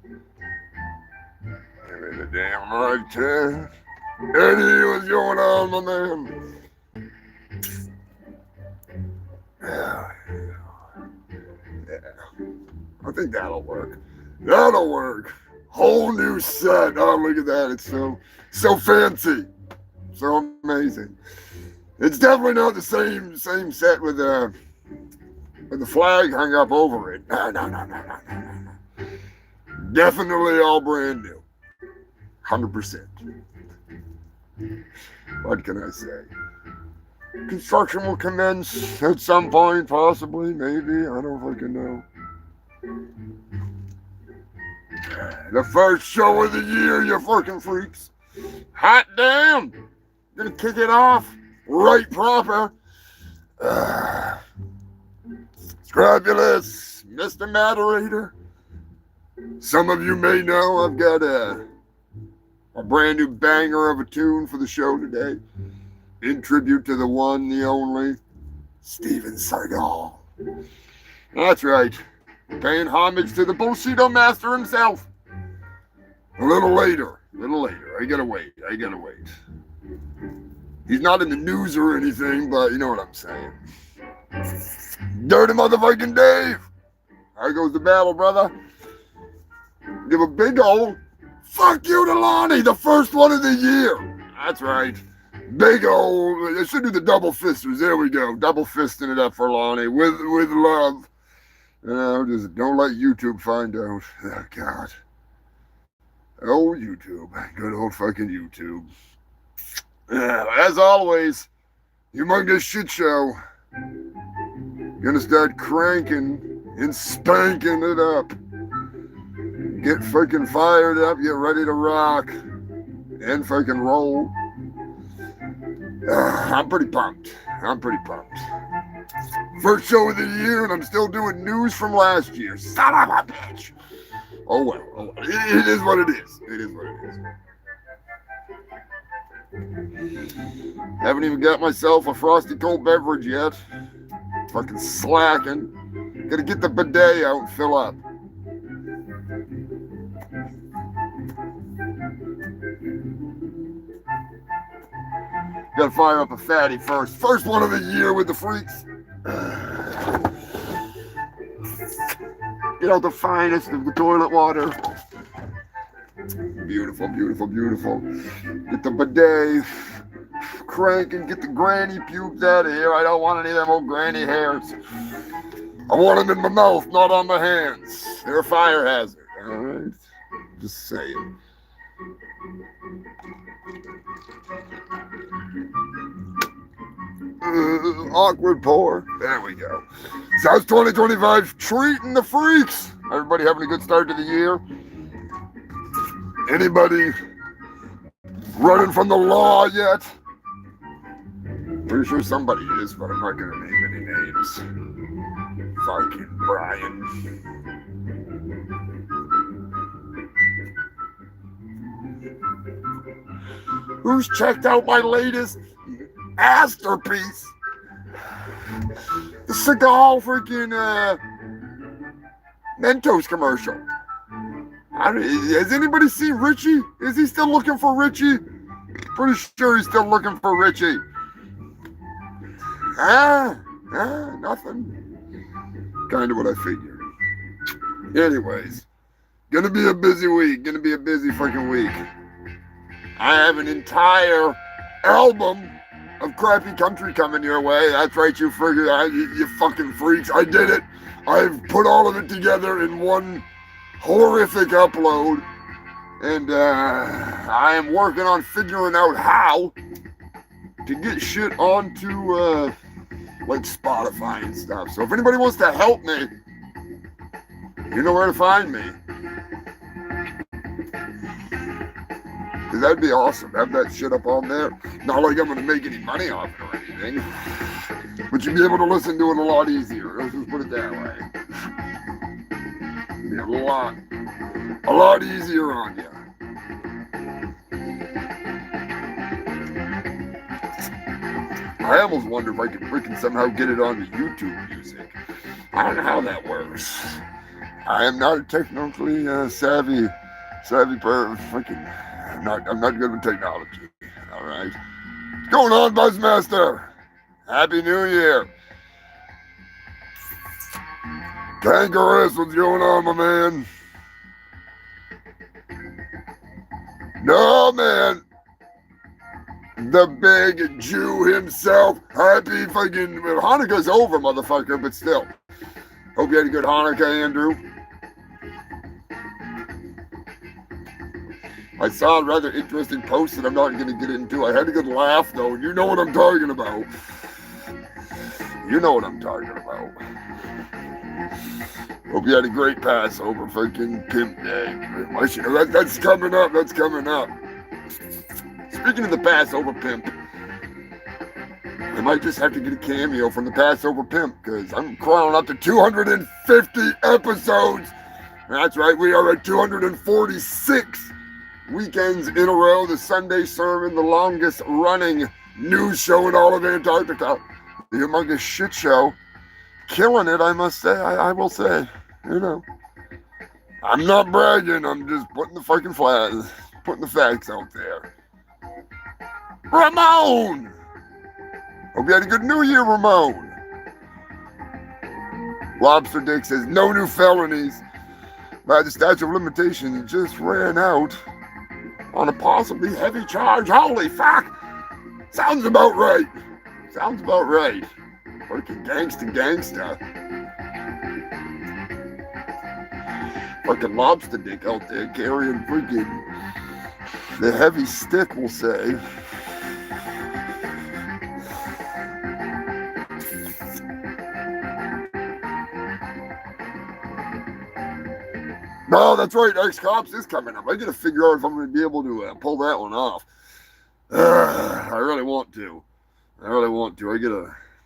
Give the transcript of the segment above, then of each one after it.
Give me the damn mic, Ted. Eddie, what's going on, my man? Yeah. I think that'll work. That'll work. Whole new set. Oh, look at that. It's so fancy. So amazing. It's definitely not the same set with the flag hung up over it. No. Definitely all brand new. 100%. What can I say? Construction will commence at some point, possibly, maybe. I don't fucking know. The first show of the year, you fucking freaks. Hot damn! Gonna kick it off right proper. Scrabulous, Mr. Moderator. Some of you may know I've got a brand new banger of a tune for the show today. In tribute to the one, the only, Steven Seagal. That's right. Paying homage to the Bushido master himself. A little later. I gotta wait. He's not in the news or anything, but you know what I'm saying. Dirty motherfucking Dave. How goes the battle, brother? Give a big old fuck you to Lonnie, the first one of the year. That's right. Big old, I should do the double fisters. There we go. Double fisting it up for Lonnie with love. Just don't let YouTube find out. Oh, God. Oh, YouTube. Good old fucking YouTube. As always, humongous shit show. Gonna start cranking and spanking it up. Get fucking fired up, get ready to rock, and fucking roll. I'm pretty pumped. First show of the year, and I'm still doing news from last year. Son of a bitch. Oh well. It is what it is. Haven't even got myself a frosty cold beverage yet. Fucking slacking. Gotta get the bidet out and fill up. Gotta fire up a fatty first. First one of the year with the freaks. Get out the finest of the toilet water. Beautiful. Get the bidet cranking. Get the granny pubes out of here. I don't want any of them old granny hairs. I want them in my mouth, not on my hands. They're a fire hazard. All right? Just saying. Awkward pour. There we go. So how's 2025 treating the freaks? Everybody having a good start to the year? Anybody running from the law yet? Pretty sure somebody is, but I'm not going to name any names. Fucking Brian. Who's checked out my latest masterpiece? The Seagal freaking Mentos commercial. Has anybody seen Richie? Is he still looking for Richie? Pretty sure he's still looking for Richie. Nothing. Kind of what I figured. Anyways, gonna be a busy week. Gonna be a busy fucking week. I have an entire album of crappy country coming your way. That's right, you fucking freaks. I did it. I've put all of it together in one horrific upload. And I am working on figuring out how to get shit onto like Spotify and stuff. So if anybody wants to help me, you know where to find me. Because that'd be awesome. Have that shit up on there. Not like I'm going to make any money off it or anything. But you'd be able to listen to it a lot easier. Let's just put it that way. It'd be a lot easier on you. I almost wonder if I could freaking somehow get it on the YouTube music. I don't know how that works. I am not a technically savvy fucking. I'm not good with technology. All right. What's going on, Buzzmaster? Happy New Year. Kangaroos, what's going on, my man? No, man. The big Jew himself. Happy fucking Hanukkah's over, motherfucker, but still. Hope you had a good Hanukkah, Andrew. I saw a rather interesting post that I'm not going to get into. I had a good laugh, though. You know what I'm talking about. You know what I'm talking about. Hope you had a great Passover, fucking Pimp Day. That's coming up. That's coming up. Speaking of the Passover Pimp, I might just have to get a cameo from the Passover Pimp because I'm crawling up to 250 episodes. That's right, we are at 246 weekends in a row. The Sunday Sermon, the longest running news show in all of Antarctica. The Humongous Shit Show. Killing it, I must say. I will say. You know. I'm not bragging, I'm just putting the fucking putting the facts out there. Ramon! Hope you had a good New Year, Ramon. Lobster Dick says, no new felonies. By the statute of limitations just ran out on a possibly heavy charge. Holy fuck! Sounds about right. Sounds about right. Fucking gangsta. Fucking Lobster Dick out there carrying freaking the heavy stick, we'll say. No, that's right. X-Cops is coming up. I gotta figure out if I'm gonna be able to pull that one off. I really want to. I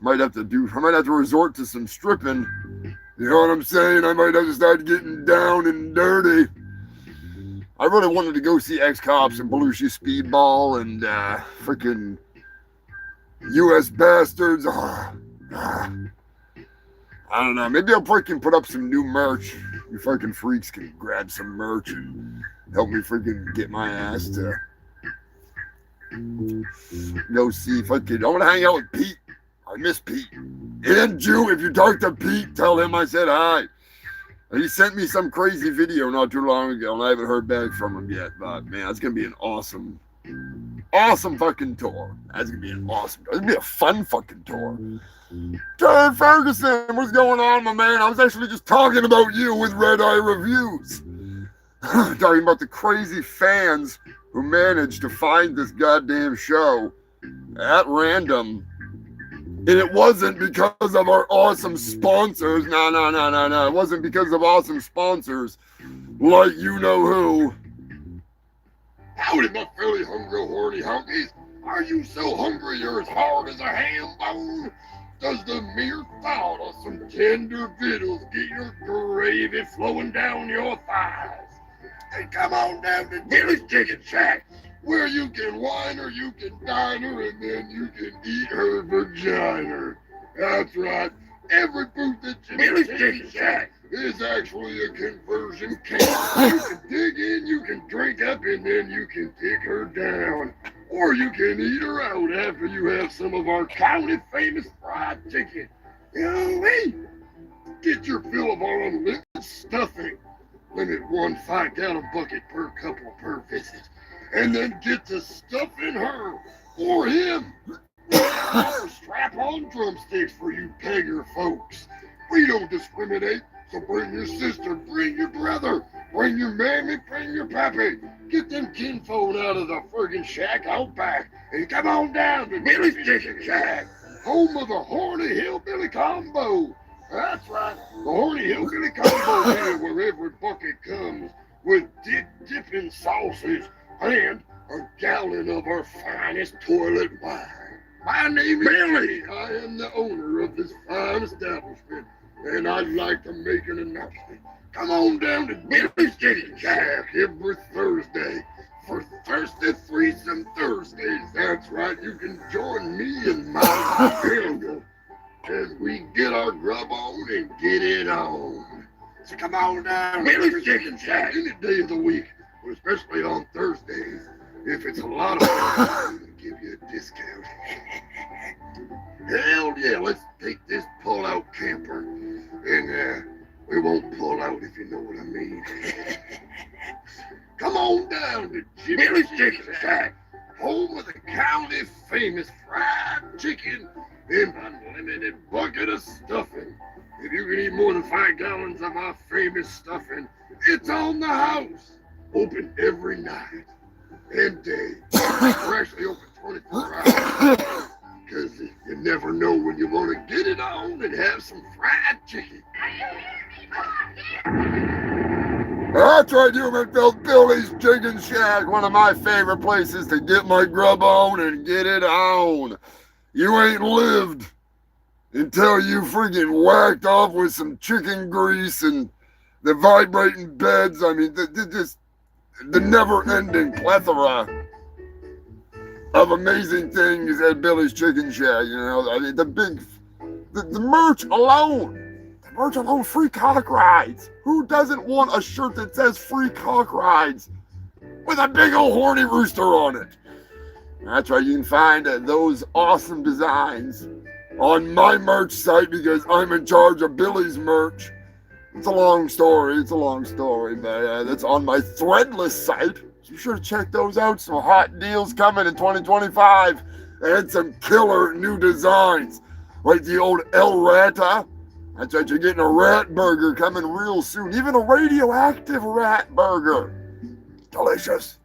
might have to resort to some stripping. You know what I'm saying? I might have to start getting down and dirty. I really wanted to go see X-Cops and Belushi Speedball and freaking U.S. Bastards. I don't know. Maybe I'll freaking put up some new merch. You fucking freaks can grab some merch and help me freaking get my ass to go see fucking. I want to hang out with Pete. I miss Pete. And Jew, if you talk to Pete, tell him I said hi. He sent me some crazy video not too long ago, and I haven't heard back from him yet. But man, it's gonna be an awesome fucking tour. That's gonna be an awesome. It's gonna be a fun fucking tour. Terry Ferguson, what's going on, my man? I was actually just talking about you with Red Eye Reviews. Talking about the crazy fans who managed to find this goddamn show at random. And it wasn't because of our awesome sponsors. No. It wasn't because of awesome sponsors like you know who. Howdy, my fairly hungry, horny hunkies. Are you so hungry you're as hard as a ham bone? Does the mere thought of some tender victuals get your gravy flowing down your thighs? Hey, come on down to Billy's Chicken Shack, where you can wine her, you can dine her, and then you can eat her vagina. That's right. Every booth at Billy's Chicken Shack is actually a conversion camp. You can dig in, you can drink up, and then you can pick her down. Or you can eat her out after you have some of our county famous fried chicken. Hey, get your fill of our unlimited stuffing. Limit 1 $5-gallon bucket per couple per visit. And then get to stuffing her or him. Strap-on drumsticks for you pegger folks. We don't discriminate, so bring your sister, bring your brother, bring your mammy, bring your pappy. Get them kinfolk out of the friggin' shack out back and come on down to Billy's Chicken Shack, home of the Horny Hillbilly Combo. That's right, the Horny Hillbilly Combo here, where every bucket comes with dipping sauces and a gallon of our finest toilet wine. My name is Billy. I am the owner of this fine establishment, and I'd like to make an announcement. Come on down to Billy's Chicken Shack every Thursday for Thirsty Threesome Thursdays. That's right, you can join me and my failure as we get our grub on and get it on. So come on down to Billy's Chicken Shack any day of the week, but especially on Thursdays. If it's a lot of fun, I'm going to give you a discount. Hell yeah, let's take this pull-out camper. And we won't pull out if you know what I mean. Come on down to Billy's Chicken Shack, home of the county famous fried chicken and unlimited bucket of stuffing. If you can eat more than 5 gallons of our famous stuffing, it's on the house. Open every night and day. We're actually open 24 hours. Because you never know when you want to get it on and have some fried chicken. That's right, human filled Billy's Chicken Shack, one of my favorite places to get my grub on and get it on. You ain't lived until you freaking whacked off with some chicken grease and the vibrating beds. I mean, the never-ending plethora of amazing things at Billy's Chicken Shack. You know, I mean, the merch alone. Merch alone, free cock rides. Who doesn't want a shirt that says free cock rides with a big old horny rooster on it? That's right, you can find those awesome designs on my merch site because I'm in charge of Billy's merch. It's a long story, but that's on my Threadless site. So be sure to check those out. Some hot deals coming in 2025 and some killer new designs. Like the old El Rata. That's right, you're getting a rat burger coming real soon. Even a radioactive rat burger. Delicious.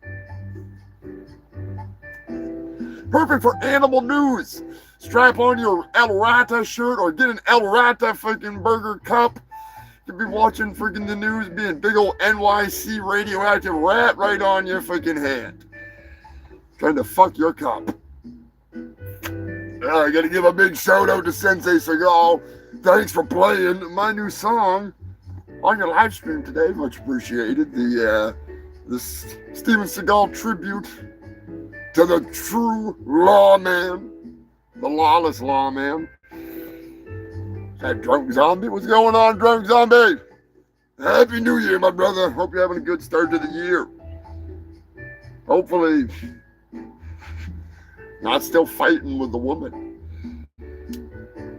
Perfect for animal news. Strap on your El Rata shirt or get an El Rata freaking burger cup. You'll be watching freaking the news, being big old NYC radioactive rat right on your freaking hand. Trying to fuck your cup. I gotta give a big shout out to Sensei Seagal. Thanks for playing my new song on your live stream today. Much appreciated. The Steven Seagal tribute to the true lawman, the lawless lawman. That drunk zombie? What's going on, drunk zombie? Happy New Year, my brother. Hope you're having a good start to the year. Hopefully, not still fighting with the woman.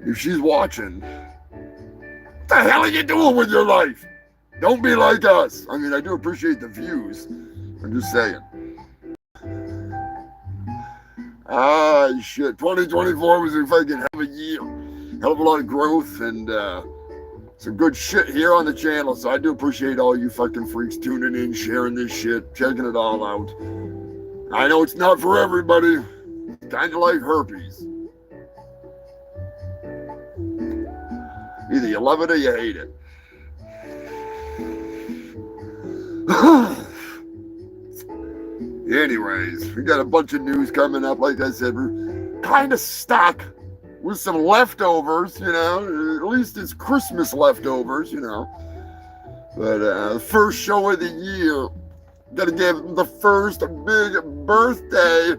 If she's watching, what the hell are you doing with your life? Don't be like us. I mean, I do appreciate the views. I'm just saying. Shit. 2024 was a fucking hell of a year. Hell of a lot of growth and some good shit here on the channel. So I do appreciate all you fucking freaks tuning in, sharing this shit, checking it all out. I know it's not for everybody. It's kind of like herpes. Either you love it or you hate it. Anyways, we got a bunch of news coming up. Like I said, we're kind of stuck with some leftovers, you know. At least it's Christmas leftovers, you know. But the first show of the year, gotta give the first big birthday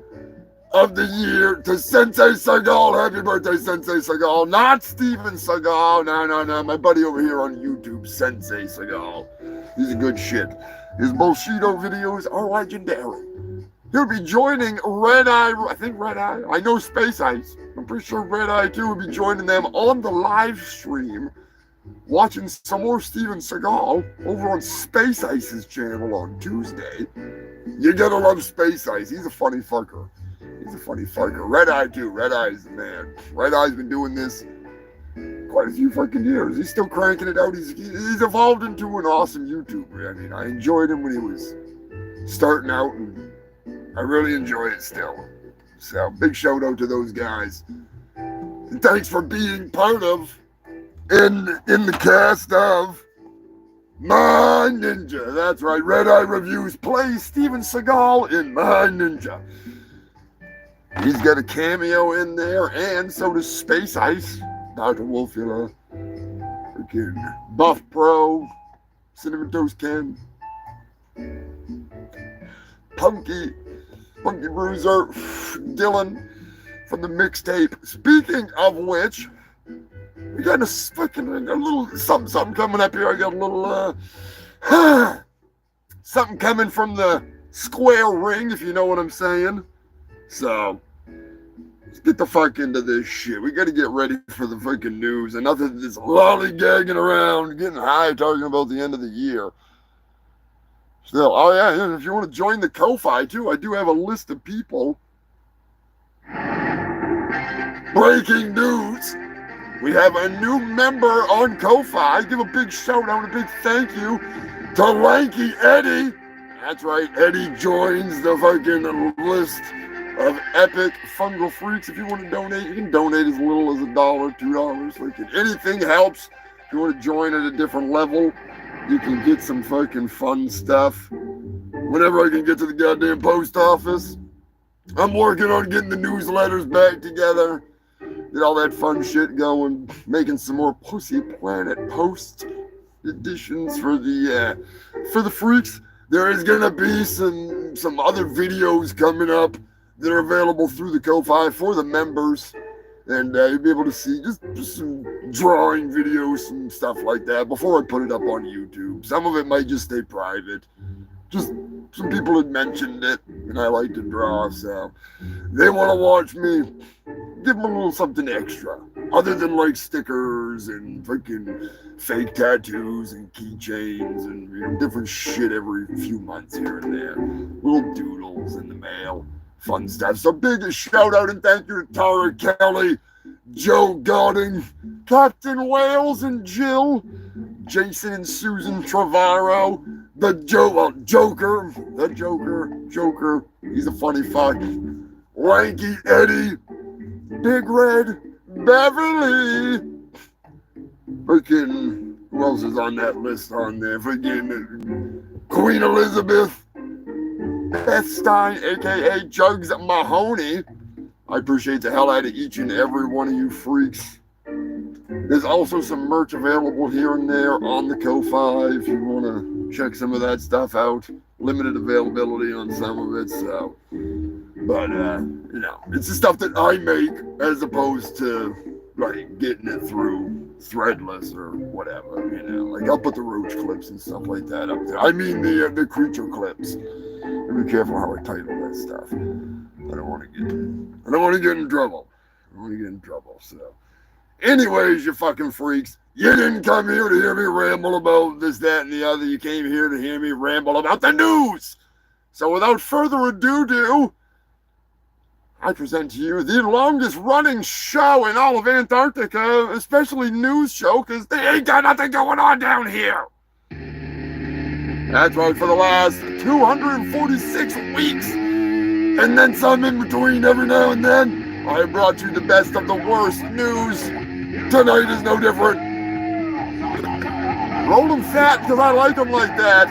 of the year to Sensei Seagal. Happy birthday, Sensei Seagal. Not Steven Seagal. No. My buddy over here on YouTube, Sensei Seagal. He's a good shit. His Bushido videos are legendary. He'll be joining Red Eye. I think Red Eye. I know Space Ice. I'm pretty sure Red Eye too will be joining them on the live stream, watching some more Steven Seagal over on Space Ice's channel on Tuesday. You gotta love Space Ice. He's a funny fucker. Red Eye too. Red Eye's the man. Red Eye's been doing this quite a few fucking years. He's still cranking it out. He's evolved into an awesome YouTuber. I mean, I enjoyed him when he was starting out, and I really enjoy it still. So big shout out to those guys. And thanks for being part of in the cast of My Ninja. That's right, Red Eye Reviews plays Steven Seagal in My Ninja. He's got a cameo in there, and so does Space Ice, Dr. Wolfula, freaking Buff Pro, Cinnamon Toast Ken, Punky Bruiser, Dylan from the mixtape. Speaking of which, we got a little something coming up here. I got a little something coming from the square ring, if you know what I'm saying. So let's get the fuck into this shit. We got to get ready for the fucking news, and nothing just lollygagging around, getting high, talking about the end of the year. Still, oh yeah, if you want to join the Ko-Fi too, I do have a list of people. Breaking news. We have a new member on Ko-Fi. Give a big shout out, a big thank you to Lanky Eddie. That's right, Eddie joins the fucking list of epic fungal freaks. If you want to donate, you can donate as little as $1, $2. Like anything helps. If you want to join at a different level, you can get some fucking fun stuff. Whenever I can get to the goddamn post office, I'm working on getting the newsletters back together. Get all that fun shit going. Making some more Pussy Planet post editions for the freaks. There is gonna be some other videos coming up that are available through the Ko-Fi for the members, and you'll be able to see just some drawing videos, some stuff like that before I put it up on YouTube. Some of it might just stay private. Just some people had mentioned it, and I like to draw, so they want to watch me. Give them a little something extra, other than like stickers and freaking fake tattoos and keychains and different shit every few months here and there. Little doodles in the mail, fun stuff. So big shout out and thank you to Tara Kelly, Joe Godding, Captain Wales and Jill, Jason and Susan Travaro, the Joker, he's a funny fuck, Lanky Eddie, Big Red, Beverly, freaking, who else is on that list on there? Freaking Queen Elizabeth, Beth Stein, aka Jugs Mahoney. I appreciate the hell out of each and every one of you freaks. There's also some merch available here and there on the Ko-Fi if you want to check some of that stuff out. Limited availability on some of it, so. But, it's the stuff that I make as opposed to, like, getting it through Threadless or whatever, Like, I'll put the roach clips and stuff like that up there. I mean the creature clips. Be careful how I title that stuff. I don't want to get in trouble. So. Anyways, you fucking freaks, you didn't come here to hear me ramble about this, that, and the other. You came here to hear me ramble about the news. So without further ado, I present to you the longest running show in all of Antarctica, especially news show, because they ain't got nothing going on down here. That's right, for the last 246 weeks, and then some in between every now and then, I brought you the best of the worst news. Tonight is no different. Roll them fat because I like them like that.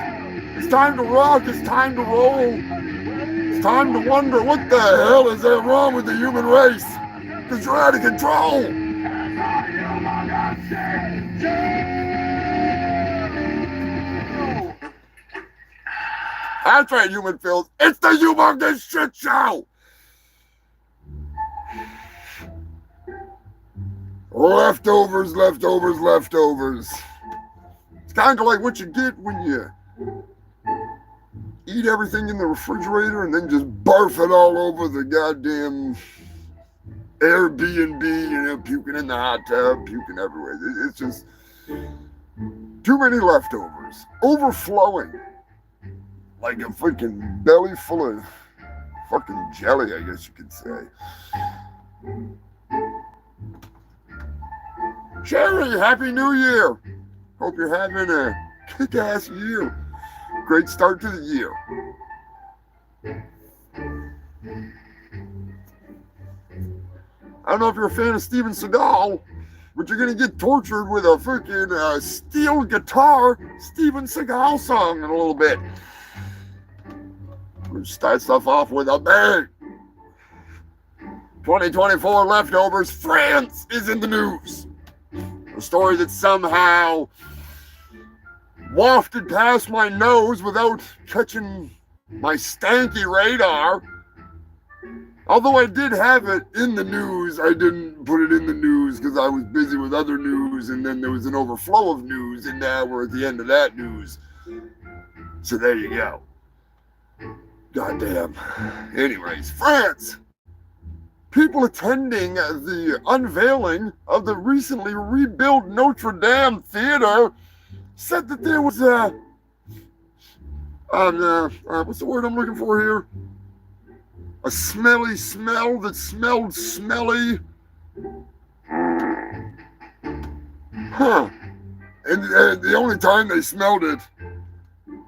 It's time to rock, it's time to roll. It's time to wonder what the hell is that wrong with the human race? Because you're out of control. That's right, human filth. It's the Humongous Shit Show. Leftovers. It's kind of like what you get when you eat everything in the refrigerator and then just barf it all over the goddamn Airbnb, puking in the hot tub, puking everywhere. It's just too many leftovers. Overflowing. Like a freaking belly full of fucking jelly, I guess you could say. Sherry, Happy New Year. Hope you're having a kick-ass year. Great start to the year. I don't know if you're a fan of Steven Seagal, but you're going to get tortured with a freaking steel guitar Steven Seagal song in a little bit. We'll start stuff off with a bang. 2024 leftovers. France is in the news. A story that somehow wafted past my nose without catching my stanky radar. Although I did have it in the news, I didn't put it in the news because I was busy with other news, and then there was an overflow of news, and now we're at the end of that news. So there you go. Goddamn. Anyways, France. People attending the unveiling of the recently rebuilt Notre Dame Theater said that there was what's the word I'm looking for here? A smelly smell that smelled smelly. Huh. And the only time they smelled it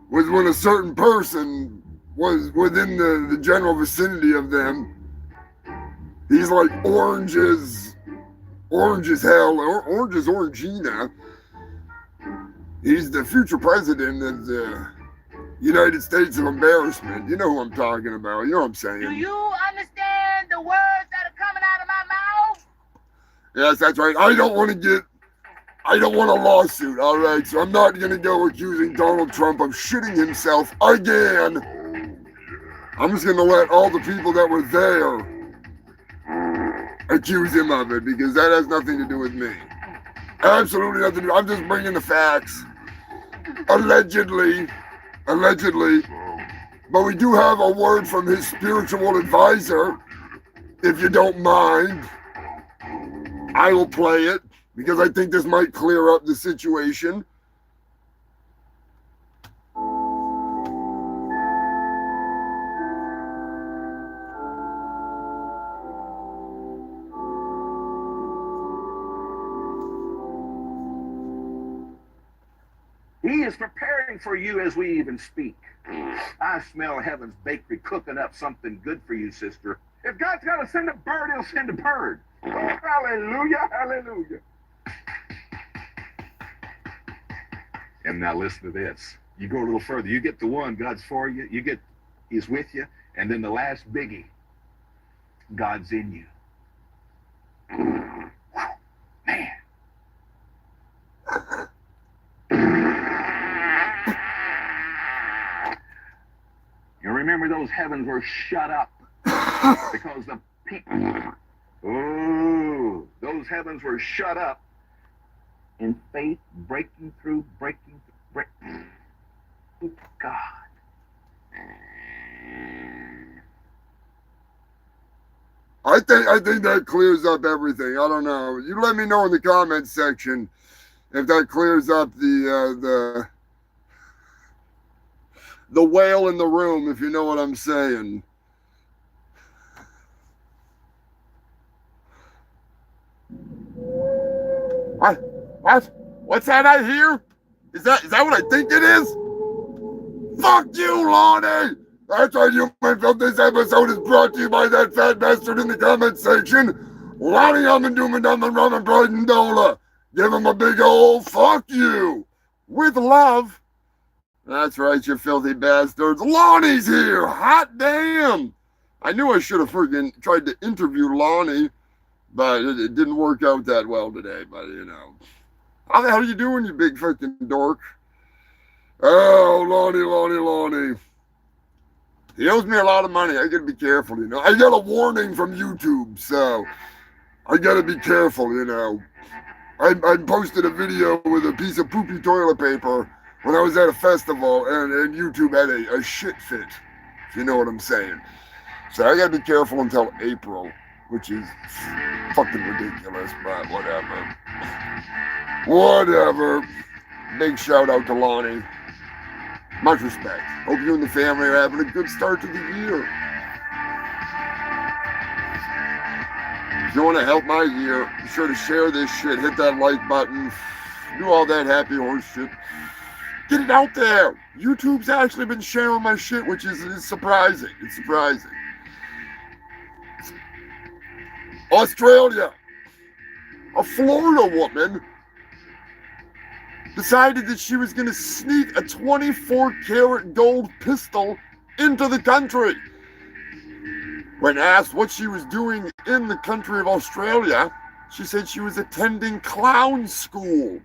was when a certain person was within the general vicinity of them. He's like orange as hell, or orange as Orangina. He's the future president of the United States of Embarrassment. You know who I'm talking about. You know what I'm saying. Do you understand the words that are coming out of my mouth? Yes, that's right. I don't want a lawsuit, all right? So I'm not going to go accusing Donald Trump of shitting himself again. I'm just going to let all the people that were there accuse him of it, because that has nothing to do with me. Absolutely nothing to do. I'm just bringing the facts. Allegedly. But we do have a word from his spiritual advisor, if you don't mind. I will play it, because I think this might clear up the situation. He is preparing for you as we even speak. I smell heaven's bakery cooking up something good for you, sister. If God's got to send a bird, he'll send a bird. Oh, hallelujah, hallelujah. And now listen to this. You go a little further. You get the one, God's for you. You get, he's with you. And then the last biggie, God's in you. Man. You remember those heavens were shut up because the people, those heavens were shut up in faith, breaking through. God. I think that clears up everything. I don't know. You let me know in the comments section if that clears up the whale in the room, if you know what I'm saying. What? What's that I hear? Is that what I think it is? Fuck you, Lonnie! That's right, you men. This episode is brought to you by that fat bastard in the comment section, Lonnie and Doom and Dumb and Rum and Brighton Dola. Give him a big old fuck you. With love. That's right, you filthy bastards. Lonnie's here! Hot damn! I knew I should have freaking tried to interview Lonnie, but it didn't work out that well today, but you know. How the hell are you doing, you big fucking dork? Oh, Lonnie. He owes me a lot of money. I gotta be careful, you know. I got a warning from YouTube, so I gotta be careful, you know. I posted a video with a piece of poopy toilet paper when I was at a festival, and YouTube had a shit fit, if you know what I'm saying. So I gotta be careful until April, which is fucking ridiculous, but whatever. Whatever. Big shout out to Lonnie. Much respect. Hope you and the family are having a good start to the year. If you want to help my year, be sure to share this shit, hit that like button, do all that happy horse shit. Get it out there. YouTube's actually been sharing my shit, which is surprising. It's surprising. Australia. A Florida woman decided that she was going to sneak a 24-karat gold pistol into the country. When asked what she was doing in the country of Australia, she said she was attending clown school.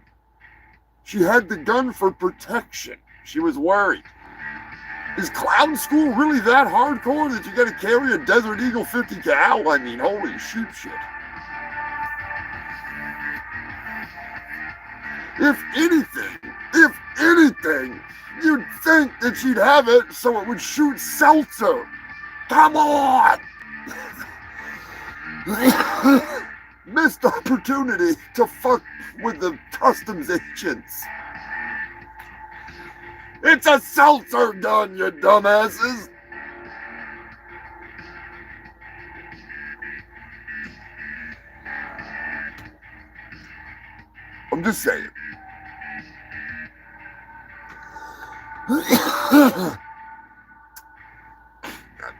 She had the gun for protection. She was worried. Is clown school really that hardcore that you gotta carry a Desert Eagle 50 cal? I mean, holy sheep shit. If anything, you'd think that she'd have it so it would shoot seltzer. Come on! Missed opportunity to fuck with the customs agents. It's a seltzer gun, you dumbasses! I'm just saying. I'm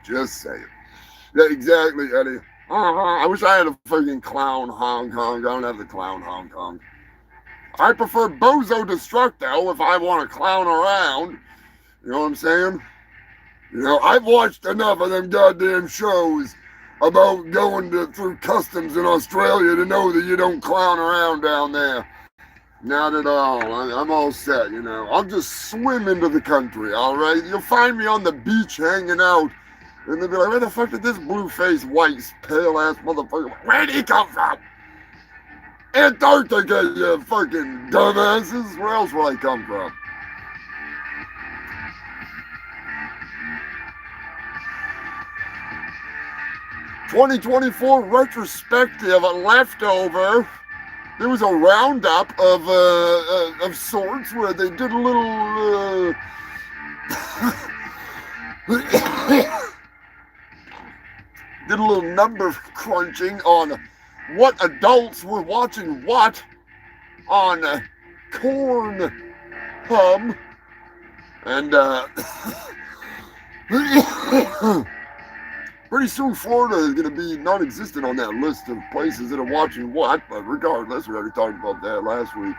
just saying. Yeah, exactly, Eddie. I wish I had a fucking clown Hong Kong. I don't have the clown Hong Kong. I prefer Bozo Destructo if I want to clown around. You know what I'm saying? You know, I've watched enough of them goddamn shows about going through customs in Australia to know that you don't clown around down there. Not at all. I'm all set, you know. I'll just swim into the country, all right? You'll find me on the beach hanging out. And they'll be like, where the fuck did this blue-faced, white, pale-ass motherfucker, where'd he come from? Antarctica, you fucking dumbasses. Where else would I come from? (2024) retrospective leftover. There was a roundup of sorts where they did a little did a little number crunching on what adults were watching what on Corn Hub, and pretty soon Florida is going to be non-existent on that list of places that are watching what, but regardless, we already talked about that last week.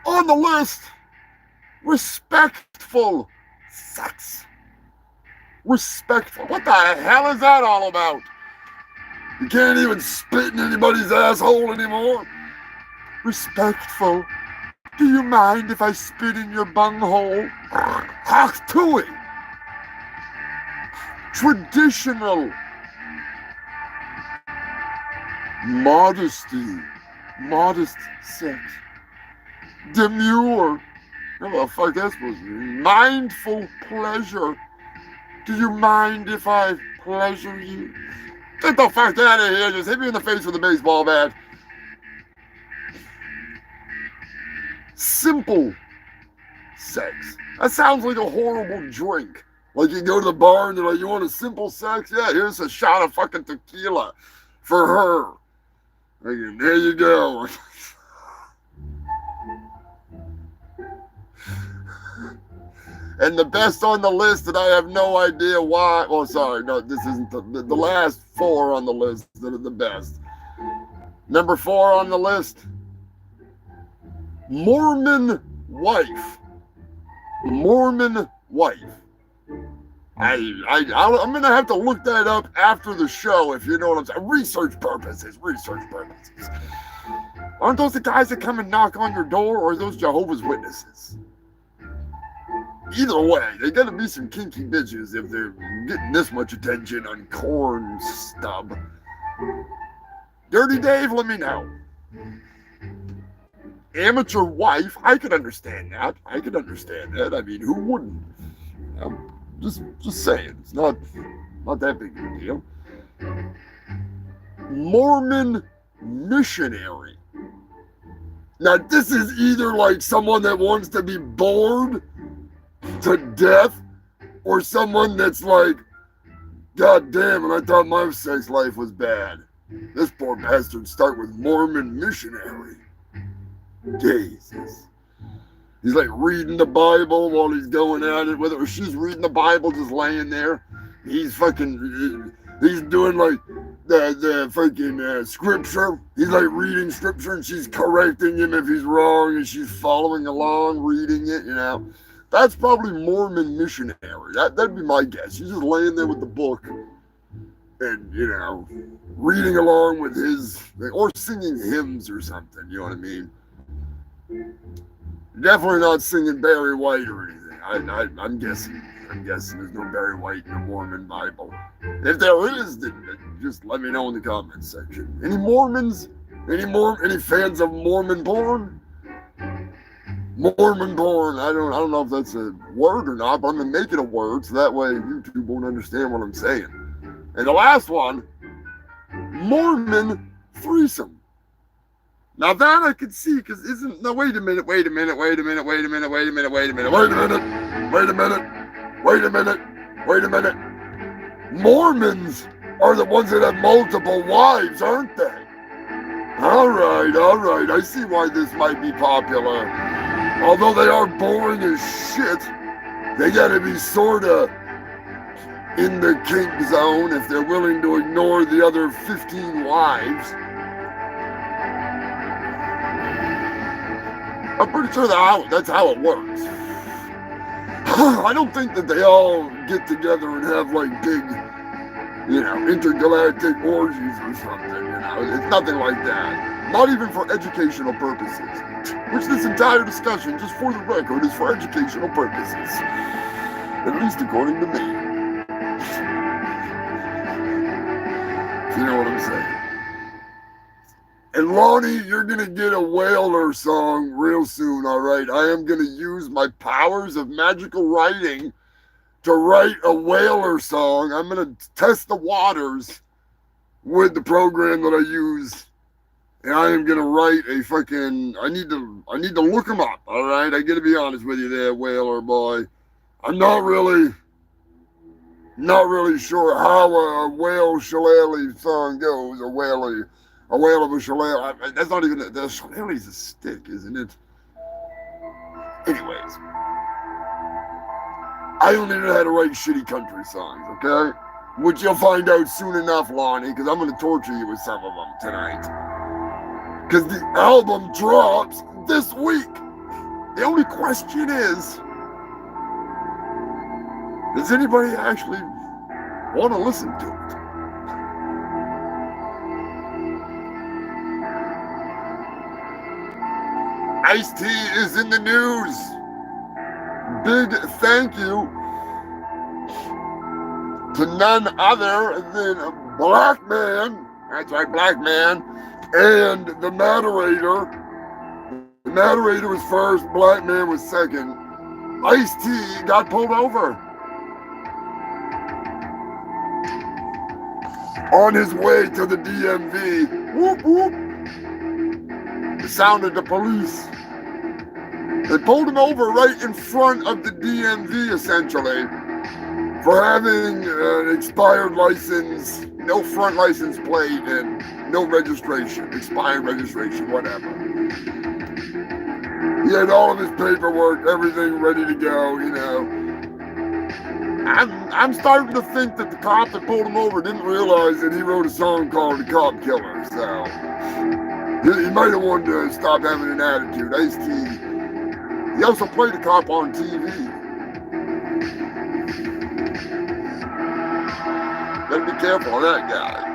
On the list, respectful sex. Respectful. What the hell is that all about? You can't even spit in anybody's asshole anymore. Respectful. Do you mind if I spit in your bunghole? Talk to it. Traditional. Modesty. Modest sex. Demure. What the fuck that's supposed to be? Mindful pleasure. Do you mind if I pleasure you? Get the fuck out of here. Just hit me in the face with a baseball bat. Simple sex. That sounds like a horrible drink. Like you go to the bar and they're like, you want a simple sex? Yeah, here's a shot of fucking tequila for her. Like, there you go. And the best on the list that I have no idea why. Well, sorry, no, this isn't the last four on the list that are the best. Number 4 on the list, Mormon wife. Mormon wife. I'm going to have to look that up after the show, if you know what I'm saying. Research purposes. Aren't those the guys that come and knock on your door, or are those Jehovah's Witnesses? Either way, they gotta be some kinky bitches if they're getting this much attention on Corn Stub. Dirty Dave, let me know. Amateur wife, I could understand that. I mean, who wouldn't? Just saying, it's not that big of a deal. Mormon missionary. Now, this is either like someone that wants to be bored to death, or someone that's like, God damn it, I thought my sex life was bad. This poor bastard start with Mormon missionary. Jesus. He's like reading the Bible while he's going at it, whether she's reading the Bible just laying there. He's doing like the freaking scripture. He's like reading scripture and she's correcting him if he's wrong and she's following along, reading it, you know. That's probably Mormon missionary. That'd be my guess. She's just laying there with the book and, you know, reading along with his, or singing hymns or something, you know what I mean? Definitely not singing Barry White or anything. I'm guessing. I'm guessing there's no Barry White in the Mormon Bible. If there is, then just let me know in the comments section. Any Mormons? Any fans of Mormon porn? Mormon porn. I don't know if that's a word or not, but I'm gonna make it a word so that way YouTube won't understand what I'm saying. And the last one, Mormon threesome. Now that I could see, because isn't no wait a minute. Mormons are the ones that have multiple wives, aren't they? All right. I see why this might be popular. Although they are boring as shit, they gotta be sorta in the kink zone if they're willing to ignore the other 15 wives. I'm pretty sure that's how it works. I don't think that they all get together and have like big, intergalactic orgies or something, It's nothing like that. Not even for educational purposes. Which this entire discussion, just for the record, is for educational purposes. At least according to me. If you know what I'm saying. And Lonnie, you're going to get a Whaler song real soon, all right? I am going to use my powers of magical writing to write a Whaler song. I'm going to test the waters with the program that I use. And I am going to write a fucking... I need to look them up, all right? I got to be honest with you there, Whaler boy. I'm not really sure how a whale shillelagh song goes, a whale of a shillelagh. That's not even... The shillelagh's a stick, isn't it? Anyways. I only know how to write shitty country songs, okay? Which you'll find out soon enough, Lonnie, because I'm going to torture you with some of them tonight. Because the album drops this week. The only question is, does anybody actually want to listen to it? Ice-T is in the news. Big thank you to none other than Black Man. That's right, Black Man. And the moderator. The moderator was first, Black Man was second. Ice-T got pulled over on his way to the DMV. Whoop, whoop. The sound of the police. They pulled him over right in front of the DMV, essentially, for having an expired license, no front license plate, and no registration, expired registration, whatever. He had all of his paperwork, everything ready to go, I'm starting to think that the cop that pulled him over didn't realize that he wrote a song called The Cop Killer, so he might have wanted to stop having an attitude. Ice-T. He also played a cop on TV. Gotta be careful of that guy.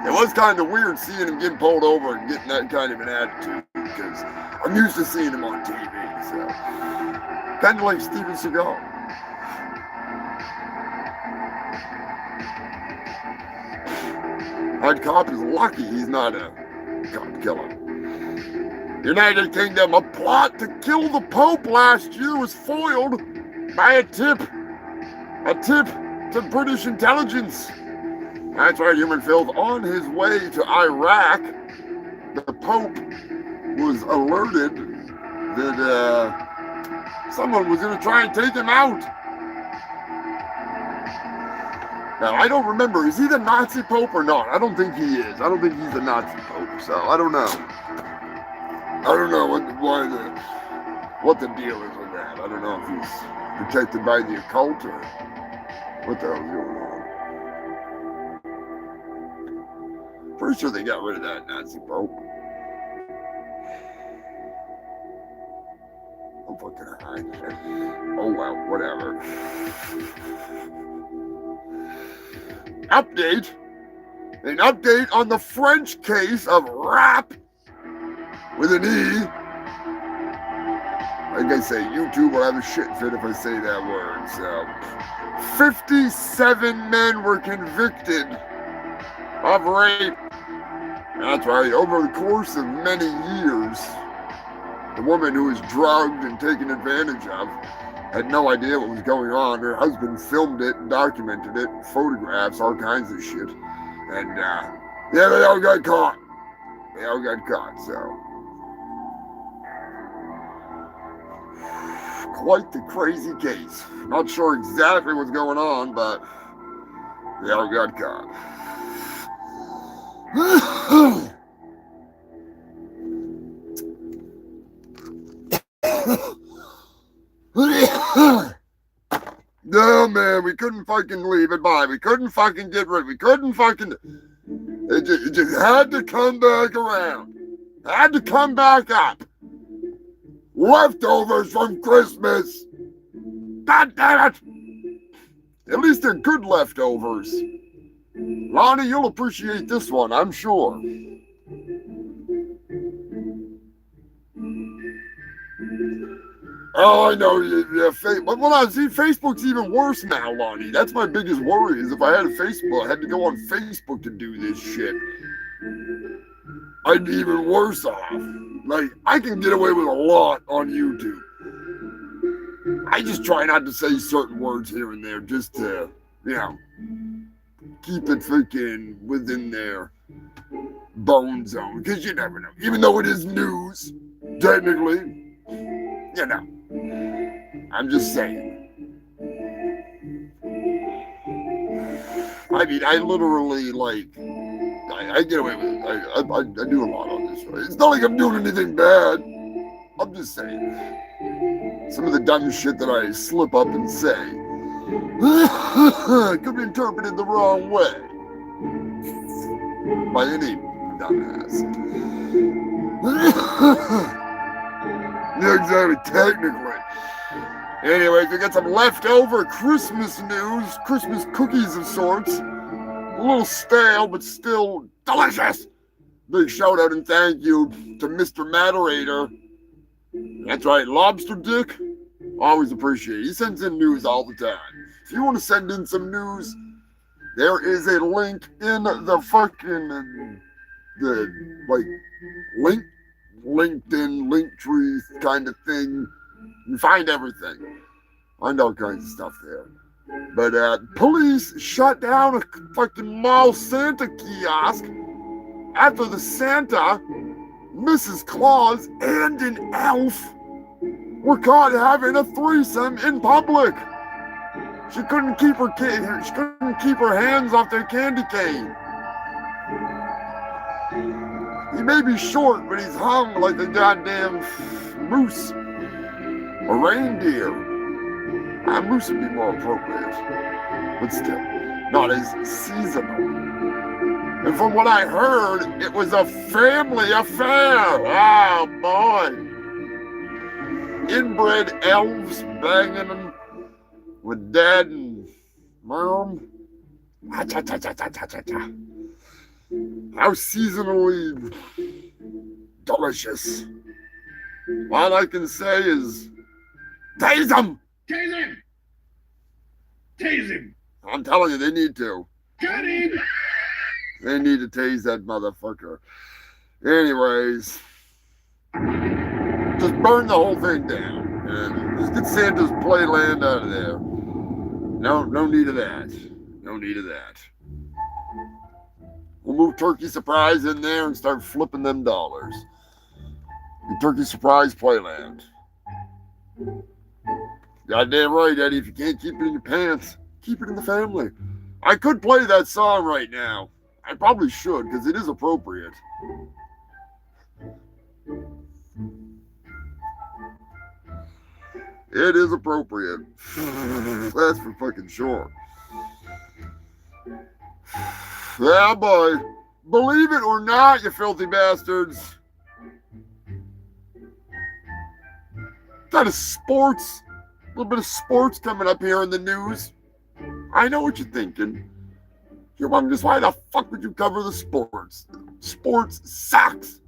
It was kind of weird seeing him getting pulled over and getting that kind of an attitude because I'm used to seeing him on TV, so kind of like Steven Seagal. That cop is lucky he's not a cop killer. United Kingdom, a plot to kill the Pope last year was foiled by a tip to British intelligence. That's right, human filth. On his way to Iraq, the Pope was alerted that someone was going to try and take him out. Now, I don't remember, is he the Nazi Pope or not? I don't think he is. I don't think he's the Nazi Pope, so I don't know. I don't know what the deal is with that. I don't know if he's protected by the occult or what the hell's going on. Pretty sure they got rid of that Nazi Pope. I'm fucking high. Oh well, whatever. An update on the French case of rap with an E like I say, YouTube will have a shit fit if I say that word. So, 57 men were convicted of rape. That's right, over the course of many years. The woman who was drugged and taken advantage of had no idea what was going on. Her husband filmed it and documented it, photographs, all kinds of shit. And, yeah, they all got caught. They all got caught, so. Quite the crazy case. Not sure exactly what's going on, but they all got caught. No, man, we couldn't fucking leave it by. We couldn't fucking get rid of it. We couldn't fucking... It just had to come back around. Had to come back up. Leftovers from Christmas. God damn it. At least they're good leftovers. Lonnie, you'll appreciate this one, I'm sure. Oh, I know. Yeah, well, see, Facebook's even worse now, Lonnie. That's my biggest worry, is if I had a Facebook, I had to go on Facebook to do this shit. I'd be even worse off. Like, I can get away with a lot on YouTube. I just try not to say certain words here and there, just to, you know, keep it freaking within their bone zone, because you never know. Even though it is news, technically, you know. I'm just saying. I mean, I literally, like, I get away with it. I do a lot on this. It's not like I'm doing anything bad. I'm just saying. Some of the dumb shit that I slip up and say could be interpreted the wrong way by any dumbass. Yeah, exactly, technically. Anyways, we got some leftover Christmas news, Christmas cookies of sorts. A little stale, but still delicious. Big shout out and thank you to Mr. Moderator. That's right, Lobster Dick. Always appreciate it. He sends in news all the time. If you want to send in some news, there is a link in the fucking, LinkedIn, Linktree kind of thing. You find everything. Find all kinds of stuff there. But police shut down a fucking mall Santa kiosk after the Santa, Mrs. Claus, and an elf were caught having a threesome in public. She couldn't keep her hands off their candy cane. He may be short, but he's hung like a goddamn moose. A reindeer. A moose would be more appropriate. But still, not as seasonal. And from what I heard, it was a family affair. Oh, boy. Inbred elves banging them with dad and mom. How seasonally delicious. All I can say is, tase him! Tase him! Tase him! I'm telling you, they need to. Got him! They need to tase that motherfucker. Anyways, just burn the whole thing down. And just get Santa's playland out of there. No need of that. No need of that. We'll move Turkey Surprise in there and start flipping them dollars. The Turkey Surprise playland. Goddamn right, Eddie. If you can't keep it in your pants, keep it in the family. I could play that song right now. I probably should, because it is appropriate. It is appropriate. That's for fucking sure. Yeah, boy. Believe it or not, you filthy bastards. Got a little bit of sports coming up here in the news. I know what you're thinking. You're wondering just why the fuck would you cover the sports? Sports sucks.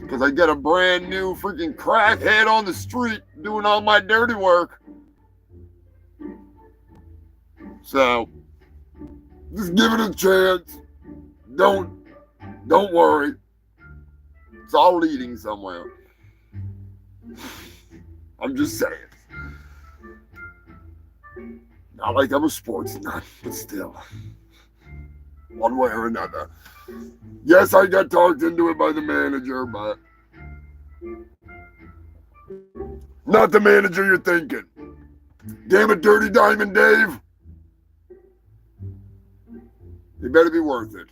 because I get a brand new freaking crackhead on the street doing all my dirty work. So, just give it a chance. Don't worry. It's all leading somewhere. I'm just saying. Not like I'm a sports nut, but still. One way or another. Yes, I got talked into it by the manager, but not the manager you're thinking. Damn it, Dirty Diamond Dave. It better be worth it.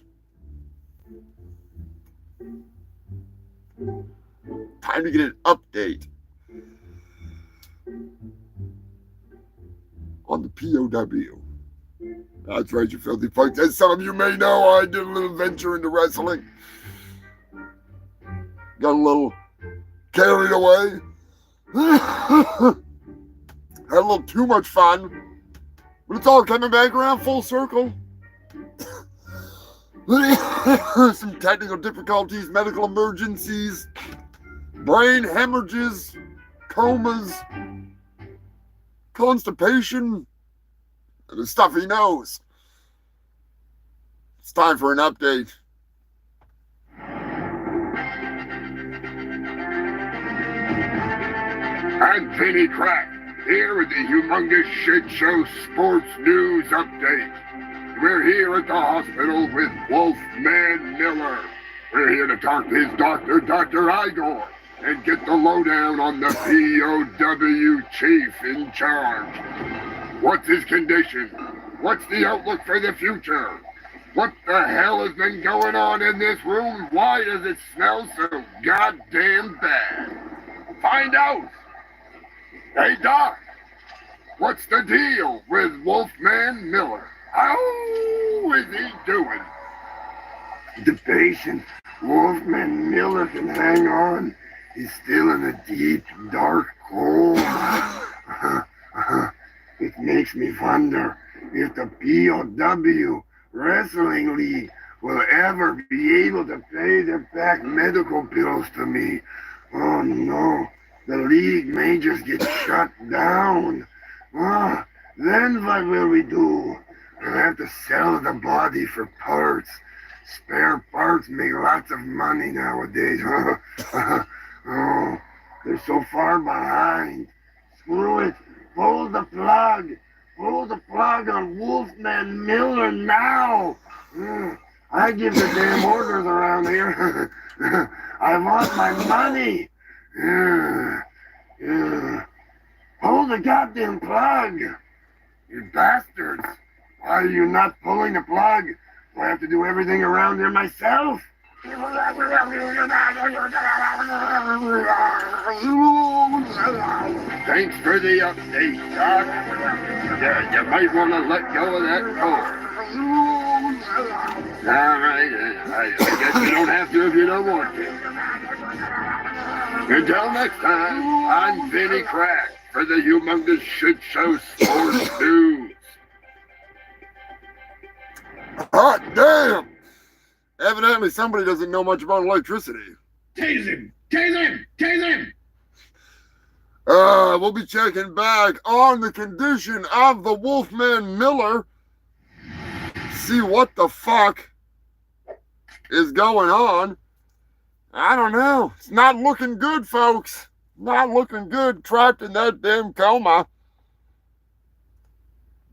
Time to get an update on the POW. That's right, you filthy fucks. As some of you may know, I did a little venture into wrestling. Got a little carried away. Had a little too much fun. But it's all coming back around full circle. Some technical difficulties, medical emergencies, brain hemorrhages, comas, constipation, and a stuffy nose. It's time for an update. I'm Penny Crack, here with the Humongous Shit Show Sports News Update. We're here at the hospital with Wolfman Miller. We're here to talk to his doctor, Dr. Igor, and get the lowdown on the POW chief in charge. What's his condition? What's the outlook for the future? What the hell has been going on in this room? Why does it smell so goddamn bad? Find out! Hey, Doc, what's the deal with Wolfman Miller? How is he doing? The patient, Wolfman Miller, can hang on. He's still in a deep, dark hole. It makes me wonder if the POW Wrestling League will ever be able to pay their back medical bills to me. Oh no, the league may just get shut down. Then what will we do? We'll have to sell the body for parts. Spare parts make lots of money nowadays. Oh, they're so far behind. Screw it. Pull the plug. Pull the plug on Wolfman Miller now. I give the damn orders around here. I want my money. Pull the goddamn plug. You bastards. Why are you not pulling the plug? Do I have to do everything around here myself? Thanks for the update, Doc. Yeah, you might want to let go of that cord. All right, I guess you don't have to if you don't want to. Until next time, I'm Vinny Crack for the Humongous Shit Show Sports News. Hot damn! Evidently, somebody doesn't know much about electricity. Tase him! Tase him! Tase him! We'll be checking back on the condition of the Wolfman Miller. See what the fuck is going on. I don't know. It's not looking good, folks. Not looking good. Trapped in that damn coma.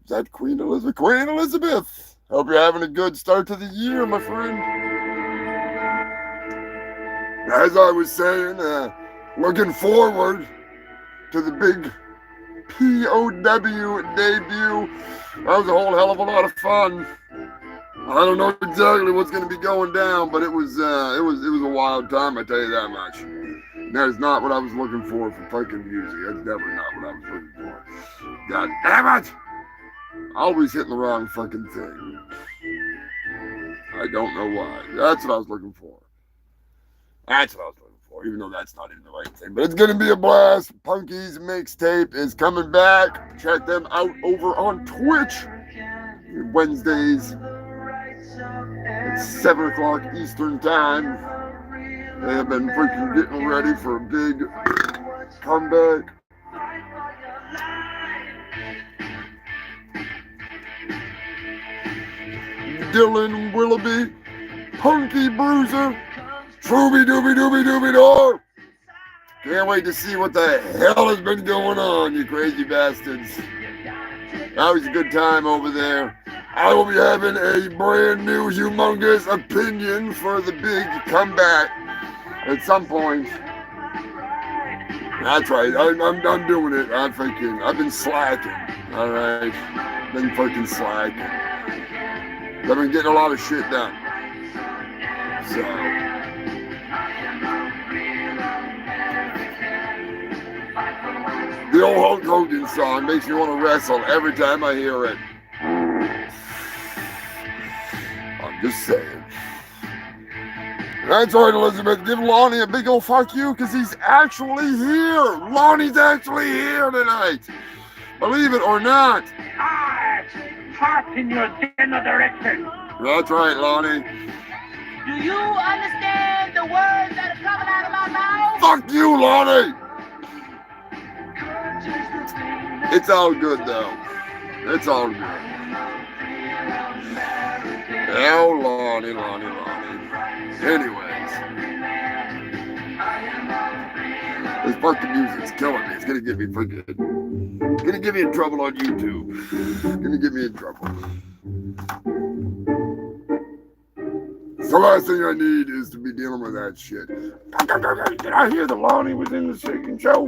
Is that Queen Elizabeth? Queen Elizabeth! Hope you're having a good start to the year, my friend. As I was saying, looking forward to the big POW debut. That was a whole hell of a lot of fun. I don't know exactly what's going to be going down, but it was a wild time, I tell you that much. That is not what I was looking for fucking music. That's definitely not what I was looking for. God damn it! Always hitting the wrong fucking thing. I don't know why. That's what I was looking for. That's what I was looking for, even though that's not even the right thing. But it's going to be a blast. Punky's mixtape is coming back. Check them out over on Twitch. Wednesdays at 7 o'clock Eastern Time. They have been freaking getting ready for a big comeback. Dylan Willoughby, Punky Bruiser, Trooby Dooby Dooby Dooby Door. Can't wait to see what the hell has been going on, you crazy bastards. That was a good time over there. I will be having a brand new humongous opinion for the big comeback at some point. That's right. I'm doing it. I've been slacking. All right. Been fucking slacking. I've been getting a lot of shit done. So. The old Hulk Hogan song makes me want to wrestle every time I hear it. I'm just saying. That's right, Elizabeth. Give Lonnie a big old fuck you, because he's actually here. Lonnie's actually here tonight. Believe it or not. Heart in your general direction. That's right, Lonnie. Do you understand the words that are coming out of my mouth? Fuck you, Lonnie. It's all good, though. It's all good. Oh, Lonnie. Anyways. This fucking music's killing me. It's gonna get me freaking... Gonna get me in trouble on YouTube. Gonna get me in trouble. The last thing I need is to be dealing with that shit. Did I hear that Lonnie was in the second show?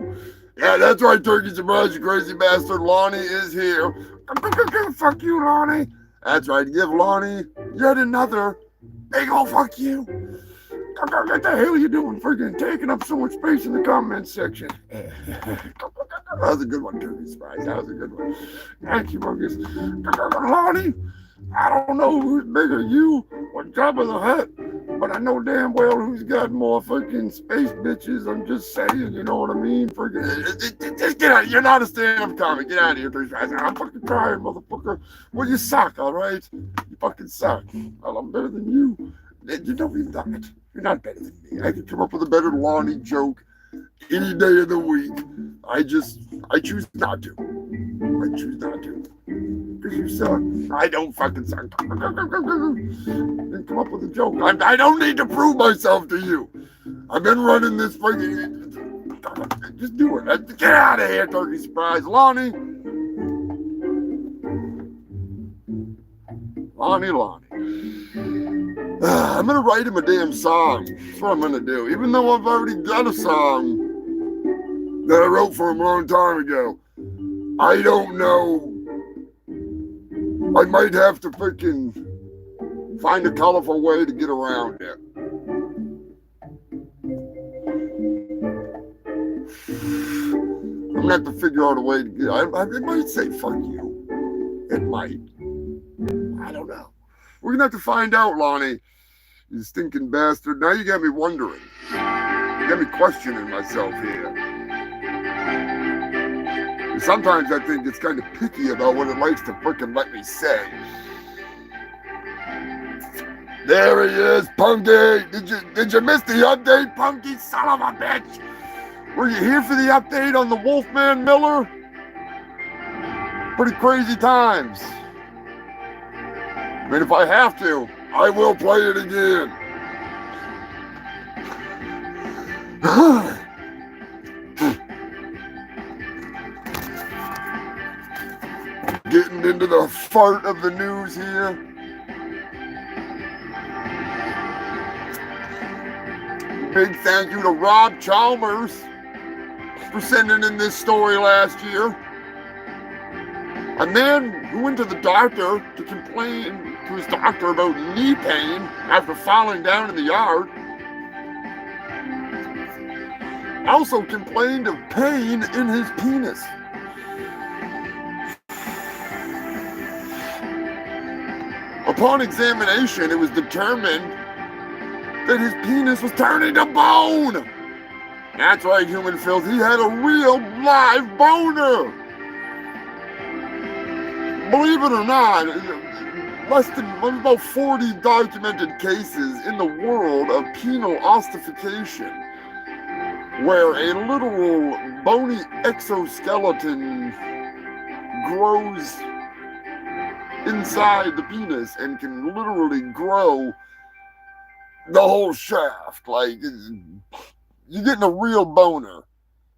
Yeah, that's right, Turkey Surprise, you crazy bastard. Lonnie is here. Fuck you, Lonnie. That's right, give Lonnie yet another big ol' fuck you. What the hell are you doing? Freaking taking up so much space in the comments section. That was a good one, Turkey Surprise. That was a good one. Thank you, Humongous. Lonnie, I don't know who's bigger, you or Jabba the Hutt, but I know damn well who's got more fucking space bitches. I'm just saying, you know what I mean? Freaking, just get out. You're not a stand-up comic. Get out of here, Turkey Surprise. I'm fucking tired, motherfucker. Well, you suck, all right? You fucking suck. Well, I'm better than you. You know you're not. You're not better than me. I can come up with a better Lonnie joke any day of the week. I choose not to. I choose not to. Because you suck. I don't fucking suck. Then come up with a joke. I don't need to prove myself to you. I've been running this freaking... Just do it. Get out of here, Turkey Surprise. Lonnie. I'm going to write him a damn song. That's what I'm going to do. Even though I've already got a song that I wrote for him a long time ago. I don't know. I might have to freaking find a colorful way to get around it. I'm going to have to figure out a way to get... It might say fuck you. It might. I don't know. We're going to have to find out, Lonnie. You stinking bastard. Now you got me wondering. You got me questioning myself here. Sometimes I think it's kind of picky about what it likes to frickin' let me say. There he is, Punky. Did you miss the update, Punky? Son of a bitch. Were you here for the update on the Wolfman Miller? Pretty crazy times. I mean, if I have to, I will play it again. Getting into the fart of the news here. Big thank you to Rob Chalmers for sending in this story last year. A man who went to the doctor to complain to his doctor about knee pain after falling down in the yard. Also complained of pain in his penis. Upon examination, it was determined that his penis was turning to bone. That's right, human filth. He had a real live boner. Believe it or not, about 40 documented cases in the world of penal ossification, where a literal bony exoskeleton grows inside the penis and can literally grow the whole shaft. Like, you're getting a real boner.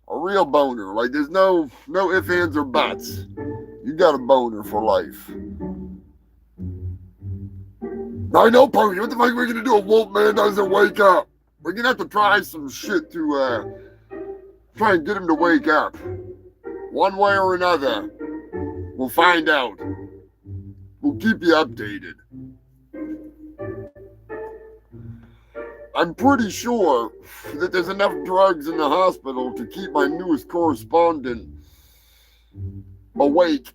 A real boner. Like, there's no ifs, ands, or buts. You got a boner for life. I know, Pony. What the fuck are we gonna do if Wolfman doesn't wake up? We're gonna have to try some shit to try and get him to wake up. One way or another. We'll find out. We'll keep you updated. I'm pretty sure that there's enough drugs in the hospital to keep my newest correspondent awake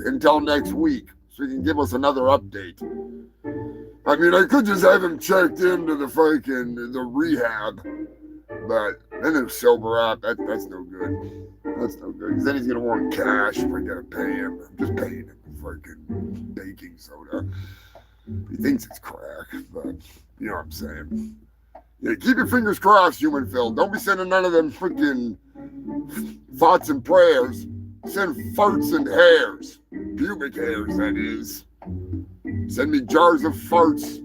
until next week, so he can give us another update. I mean, I could just have him checked into the rehab, but then he'll sober up. That's no good. That's no good, because then he's going to want cash if I got to pay him. I'm just paying him for fucking baking soda. He thinks it's crack, but you know what I'm saying. Yeah, keep your fingers crossed, human Phil. Don't be sending none of them freaking thoughts and prayers. Send farts and hairs. Pubic hairs, that is. Send me jars of farts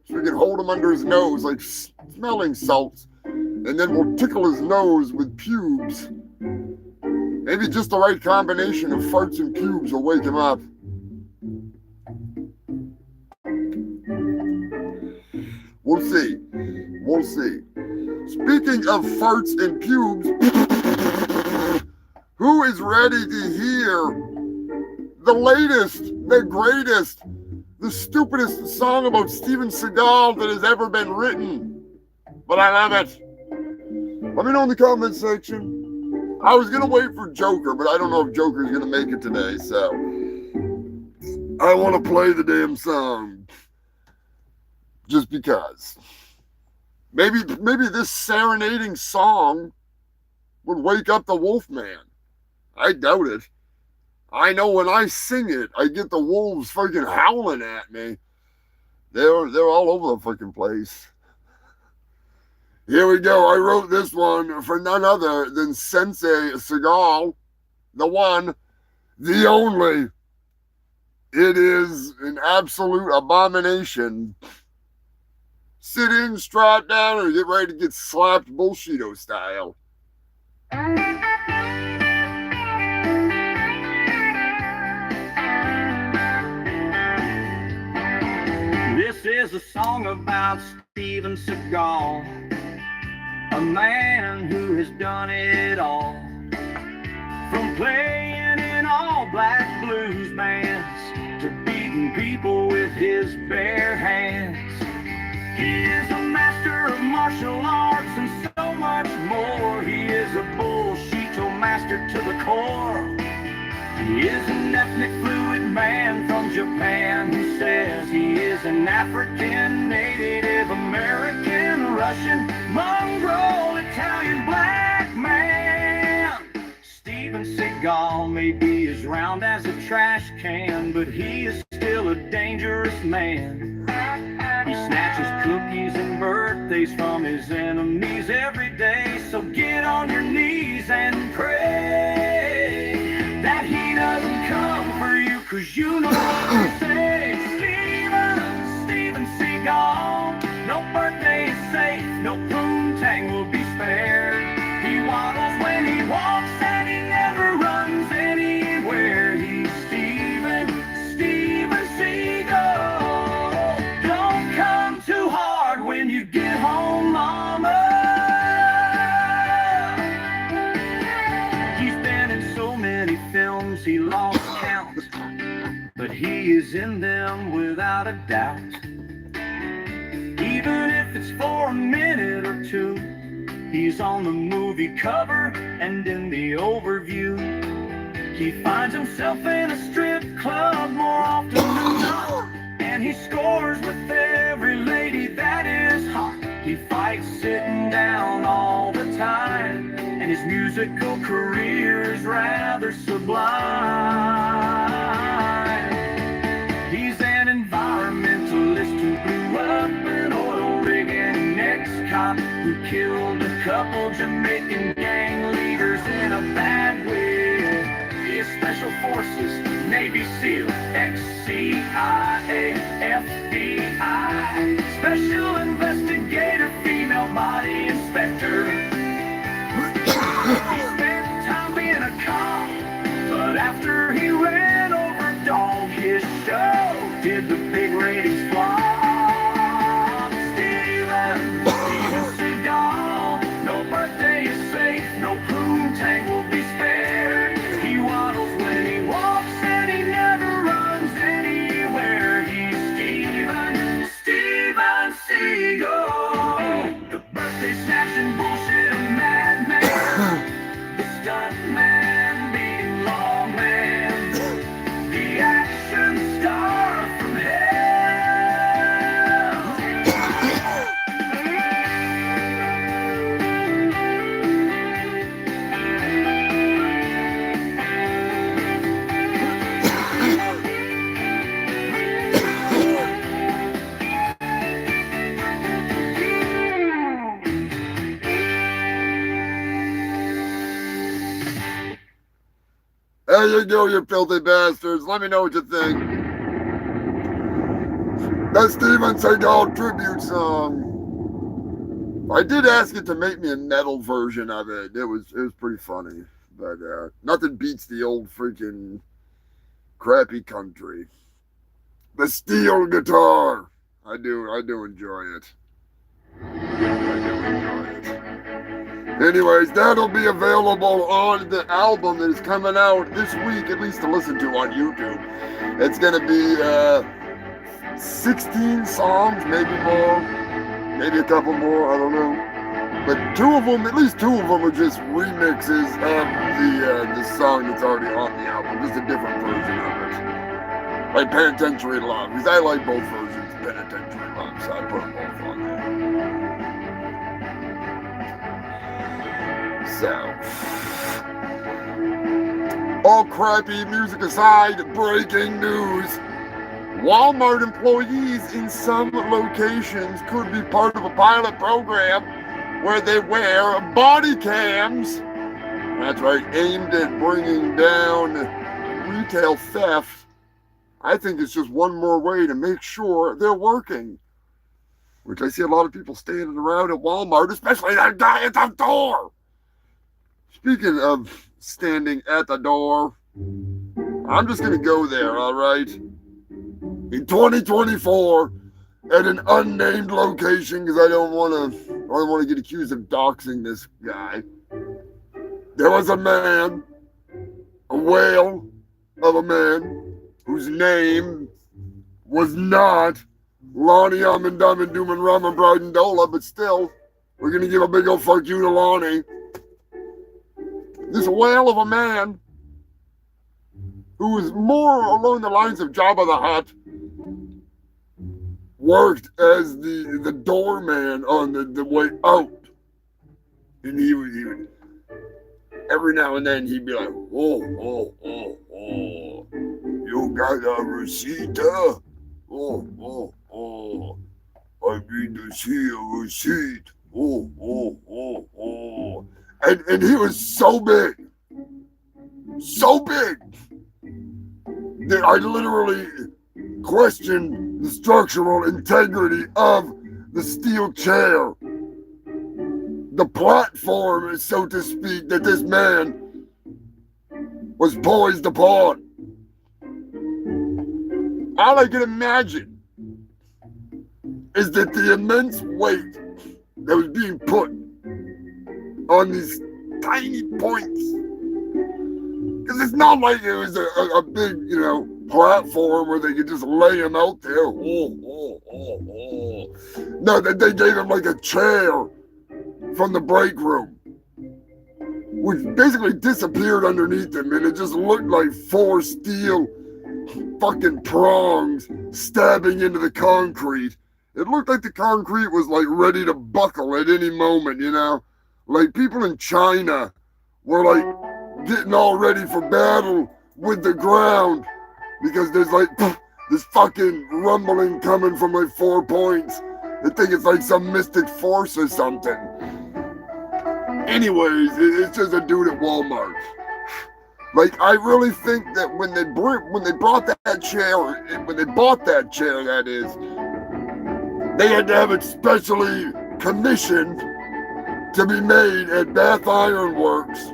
so we can hold him under his nose like smelling salts. And then we'll tickle his nose with pubes. Maybe just the right combination of farts and pubes will wake him up. We'll see. We'll see. Speaking of farts and pubes, who is ready to hear the latest, the greatest, the stupidest song about Steven Seagal that has ever been written? But I love it. Let me know in the comment section. I was going to wait for Joker, but I don't know if Joker's going to make it today, so I want to play the damn song. Just because. Maybe this serenading song would wake up the Wolfman. I doubt it. I know when I sing it, I get the wolves fucking howling at me. They're all over the fucking place. Here we go. I wrote this one for none other than Sensei Seagal, the one, the only. It is an absolute abomination. Sit in, strap down, or get ready to get slapped bullshito style. This is a song about Steven Seagal, a man who has done it all. From playing in all black blues bands to beating people with his bare hands. He is a master of martial arts and so much more. He is a bullshito master to the core. He is an ethnic fluid man from Japan who says he is an African, Native American, Russian, mongrel, Italian black man. Steven Seagal may be as round as a trash can, but he is still a dangerous man. He snatches cookies and birthdays from his enemies every day. So get on your knees and pray that he doesn't come for you, 'cause you know what they say. Steven Seagal, no birthday is safe, no poontang will be spared. He waddles when he walks and he never runs anywhere. He's Steven Seagal. Don't come too hard when you get home, mama. He's been in so many films he lost count, but he is in them without a doubt. Even if it's for a minute or two, he's on the movie cover and in the overview. He finds himself in a strip club more often than not, and he scores with every lady that is hot. He fights sitting down all the time, and his musical career is rather sublime. killed a couple Jamaican gang leaders in a bad way. His Special Forces, Navy SEAL, ex-CIA, FBI, Special Investigator, female body inspector. He spent time being a cop, but after he ran over Dog, his show did the big ratings flop. Steven Seagal, no birthday is safe, no poontang will be spared. He waddles when he walks and he never runs anywhere. He's Steven Seagal, the birthday snatching bullshit, a madman, the stunt man being lawman, the action star from hell. There you go, you filthy bastards. Let me know what you think. That Steven Seagal tribute song. I did ask it to make me a metal version of it. It was pretty funny. But nothing beats the old freaking crappy country. The steel guitar. I do enjoy it. Anyways, that'll be available on the album that is coming out this week, at least to listen to on YouTube. It's going to be 16 songs, maybe more, maybe a couple more, I don't know. But at least two of them are just remixes of the song that's already on the album, just a different version of it. Like Penitentiary Love, because I like both versions of Penitentiary Love, so I put them both on there. So, all crappy music aside, breaking news. Walmart employees in some locations could be part of a pilot program where they wear body cams. That's right, aimed at bringing down retail theft. I think it's just one more way to make sure they're working. Which I see a lot of people standing around at Walmart, especially that guy at the door. Speaking of standing at the door, I'm just going to go there, all right? In 2024, at an unnamed location, because I don't want to get accused of doxing this guy, there was a man, a whale of a man, whose name was not Lonnie and Dumb and Doom and Rum and Bride and Dola, but still, we're going to give a big old fuck you to Lonnie. This whale of a man who was more along the lines of Jabba the Hutt worked as the doorman on the way out. And he would every now and then he'd be like, oh, you got a receipt? Oh, I need to see a receipt. And he was so big that I literally questioned the structural integrity of the steel chair, the platform, so to speak, that this man was poised upon. All I can imagine is that the immense weight that was being put on these tiny points, because it's not like it was a big, platform where they could just lay him out there. No, that they gave him like a chair from the break room, which basically disappeared underneath him, and it just looked like 4 steel fucking prongs stabbing into the concrete. It looked like the concrete was like ready to buckle at any moment, Like people in China were like getting all ready for battle with the ground because there's like this fucking rumbling coming from like 4 points, They think it's like some mystic force or something. Anyways, it's just a dude at Walmart. Like, I really think that when they brought that chair, when they bought that chair, that is, they had to have it specially commissioned to be made at Bath Iron Works.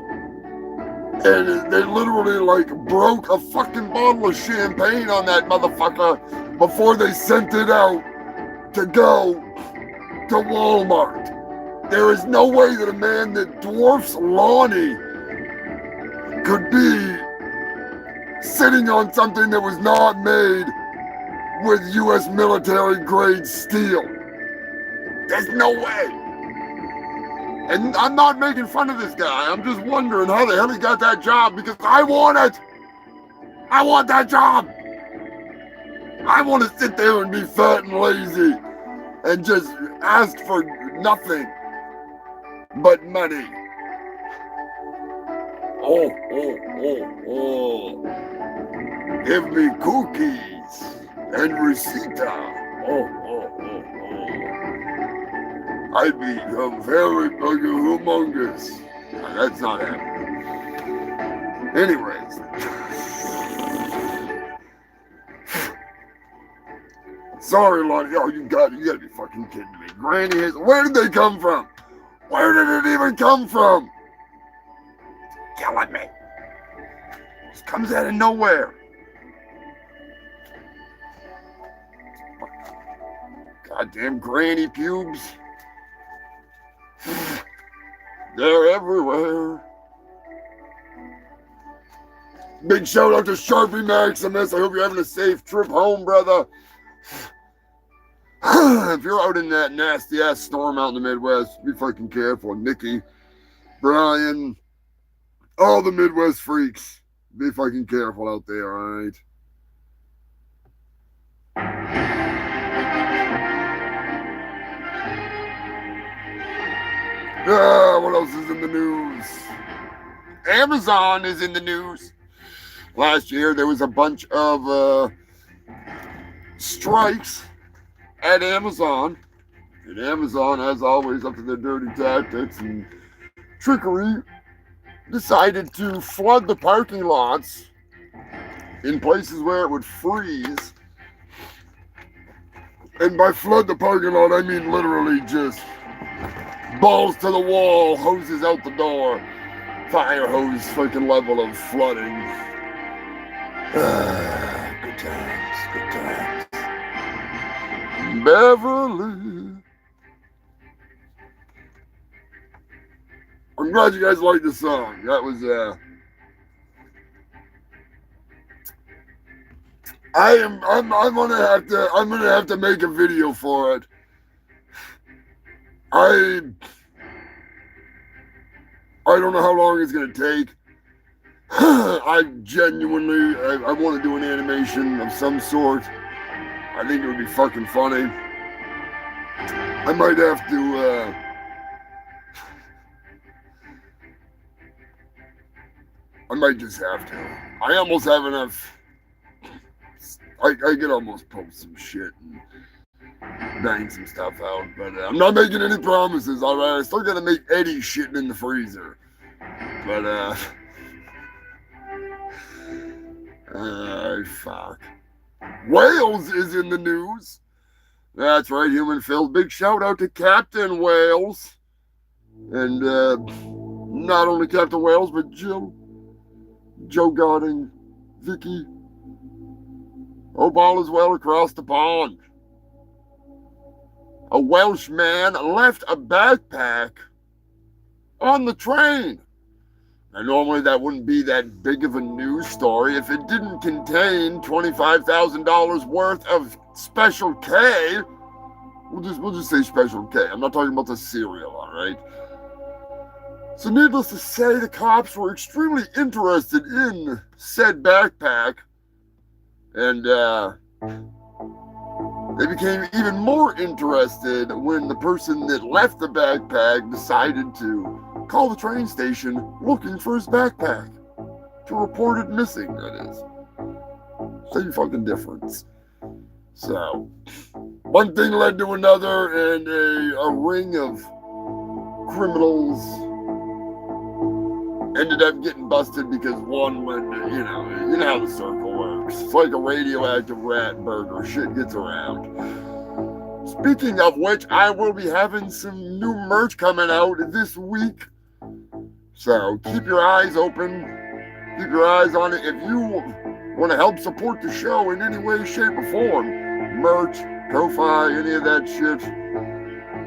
And they literally, like, broke a fucking bottle of champagne on that motherfucker before they sent it out to go to Walmart. There is no way that a man that dwarfs Lonnie could be sitting on something that was not made with U.S. military grade steel. There's no way. And I'm not making fun of this guy. I'm just wondering how the hell he got that job, because I want it. I want that job. I want to sit there and be fat and lazy and just ask for nothing but money. Oh. Give me cookies and Rosita. Oh. I become very fucking humongous. That's not happening. Anyways. Sorry, Lonnie. Oh, you gotta be fucking kidding me. Granny has. Where did they come from? Where did it even come from? Killing me. Just comes out of nowhere. Goddamn granny pubes. They're everywhere. Big shout out to Sharpie Maximus. I hope you're having a safe trip home, brother. If you're out in that nasty ass storm out in the Midwest, be fucking careful. Nikki, Brian, all the Midwest freaks, be fucking careful out there, alright? What else is in the news? Amazon is in the news. Last year there was a bunch of strikes at Amazon. And Amazon, as always, up to their dirty tactics and trickery, decided to flood the parking lots in places where it would freeze. And by flood the parking lot, I mean literally just balls to the wall, hoses out the door, fire hose fucking level of flooding. Good times. Beverly. I'm glad you guys liked the song. That was I'm gonna have to make a video for it. I don't know how long it's gonna take. I genuinely want to do an animation of some sort. I think it would be fucking funny. I might have to I might just have to. I almost have enough. I could almost post some shit and bang some stuff out, but I'm not making any promises, alright? I still gotta make Eddie shitting in the freezer. But, fuck. Wales is in the news. That's right, Human Phil. Big shout out to Captain Wales. And, not only Captain Wales, but Jill, Joe Godding, Vicky. Hope all is well across the pond. A Welsh man left a backpack on the train. Now, normally that wouldn't be that big of a news story if it didn't contain $25,000 worth of Special K. We'll just say Special K. I'm not talking about the cereal, all right? So needless to say, the cops were extremely interested in said backpack. And they became even more interested when the person that left the backpack decided to call the train station looking for his backpack. To report it missing, that is. Same fucking difference. So, one thing led to another, and a ring of criminals ended up getting busted because one went, you know how the circle works. It's like a radioactive rat burger. Shit gets around. Speaking of which, I will be having some new merch coming out this week. So keep your eyes open. Keep your eyes on it. If you want to help support the show in any way, shape, or form, merch, Ko-Fi, any of that shit,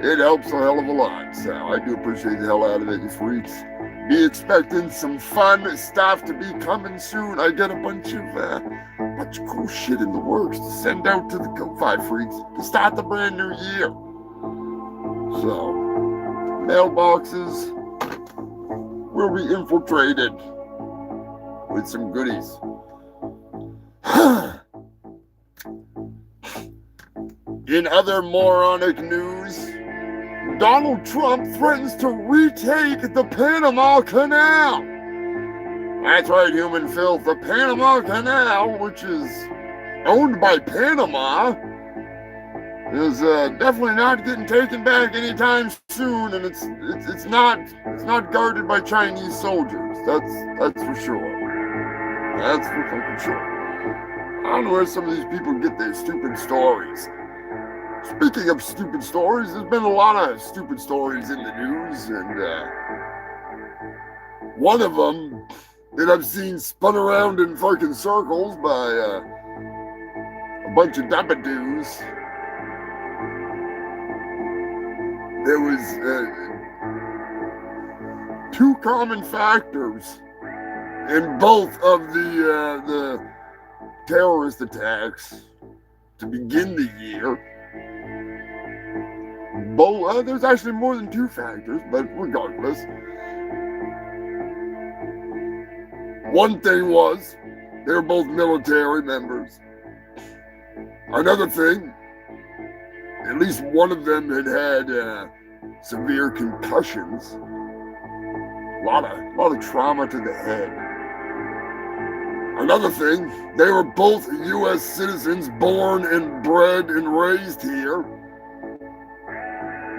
it helps a hell of a lot. So I do appreciate the hell out of it, you freaks. Be expecting some fun stuff to be coming soon. I got a bunch of cool shit in the works to send out to the Ko-Fi freaks to start the brand new year. So, mailboxes will be infiltrated with some goodies. In other moronic news, Donald Trump threatens to retake the Panama Canal. That's right, human filth. The Panama Canal, which is owned by Panama, is definitely not getting taken back anytime soon, and it's not guarded by Chinese soldiers. That's for sure. That's for fucking sure. I don't know where some of these people get their stupid stories. Speaking of stupid stories, there's been a lot of stupid stories in the news, and one of them that I've seen spun around in fucking circles by a bunch of dabbadoos. There was two common factors in both of the terrorist attacks to begin the year. There's actually more than two factors, but regardless. One thing was, they were both military members. Another thing, at least one of them had severe concussions. A lot of trauma to the head. Another thing, they were both U.S. citizens born and bred and raised here.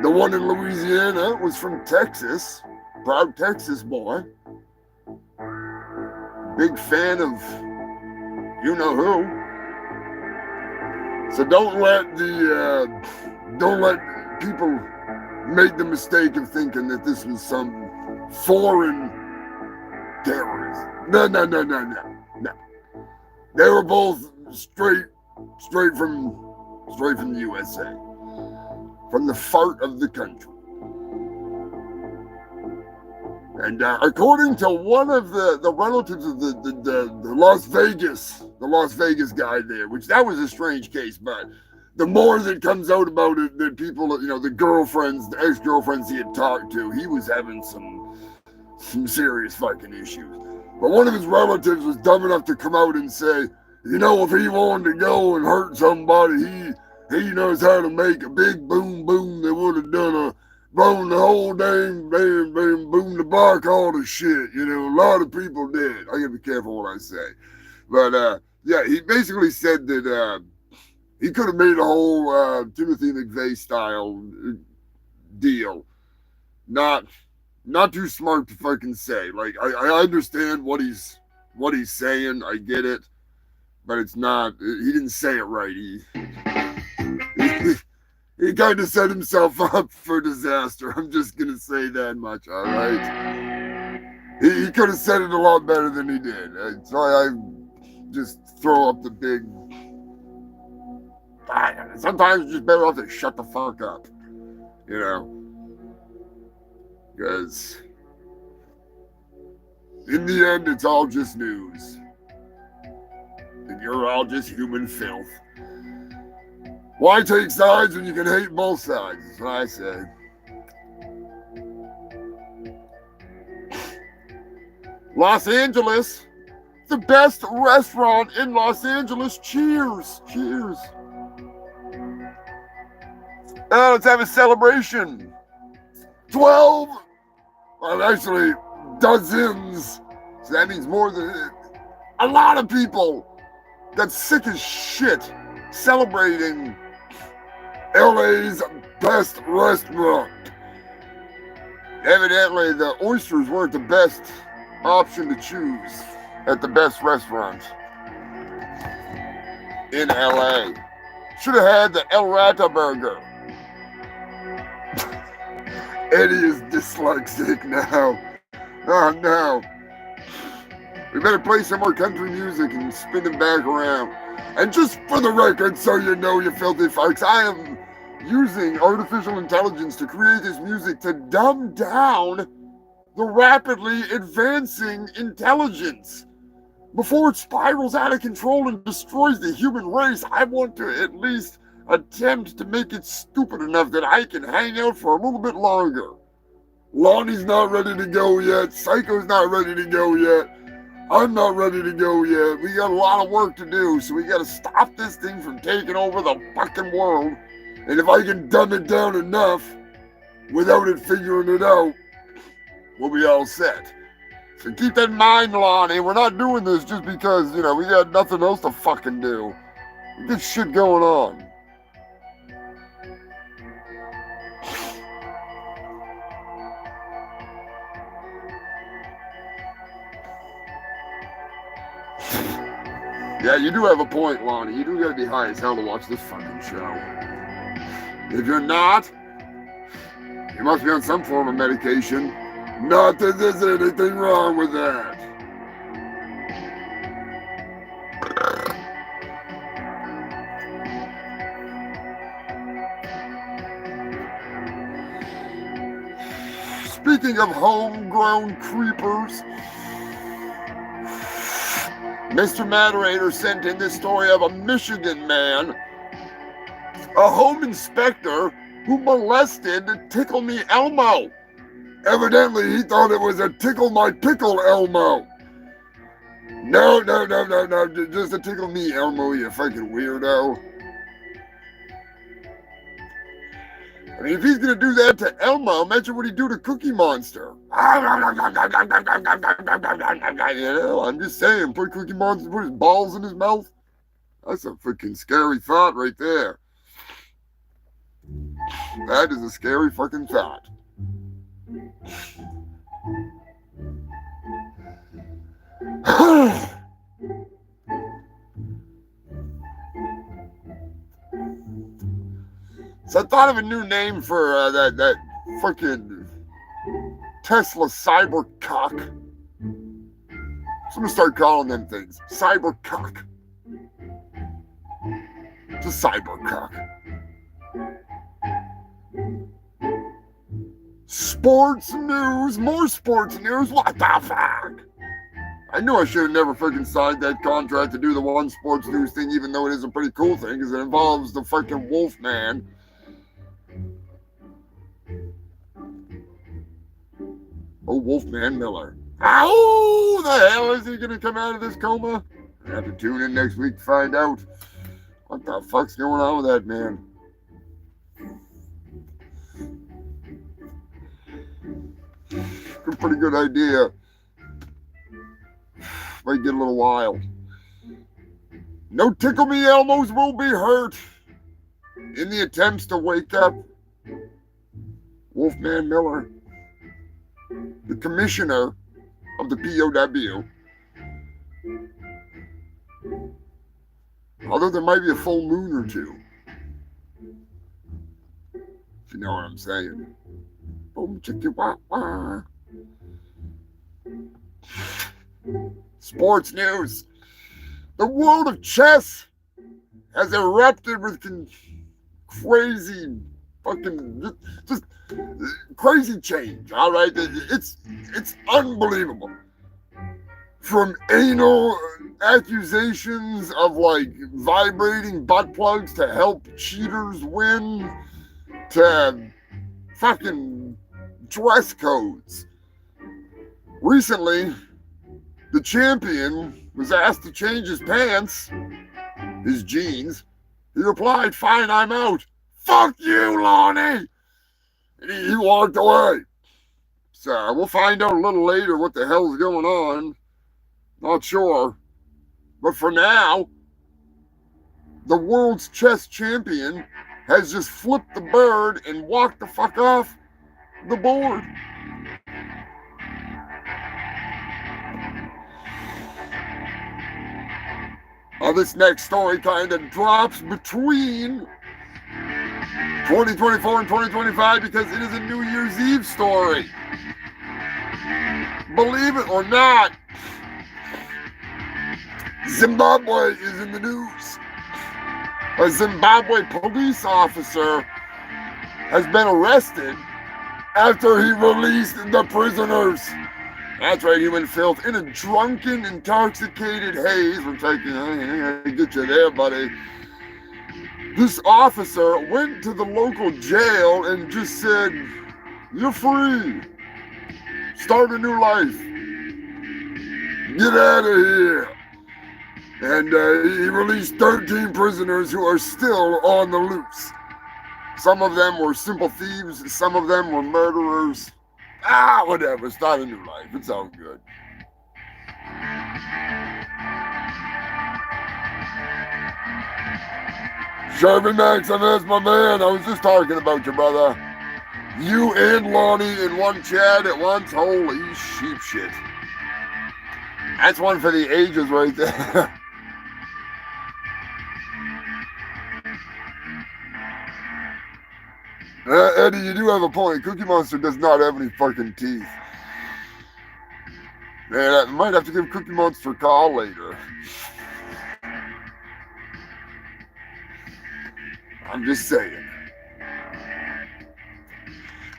The one in Louisiana was from Texas, proud Texas boy. Big fan of you-know-who. So don't let people make the mistake of thinking that this was some foreign terrorist. No. They were both straight from the USA, from the fart of the country. And according to one of the relatives of the Las Vegas guy there, which that was a strange case, but the more that comes out about it, that people, the girlfriends, the ex-girlfriends he had talked to, he was having some serious fucking issues. But one of his relatives was dumb enough to come out and say, if he wanted to go and hurt somebody, he knows how to make a big boom boom that would have done blown the whole damn boom the bark, all the shit. A lot of people did. I gotta be careful what I say. But yeah, he basically said that he could have made a whole Timothy McVeigh style deal. Not too smart to fucking say. Like I understand what he's saying. I get it, but it's not. He didn't say it right. He kind of set himself up for disaster. I'm just gonna say that much. All right. He could have said it a lot better than he did. So I just throw up the big. Sometimes it's just better off to shut the fuck up. Because in the end, it's all just news. And you're all just human filth. Why take sides when you can hate both sides? That's what I say. Los Angeles, the best restaurant in Los Angeles. Cheers. Cheers. Let's have a celebration. 12, well, actually, dozens. So that means more than a lot of people got sick as shit celebrating LA's best restaurant. Evidently, the oysters weren't the best option to choose at the best restaurant in LA. Should have had the El Rata burger. Eddie is dyslexic now. Oh no. We better play some more country music and spin it back around. And just for the record, so you know, you filthy fucks, I am using artificial intelligence to create this music to dumb down the rapidly advancing intelligence. Before it spirals out of control and destroys the human race, I want to at least attempt to make it stupid enough that I can hang out for a little bit longer. Lonnie's not ready to go yet. Psycho's not ready to go yet. I'm not ready to go yet. We got a lot of work to do, so we got to stop this thing from taking over the fucking world. And if I can dumb it down enough without it figuring it out, we'll be all set. So keep that in mind, Lonnie. We're not doing this just because, you know, we got nothing else to fucking do. We got shit going on. Yeah, you do have a point, Lonnie. You do gotta be high as hell to watch this fucking show. If you're not, you must be on some form of medication. Not that there's anything wrong with that. Speaking of homegrown creepers, Mr. Moderator sent in this story of a Michigan man, a home inspector who molested Tickle Me Elmo. Evidently, he thought it was a Tickle My Pickle Elmo. No, just a Tickle Me Elmo, you fucking weirdo. I mean, if he's gonna do that to Elmo, imagine what he'd do to Cookie Monster. You know, I'm just saying, put Cookie Monster, put his balls in his mouth. That's a freaking scary thought right there. That is a scary fucking thought. So I thought of a new name for that fucking Tesla Cybercock. So I'm gonna start calling them things Cybercock. Just Cybercock. Sports news, more sports news. What the fuck? I knew I should have never fucking signed that contract to do the one sports news thing, even though it is a pretty cool thing, because it involves the fucking Wolfman. Oh, Wolfman Miller. How the hell is he gonna come out of this coma? I have to tune in next week to find out what the fuck's going on with that man. A pretty good idea. Might get a little wild. No Tickle Me Elmos will be hurt in the attempts to wake up Wolfman Miller, the commissioner of the POW. Although there might be a full moon or two. If you know what I'm saying. Boom, chicka, wah, wah. Sports news. The world of chess has erupted with crazy fucking just crazy change. All right, it's unbelievable. From anal accusations of like vibrating butt plugs to help cheaters win, to fucking dress codes. Recently, the champion was asked to change his pants, his jeans. He replied, "Fine, I'm out." Fuck you, Lonnie! And he walked away. So we'll find out a little later what the hell's going on. Not sure. But for now, the world's chess champion has just flipped the bird and walked the fuck off the board. This next story kind of drops between 2024 and 2025 because it is a New Year's Eve story. Believe it or not, Zimbabwe is in the news. A Zimbabwe police officer has been arrested after he released the prisoners. That's right, human filth. In a drunken, intoxicated haze, which I get you there, buddy. This officer went to the local jail and just said, "You're free. Start a new life. Get out of here." And he released 13 prisoners who are still on the loose. Some of them were simple thieves. Some of them were murderers. Whatever. Start a new life. It's all good. Sherman Maximus, my man. I was just talking about you, brother. You and Lonnie in one chat at once. Holy sheep shit. That's one for the ages right there. Eddie, you do have a point. Cookie Monster does not have any fucking teeth. Man, I might have to give Cookie Monster a call later. I'm just saying.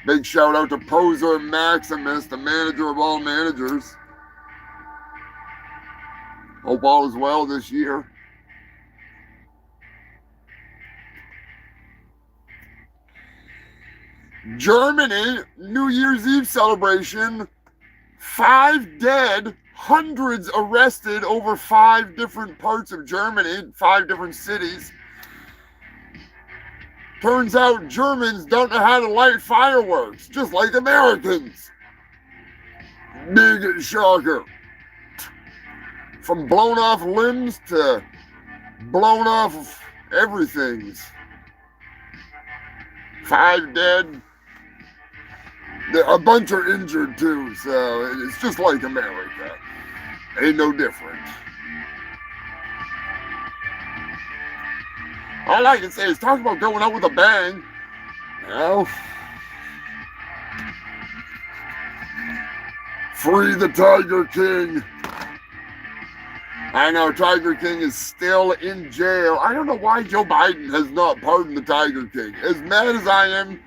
Big shout out to Poser Maximus, the manager of all managers. Hope all is well this year. Germany, New Year's Eve celebration, 5 dead, hundreds arrested over 5 different parts of Germany, 5 different cities. Turns out Germans don't know how to light fireworks, just like Americans. Big shocker. From blown off limbs to blown off everything's. 5 dead. A bunch are injured too, so it's just like America. Ain't no different. All I can say is talk about going out with a bang. Well, free the Tiger King. I know Tiger King is still in jail. I don't know why Joe Biden has not pardoned the Tiger King. As mad as I am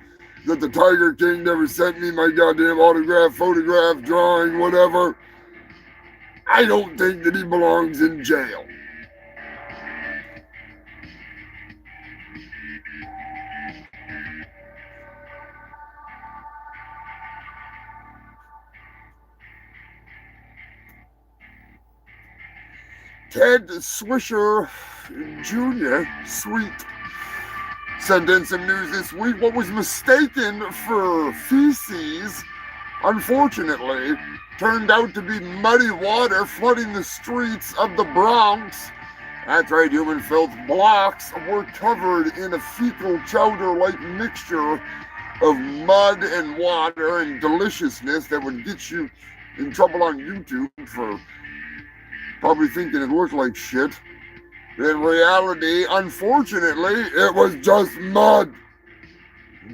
that the Tiger King never sent me my goddamn autograph, photograph, drawing, whatever, I don't think that he belongs in jail. Ted Swisher Jr., Sweet, sent in some news this week. What was mistaken for feces, unfortunately, turned out to be muddy water flooding the streets of the Bronx. That's right, human filth. Blocks were covered in a fecal chowder-like mixture of mud and water and deliciousness that would get you in trouble on YouTube for probably thinking it looked like shit. In reality, unfortunately, it was just mud.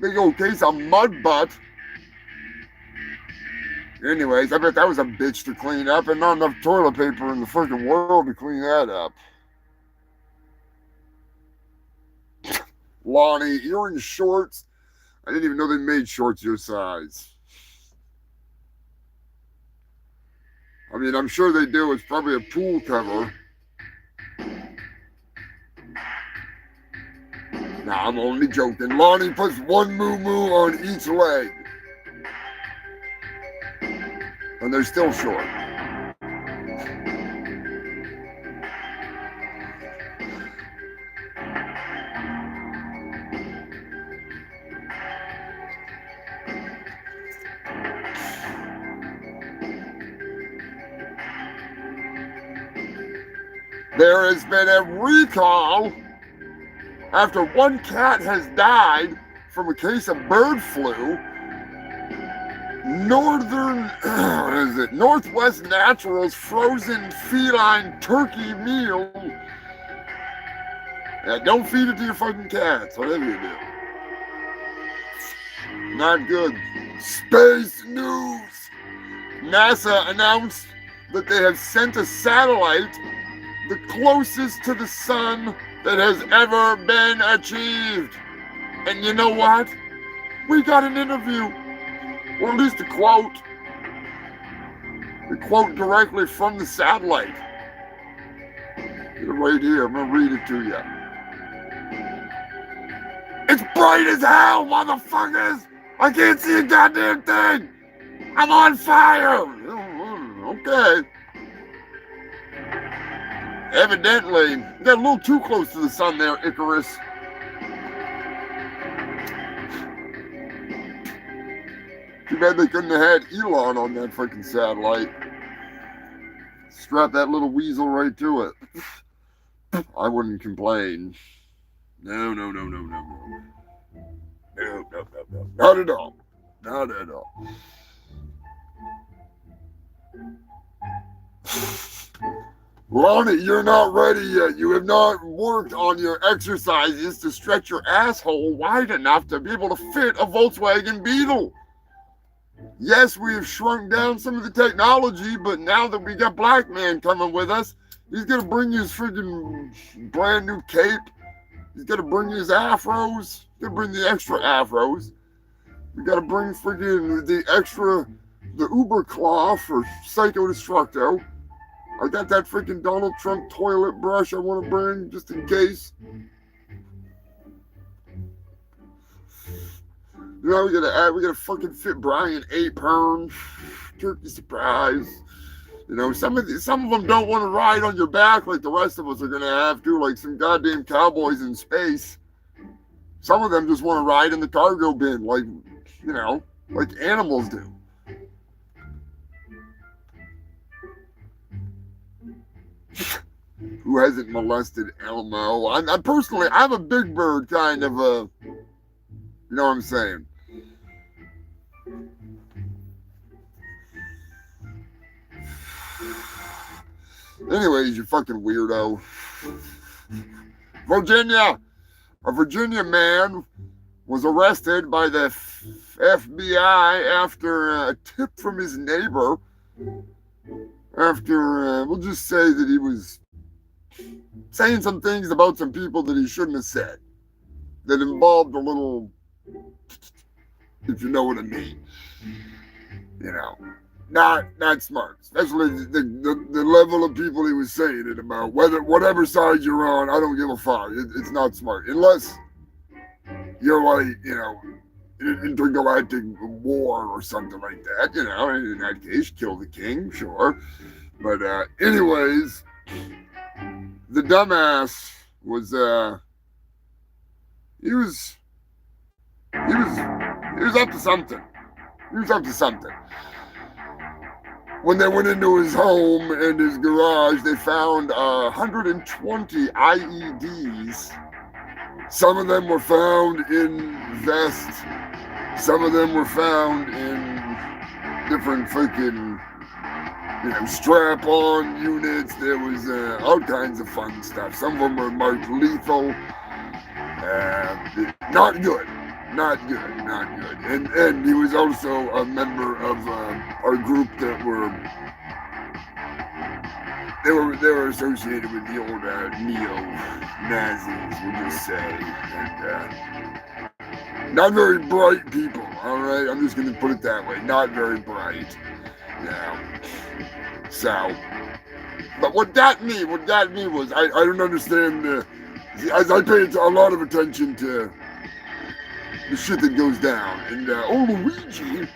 Big old case of mud butt. Anyways, I bet that was a bitch to clean up, and not enough toilet paper in the freaking world to clean that up. Lonnie, you're in shorts. I didn't even know they made shorts your size. I mean, I'm sure they do. It's probably a pool cover. Nah, I'm only joking. Lonnie puts one moo-moo on each leg. And they're still short. There has been a recall after one cat has died from a case of bird flu, Northwest Naturals frozen feline turkey meal. Yeah, don't feed it to your fucking cats, whatever you do. Not good. Space news. NASA announced that they have sent a satellite the closest to the sun that has ever been achieved. And you know what? We got an interview, or at least a quote. The quote directly from the satellite. Get it right here, I'm gonna read it to you. It's bright as hell, motherfuckers! I can't see a goddamn thing! I'm on fire! Okay. Evidently, you got a little too close to the sun there, Icarus. Too bad they couldn't have had Elon on that freaking satellite. Strap that little weasel right to it. I wouldn't complain. No. No. Not at all. Not at all. Lonnie, you're not ready yet. You have not worked on your exercises to stretch your asshole wide enough to be able to fit a Volkswagen Beetle. Yes, we have shrunk down some of the technology, but now that we got Black Man coming with us, he's going to bring you his freaking brand new cape. He's going to bring you his afros. He's going to bring the extra afros. We got to bring freaking the Uber claw for Psycho Destructo. I got that freaking Donald Trump toilet brush I want to bring just in case. You know, we gotta fucking fit Brian Apern, turkey surprise. You know, some of them don't want to ride on your back like the rest of us are gonna have to, like some goddamn cowboys in space. Some of them just want to ride in the cargo bin, like, you know, like animals do. Who hasn't molested Elmo? I'm personally, I'm a big bird kind of a, you know what I'm saying? Anyways, you fucking weirdo. Virginia. A Virginia man was arrested by the FBI after a tip from his neighbor. After, we'll just say that he was saying some things about some people that he shouldn't have said. That involved a little, if you know what I mean. You know, not smart. Especially the level of people he was saying it about. Whatever side you're on, I don't give a fuck. It's not smart. Unless you're like, you know, intergalactic war or something like that, you know. In that case, kill the king, sure. But anyways, the dumbass was he was up to something. He was up to something. When they went into his home and his garage, they found 120 IEDs. Some of them were found in vests. Some of them were found in different freaking, you know, strap-on units. There was all kinds of fun stuff. Some of them were marked lethal. Not good. Not good. And he was also a member of our group that were associated with the old neo-Nazis, we'll just say. And not very bright people, all right? I'm just going to put it that way. Not very bright. Yeah. So, but what got me was, I don't understand, as I pay a lot of attention to the shit that goes down. And old Luigi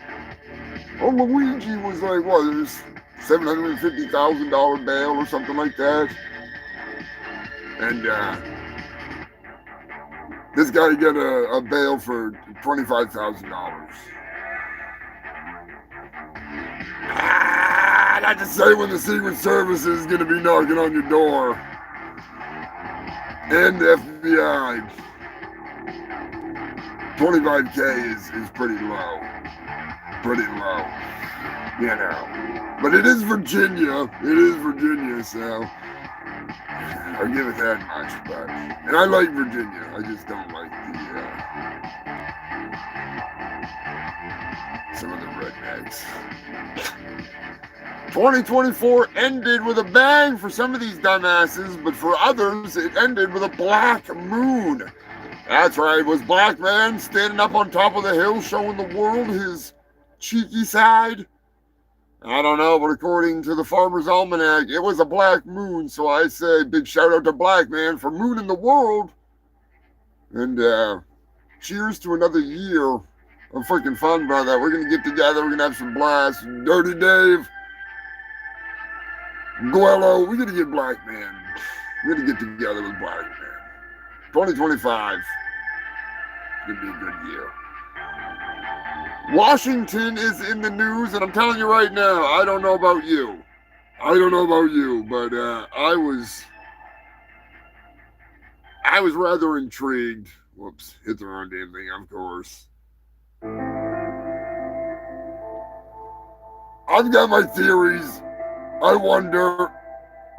was like, what, there's $750,000 bail or something like that. And this guy got a bail for $25,000. Not to say when the Secret Service is going to be knocking on your door. And the FBI. 25K is pretty low. Pretty low. You know. But it is Virginia. It is Virginia, so I'll give it that much. But and I like Virginia. I just don't like the some of the rednecks. 2024 ended with a bang for some of these dumbasses, but for others, it ended with a black moon. That's right, it was Black Man standing up on top of the hill showing the world his cheeky side. I don't know, but according to the Farmer's Almanac, it was a black moon, so I say big shout out to Black Man for mooning the world. And cheers to another year of freaking fun, brother. We're going to get together, we're going to have some blasts. Dirty Dave. Guello, we're gonna get Black Man. We're gonna get together with Black Man. 2025 is gonna be a good year. Washington is in the news, and I'm telling you right now, I don't know about you. But I was rather intrigued. Whoops, hit the wrong damn thing, of course. I've got my theories. I wonder.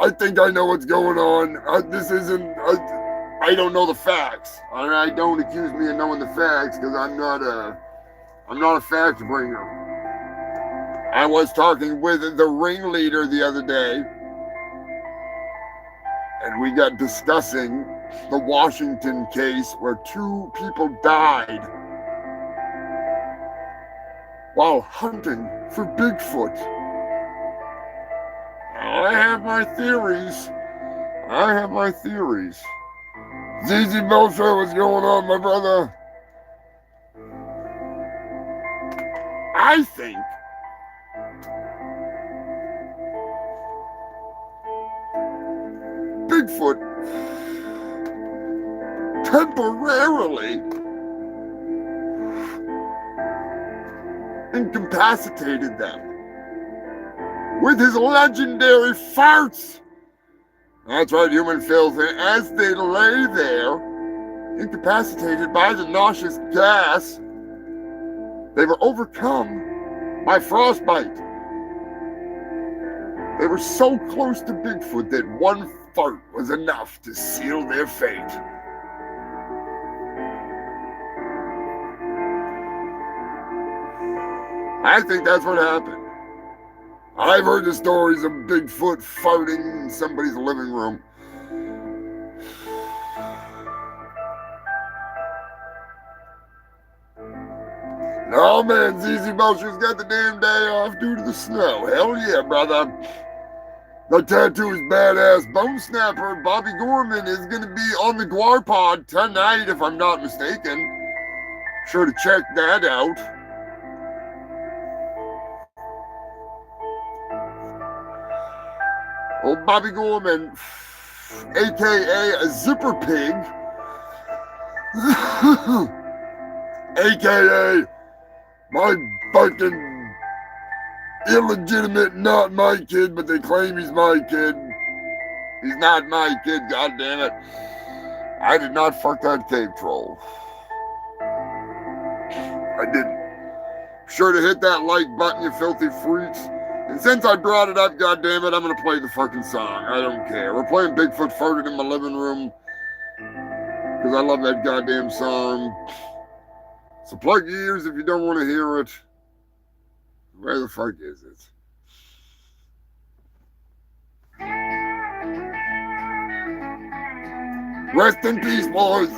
I think I know what's going on. I don't know the facts. I don't accuse me of knowing the facts because I'm not a fact bringer. I was talking with the ringleader the other day, and we got discussing the Washington case where 2 people died while hunting for Bigfoot. I have my theories. ZZ Belcher, what's going on, my brother? I think Bigfoot temporarily incapacitated them with his legendary farts. That's right, human filth. And as they lay there, incapacitated by the nauseous gas, they were overcome by frostbite. They were so close to Bigfoot that one fart was enough to seal their fate. I think that's what happened. I've heard the stories of Bigfoot farting in somebody's living room. Oh man, ZZ Belcher's got the damn day off due to the snow. Hell yeah, brother. The tattoo is badass. Bone Snapper Bobby Gorman is going to be on the Guar Pod tonight, if I'm not mistaken. Sure to check that out. Old Bobby Gorman, a.k.a. a Zipper Pig, a.k.a. my fucking illegitimate, not my kid, but they claim he's my kid. He's not my kid, goddammit. I did not fuck that cave troll. I didn't. Be sure to hit that like button, you filthy freaks. And since I brought it up, goddammit, I'm gonna play the fucking song. I don't care. We're playing Bigfoot Farted in my living room because I love that goddamn song. So plug your ears if you don't want to hear it. Where the fuck is it? Rest in peace, boys.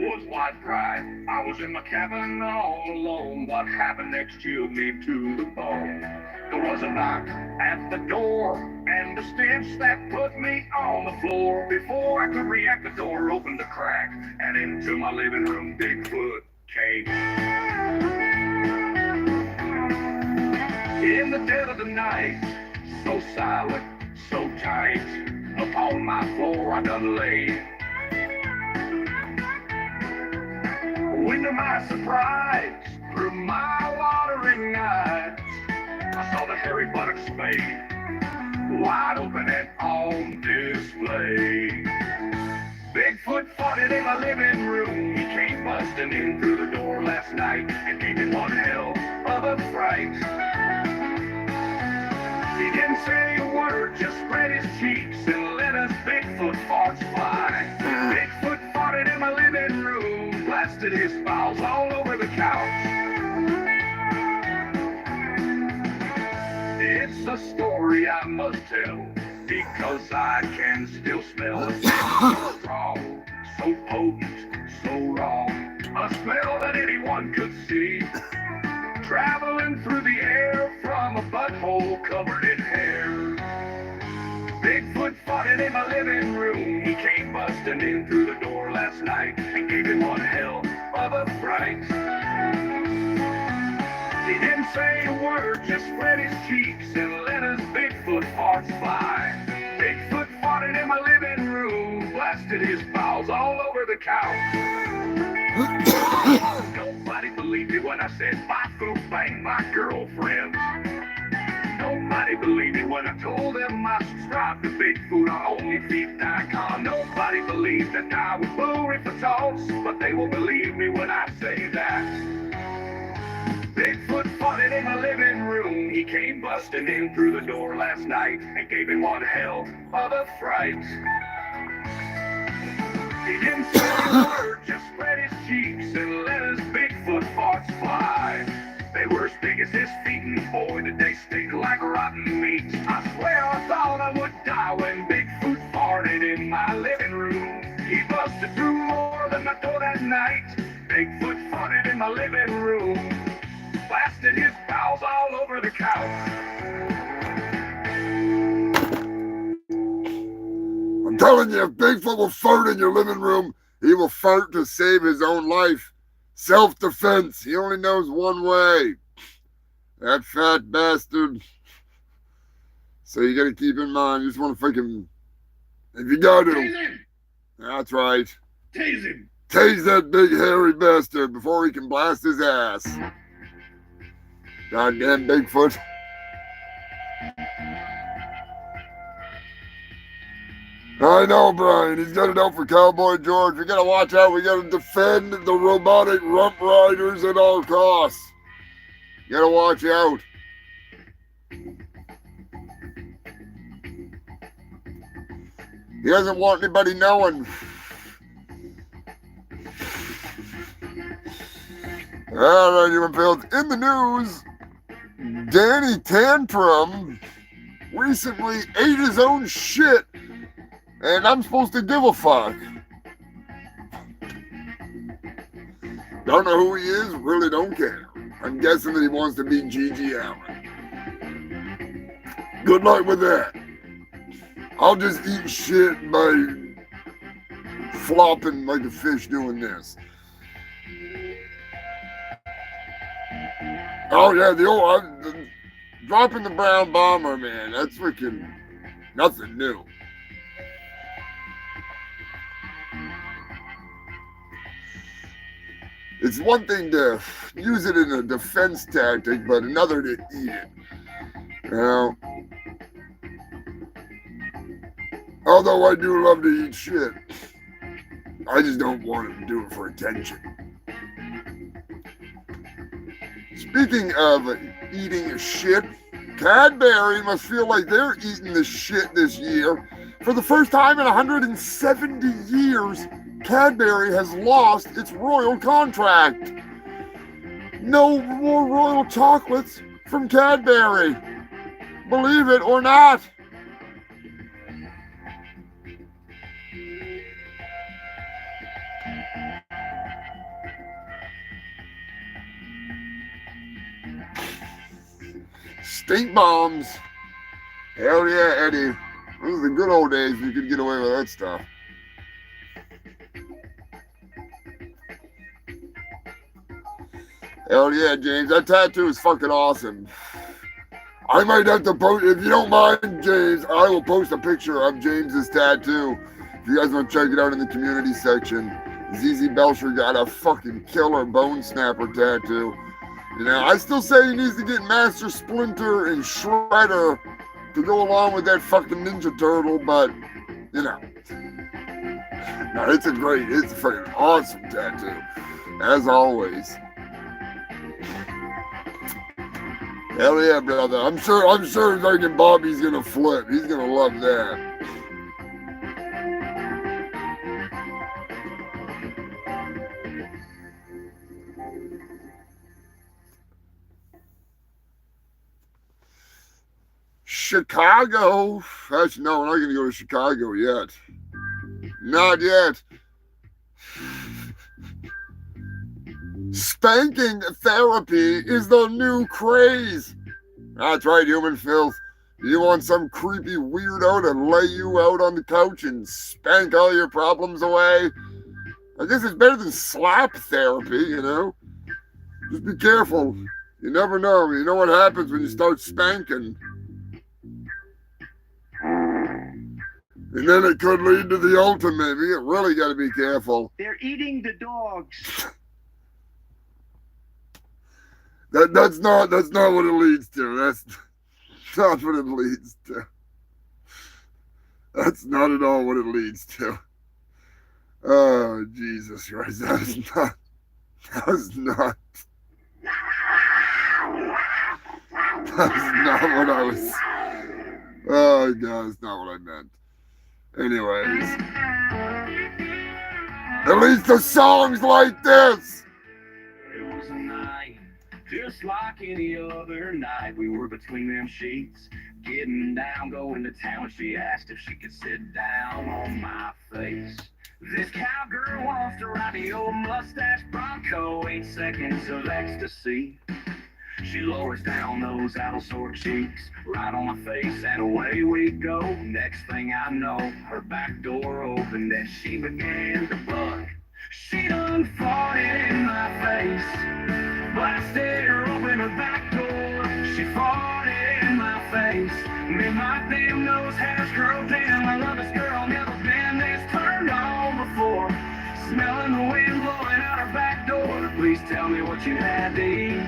Was white pride. I was in my cabin all alone. What happened next chilled me to the bone. There was a knock at the door and a stench that put me on the floor. Before I could react, the door opened a crack and into my living room Bigfoot came. In the dead of the night, so silent, so tight, upon my floor I done lay. When to my surprise, through my watering eyes, I saw the hairy buttocks spade, wide open and on display. Big Bigfoot fought it in my living room. He came busting in through the door last night and gave me one hell of a fright. He didn't say a word, just spread his cheeks and let us Bigfoot farts fly. Bigfoot fought it in my living room, blasted his bowels all over the couch. It's a story I must tell, because I can still smell a smell so strong, so potent, so raw. A smell that anyone could see, traveling through the air from a butthole covered in hair. Bigfoot fought it in my living room. He came busting in through the door last night and gave him one hell of a fright. He didn't say a word, just spread his cheeks and let us Bigfoot farts fly. Bigfoot fought it in my living room, blasted his bowels all over the couch. Nobody believed me when I said my food banged my girlfriend. Nobody believed me when I told them I subscribed to Bigfoot on OnlyFeet.com. Nobody believed that I was blurry for toss, but they will believe me when I say that. Bigfoot fought it in my living room. He came busting in through the door last night and gave him one hell of a fright. He didn't say a word, just spread his cheeks and let us Bigfoot farts fly. They were as big as his feet, and boy, did they stink like rotten meat. I swear I thought I would die when Bigfoot farted in my living room. He busted through more than my door that night. Bigfoot farted in my living room, blasted his bowels all over the couch. I'm telling you, if Bigfoot will fart in your living room, he will fart to save his own life. Self-defense. He only knows one way. That fat bastard. So you gotta keep in mind, you just want to freaking, if you gotta. Tase him! That's right. Tase him! Tase that big hairy bastard before he can blast his ass. Goddamn Bigfoot. I know, Brian. He's got it out for Cowboy George. We gotta watch out. We gotta defend the robotic rump riders at all costs. You gotta watch out. He doesn't want anybody knowing. All right, human fields. In the news, Danny Tantrum recently ate his own shit, and I'm supposed to give a fuck. Don't know who he is, really don't care. I'm guessing that he wants to be Gigi Allen. Good luck with that. I'll just eat shit by flopping like a fish doing this. Oh yeah, dropping the brown bomber, man. That's freaking nothing new. It's one thing to use it in a defense tactic, but another to eat it. You know? Although I do love to eat shit, I just don't want to do it for attention. Speaking of eating shit, Cadbury must feel like they're eating the shit this year. For the first time in 170 years, Cadbury has lost its royal contract. No more royal chocolates from Cadbury. Believe it or not. Stink bombs. Hell yeah, Eddie. Those are the good old days when you could get away with that stuff. Hell yeah, James. That tattoo is fucking awesome. I might have to post, if you don't mind, James, I will post a picture of James's tattoo. If you guys want to check it out in the community section. ZZ Belcher got a fucking killer bone snapper tattoo. You know, I still say he needs to get Master Splinter and Shredder to go along with that fucking Ninja Turtle, but, you know. No, it's a freaking awesome tattoo, as always. Hell yeah, brother. I'm sure freaking Bobby's gonna flip. He's gonna love that. Chicago. Actually, no, we're not gonna go to Chicago yet. Not yet. Spanking therapy is the new craze. That's right, human filth. You want some creepy weirdo to lay you out on the couch and spank all your problems away? I guess it's better than slap therapy, you know? Just be careful. You never know. You know what happens when you start spanking. And then it could lead to the ultimate. You really got to be careful. They're eating the dogs. That's not what it leads to. That's not what it leads to. That's not at all what it leads to. Oh, Jesus Christ. That's not what I was. Oh, God, that's not what I meant. Anyways. At least the songs like this. It was a night, just like any other night. We were between them sheets, getting down, going to town. She asked if she could sit down on my face. This cowgirl wants to ride the old mustache Bronco, 8 seconds of ecstasy. She lowers down those apple sore cheeks, right on my face, and away we go. Next thing I know, her back door opened and she began to buck. She done farted in my face, blasted her open her back door. She farted in my face, made my damn nose hairs curl down. I love this girl, never been this turned on before. Smelling the wind blowing out her back door. Please tell me what you had to eat.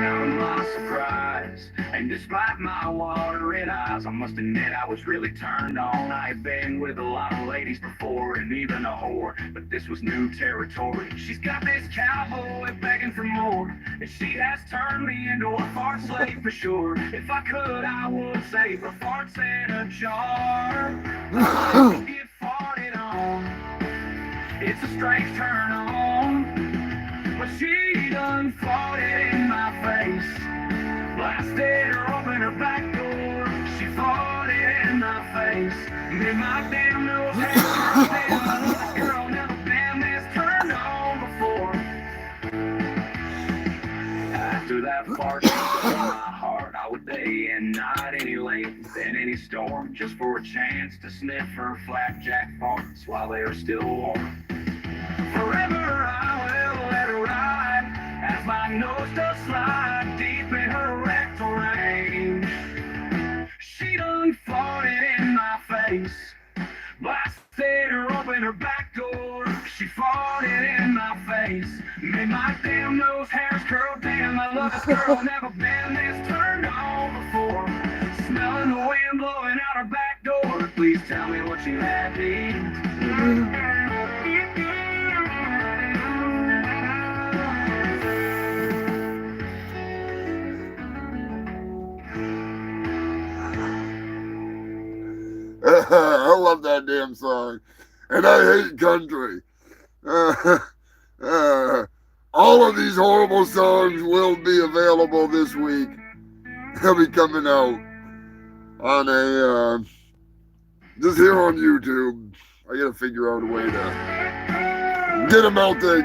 Now I'm not surprised, and despite my watering eyes, I must admit I was really turned on. I had been with a lot of ladies before, and even a whore, but this was new territory. She's got this cowboy begging for more, and she has turned me into a fart slave for sure. If I could, I would save her farts in a jar. Get farted on. It's a strange turn on, but she done farted in my face, blasted her open her back door. She farted in my face, made my damn nose hairs curl down. I love this girl, never been this turned on before. After that fart, in my heart, I would day and night, any length and any storm, just for a chance to sniff her flapjack farts while they are still warm. Forever I will let her ride, as my nose does slide deep in her rectal range. She done farted in my face, blasted her open her back door. She farted in my face, made my damn nose hairs curl down. I love this girl, never been this turned on before. Smelling the wind blowing out her back door. Please tell me what you had to eat. I love that damn song. And I hate country. All of these horrible songs will be available this week. They'll be coming out on a, just here on YouTube. I gotta figure out a way to get them out there,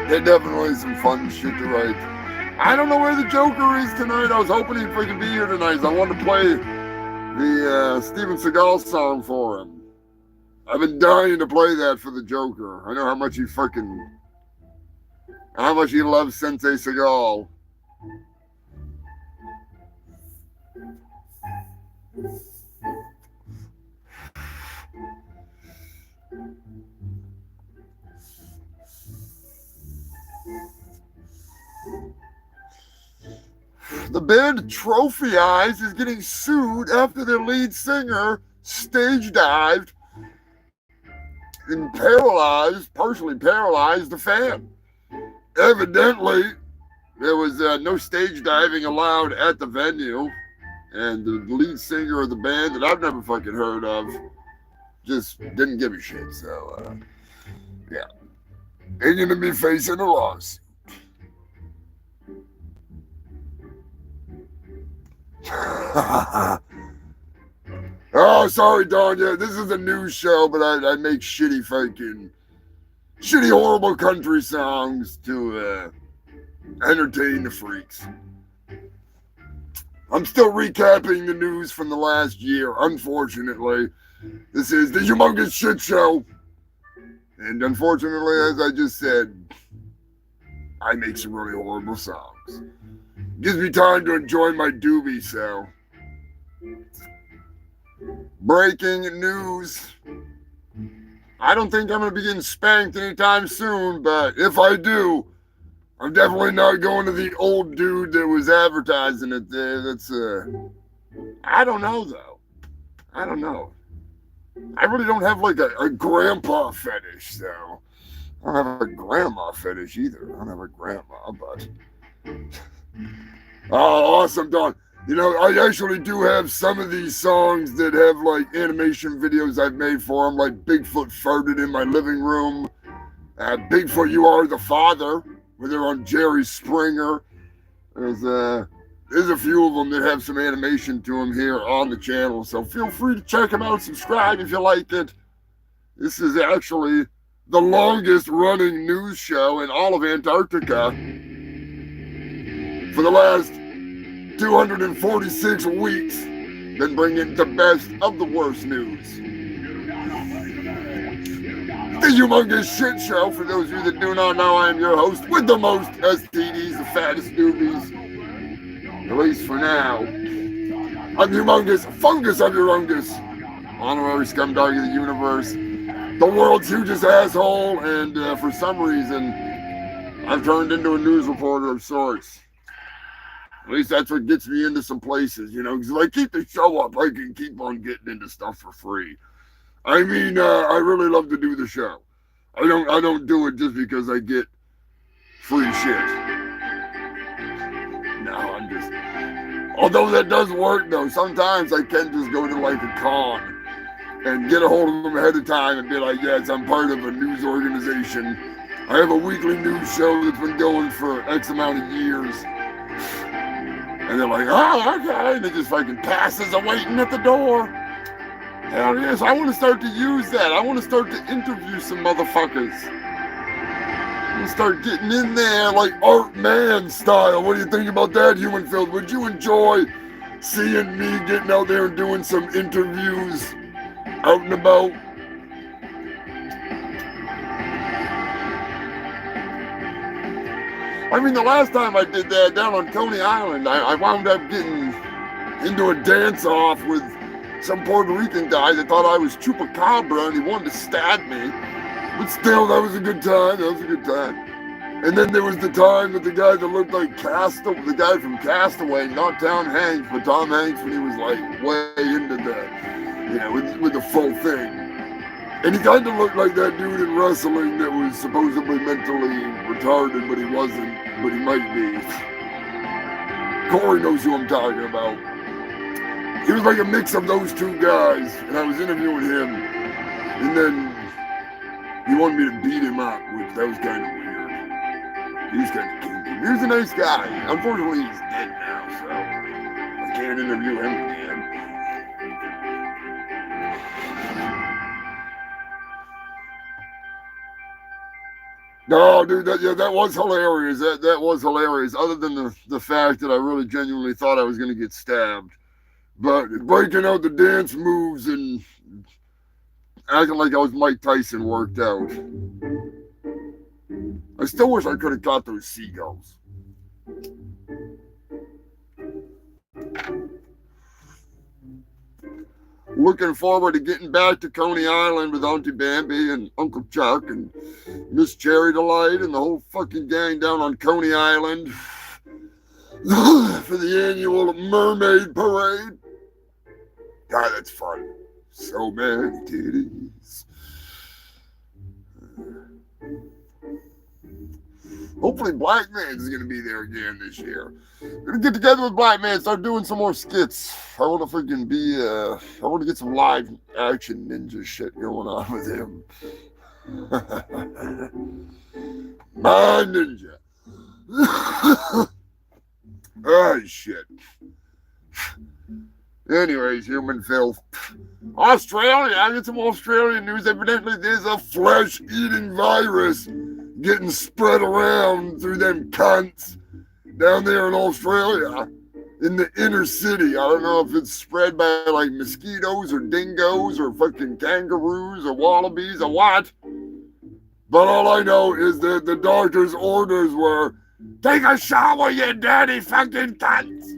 They're definitely some fun shit to write. I don't know where the Joker is tonight. I was hoping he'd freaking be here tonight. So I wanted to play the Steven Seagal song for him. I've been dying to play that for the Joker. I know how much he loves Sensei Seagal. The band Trophy Eyes is getting sued after their lead singer stage dived and partially paralyzed the fan. Evidently, there was no stage diving allowed at the venue, and the lead singer of the band that I've never fucking heard of just didn't give a shit. So, yeah. They're going to be facing a lawsuit. Oh, sorry, Donya. This is a news show, but I make shitty, horrible country songs to entertain the freaks. I'm still recapping the news from the last year, unfortunately. This is the Humongous Shit Show. And unfortunately, as I just said, I make some really horrible songs. Gives me time to enjoy my doobie, so. Breaking news. I don't think I'm going to be getting spanked anytime soon, but if I do, I'm definitely not going to the old dude that was advertising it there. That's, I don't know, though. I don't know. I really don't have, like, a grandpa fetish, so. I don't have a grandma fetish either. I don't have a grandma, but. Oh, awesome, Don. You know, I actually do have some of these songs that have, like, animation videos I've made for them, like Bigfoot Farted in My Living Room, Bigfoot You Are the Father, where they're on Jerry Springer. There's a few of them that have some animation to them here on the channel, so feel free to check them out, subscribe if you like it. This is actually the longest running news show in all of Antarctica for the last 246 weeks. Been bringing the best of the worst news. The Humongous Shit Show. For those of you that do not know, I am your host with the most STDs, the fattest doobies. At least for now. I'm Humongous, fungus of your ungus. Honorary scumdog of the universe. The world's hugest asshole, and for some reason, I've turned into a news reporter of sorts. At least that's what gets me into some places, you know, because if I keep the show up, I can keep on getting into stuff for free. I mean, I really love to do the show. I don't do it just because I get free shit. No, I'm just... Although that does work, though, sometimes I can just go to, like, a con and get a hold of them ahead of time and be like, yes, I'm part of a news organization. I have a weekly news show that's been going for X amount of years. And they're like, oh, okay. And it just fucking passes a waiting at the door. Hell yes, I want to start to use that. I want to start to interview some motherfuckers. I want to start getting in there like Art Man style. What do you think about that, Human Field? Would you enjoy seeing me getting out there and doing some interviews out and about? I mean, the last time I did that down on Coney Island, I wound up getting into a dance-off with some Puerto Rican guy that thought I was Chupacabra and he wanted to stab me. But still, that was a good time. That was a good time. And then there was the time that the guy that looked like the guy from Castaway, not Tom Hanks, but Tom Hanks when he was like way into the, you know, with the full thing. And he kind of looked like that dude in wrestling that was supposedly mentally retarded, but he wasn't, but he might be. Corey knows who I'm talking about. He was like a mix of those two guys, and I was interviewing him, and then he wanted me to beat him up, which that was kind of weird. He was kind of kinky. He was a nice guy. Unfortunately, he's dead now, so I can't interview him again. No, dude, that was hilarious. That was hilarious. Other than the fact that I really genuinely thought I was going to get stabbed. But breaking out the dance moves and acting like I was Mike Tyson worked out. I still wish I could have caught those seagulls. Looking forward to getting back to Coney Island with Auntie Bambi and Uncle Chuck and Miss Cherry Delight and the whole fucking gang down on Coney Island. for the annual mermaid parade. God, that's fun. So many titties. Hopefully Black Man's going to be there again this year. Gonna get together with Black Man, start doing some more skits. I want to freaking be, I want to get some live action ninja shit going on with him. My ninja. Oh, shit. Anyways, human filth. Australia, I get some Australian news. Evidently, there's a flesh-eating virus getting spread around through them cunts down there in Australia, in the inner city. I don't know if it's spread by like mosquitoes or dingoes or fucking kangaroos or wallabies or what. But all I know is that the doctor's orders were, take a shower, you dirty fucking cunts.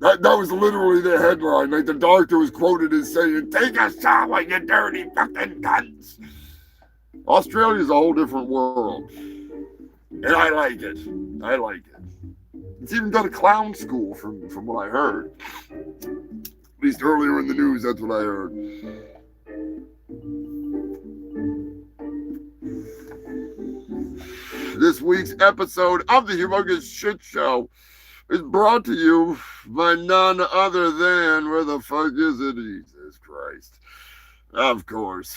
That was literally the headline. Like the doctor was quoted as saying, take a shower, you dirty fucking cunts. Australia's a whole different world. And I like it. I like it. It's even got a clown school from what I heard. At least earlier in the news, that's what I heard. This week's episode of the Humongous Shit Show is brought to you by none other than, where the fuck is it? Jesus Christ. Of course.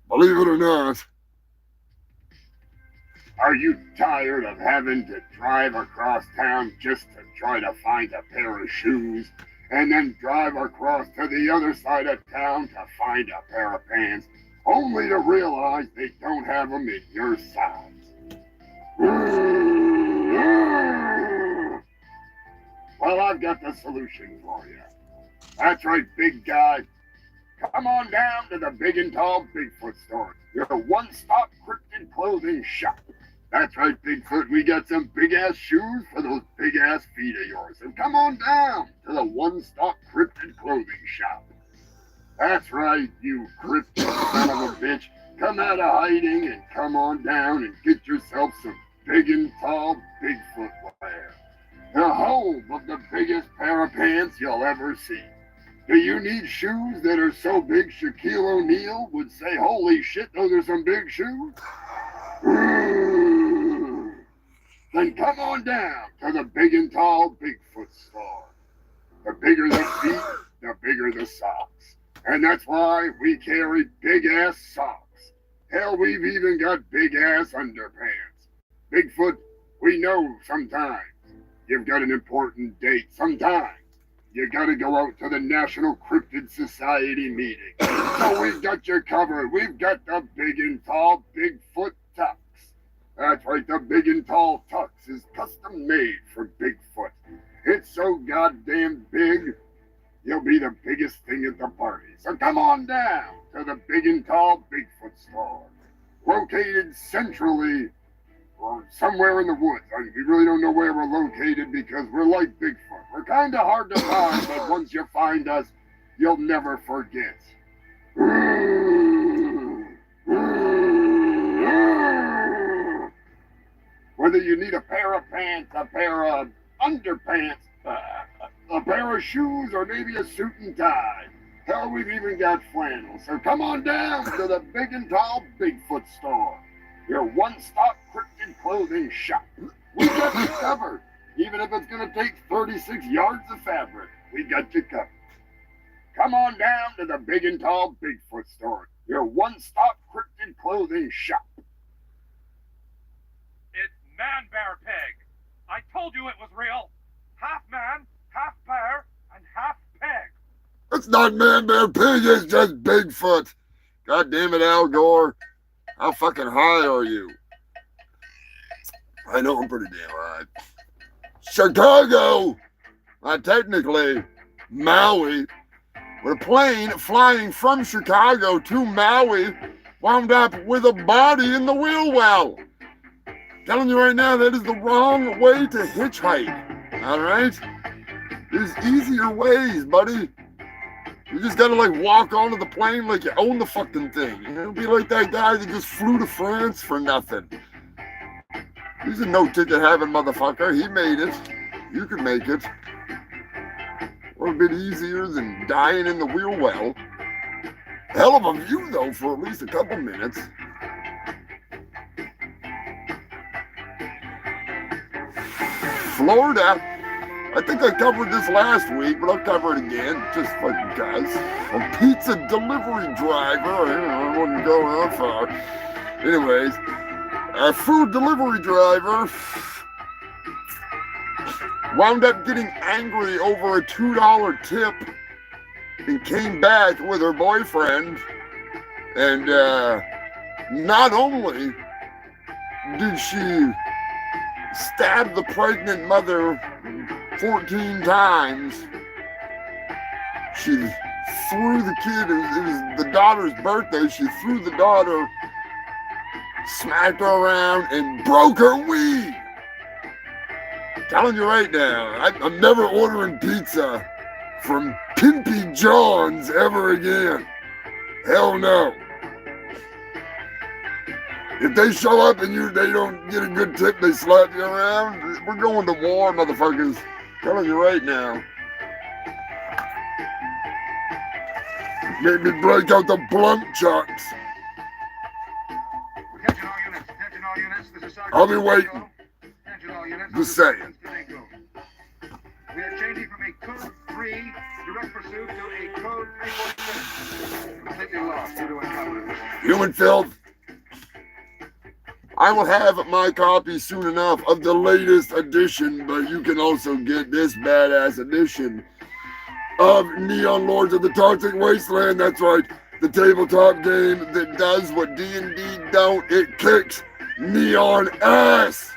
Believe it or not. Are you tired of having to drive across town just to try to find a pair of shoes, and then drive across to the other side of town to find a pair of pants, only to realize they don't have them in your size? Well, I've got the solution for you. That's right, big guy. Come on down to the Big and Tall Bigfoot store, your one-stop cryptid clothing shop. That's right, Bigfoot, we got some big-ass shoes for those big-ass feet of yours. And come on down to the one-stop cryptid clothing shop. That's right, you cryptid son of a bitch. Come out of hiding and come on down and get yourself some Big and Tall Bigfoot wear. The home of the biggest pair of pants you'll ever see. Do you need shoes that are so big Shaquille O'Neal would say, holy shit, those are some big shoes? Then come on down to the Big and Tall Bigfoot store. The bigger the feet, the bigger the socks. And that's why we carry big-ass socks. Hell, we've even got big-ass underpants. Bigfoot, we know sometimes you've got an important date. Sometimes you gotta go out to the National Cryptid Society meeting. So we've got you covered. We've got the Big and Tall Bigfoot Tux. That's right, the Big and Tall Tux is custom made for Bigfoot. It's so goddamn big, you'll be the biggest thing at the party. So come on down to the Big and Tall Bigfoot store, located centrally or somewhere in the woods. I mean, we really don't know where we're located because we're like Bigfoot. We're kind of hard to find, but once you find us, you'll never forget. Whether you need a pair of pants, a pair of underpants, a pair of shoes, or maybe a suit and tie. Hell, we've even got flannel. So come on down to the Big and Tall Bigfoot store, your one-stop cryptid clothing shop. We got you covered. Even if it's going to take 36 yards of fabric, we got you covered. Come on down to the Big and Tall Bigfoot store, your one-stop cryptid clothing shop. It's Man Bear Pig. I told you it was real. Half man, half bear, and half pig. It's not Man Bear Pig, it's just Bigfoot. God damn it, Al Gore. How fucking high are you? I know I'm pretty damn high. Chicago, technically Maui, but a plane flying from Chicago to Maui wound up with a body in the wheel well. Telling you right now, that is the wrong way to hitchhike. All right? There's easier ways, buddy. You just gotta like walk onto the plane like you own the fucking thing. You know, be like that guy that just flew to France for nothing. He's a no-ticket having motherfucker. He made it. You can make it. A little bit easier than dying in the wheel well. Hell of a view, though, for at least a couple minutes. Florida. I think I covered this last week, but I'll cover it again, just for you guys. A pizza delivery driver. I wouldn't go that far. Anyways, a food delivery driver wound up getting angry over a $2 tip and came back with her boyfriend. And not only did she stab the pregnant mother 14 times, she threw the kid, it was the daughter's birthday, she threw the daughter, smacked her around, and broke her weed. Telling you right now, I'm never ordering pizza from Pimpy John's ever again. Hell no. If they show up and they don't get a good tip, they slap you around, we're going to war, motherfuckers. Telling you right now. Made me break out the blunt chucks. Attention all units. Attention all units. This is Sergeant. I'll be waiting. Attention all units. Just saying. We are changing from a code 3 direct pursuit to a code 346. Completely lost due to incompetence. Human filth. I will have my copy soon enough of the latest edition, but you can also get this badass edition of Neon Lords of the Toxic Wasteland. That's right, the tabletop game that does what D&D don't. It kicks neon ass.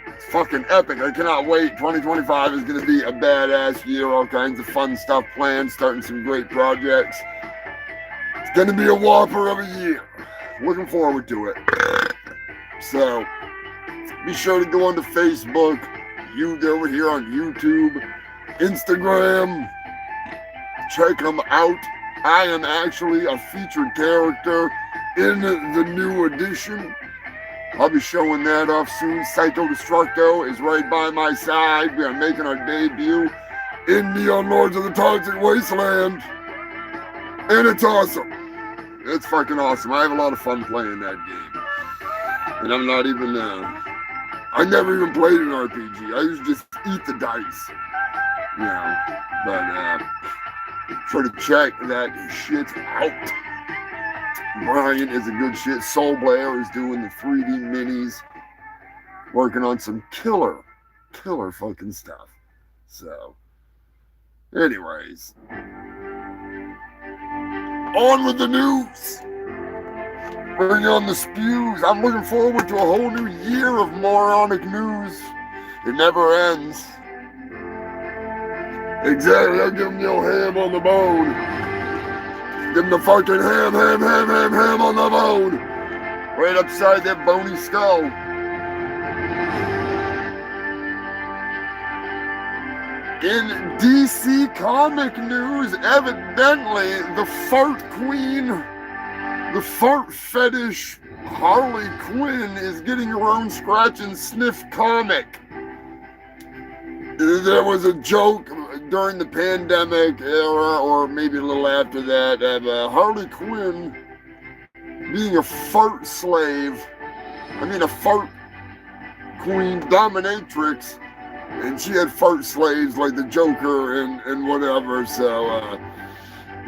It's fucking epic. I cannot wait. 2025 is going to be a badass year. All kinds of fun stuff planned, starting some great projects. It's going to be a whopper of a year. Looking forward to it. So, be sure to go onto Facebook, over here on YouTube, Instagram. Check them out. I am actually a featured character in the new edition. I'll be showing that off soon. Psycho Destructo is right by my side. We are making our debut in Neon Lords of the Toxic Wasteland. And it's awesome. It's fucking awesome. I have a lot of fun playing that game. And I'm not even, I never even played an RPG. I used to just eat the dice, you know. But, sure to check that shit out. Brian is a good shit. Soul Blair is doing the 3D minis. Working on some killer fucking stuff. So, anyways. On with the news. Bring on the SPEWs. I'm looking forward to a whole new year of moronic news. It never ends. Exactly, I'll give them the old ham on the bone. Give them the fucking ham on the bone. Right upside that bony skull. In DC comic news, evidently the fart queen, the fart fetish Harley Quinn is getting her own scratch and sniff comic. There was a joke during the pandemic era, or maybe a little after that, of Harley Quinn being a fart slave. I mean, a fart queen dominatrix, and she had fart slaves like the Joker and whatever. So,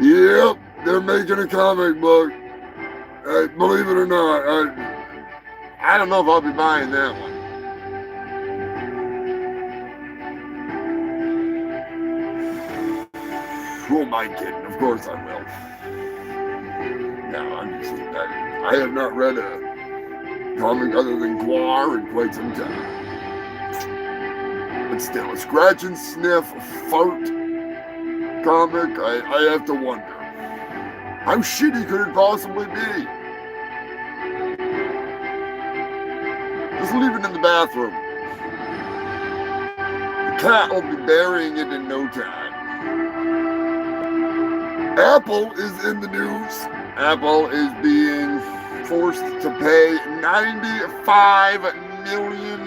yep, they're making a comic book. Believe it or not, I don't know if I'll be buying that one. Who am I kidding? Of course I will. No, I'm just kidding. I have not read a comic other than Guar in quite some time. But still, a scratch and sniff fart comic, I have to wonder. How shitty could it possibly be? Just leave it in the bathroom. The cat will be burying it in no time. Apple is in the news. Apple is being forced to pay $95 million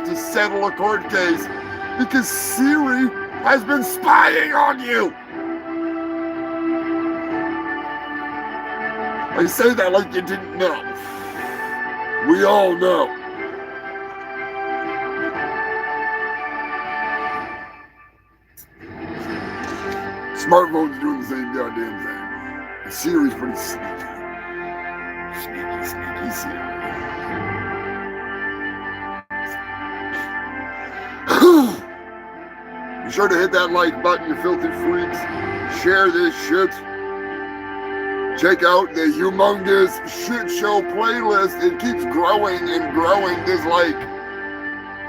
to settle a court case because Siri has been spying on you. I say that like you didn't know. We all know. Smartphones doing the same goddamn thing. Siri's pretty sneaky. Sneaky Siri. Be sure to hit that like button, you filthy freaks. Share this shit. Check out the Humongous Shit Show playlist. It keeps growing and growing. There's like,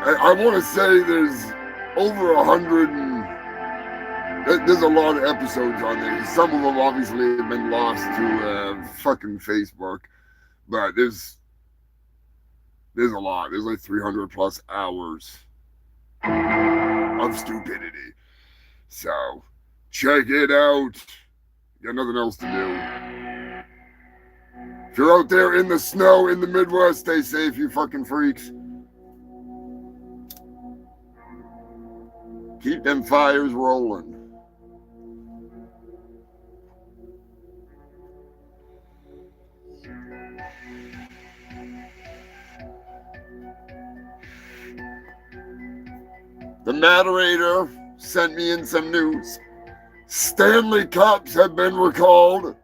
I want to say there's over 100 and there's a lot of episodes on there. Some of them obviously have been lost to fucking Facebook, but there's a lot. There's like 300 plus hours of stupidity. So check it out. Got nothing else to do. If you're out there in the snow in the Midwest, stay safe, you fucking freaks. Keep them fires rolling. The moderator sent me in some news. Stanley Cups have been recalled.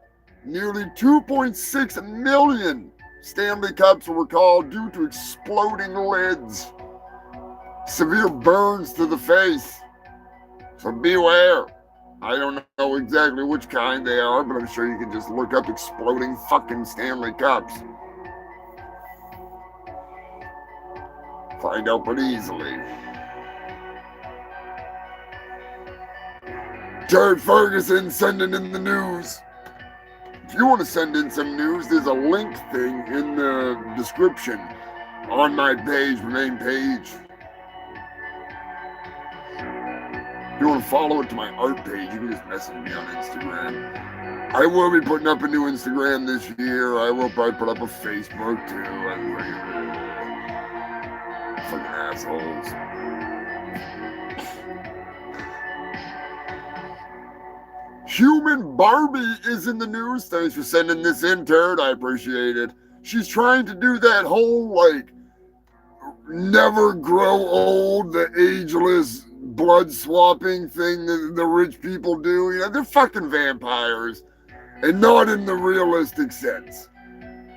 Nearly 2.6 million Stanley Cups were recalled due to exploding lids. Severe burns to the face. So beware. I don't know exactly which kind they are, but I'm sure you can just look up exploding fucking Stanley Cups. Find out pretty easily. Jared Ferguson sending in the news. If you want to send in some news, there's a link thing in the description on my page, my main page. If you want to follow it to my art page, you can just message me on Instagram. I will be putting up a new Instagram this year. I will probably put up a Facebook too. Fucking assholes. Human Barbie is in the news. Thanks for sending this in, Turd. I appreciate it. She's trying to do that whole, like, never grow old, the ageless blood swapping thing that the rich people do. You know, they're fucking vampires. And not in the realistic sense.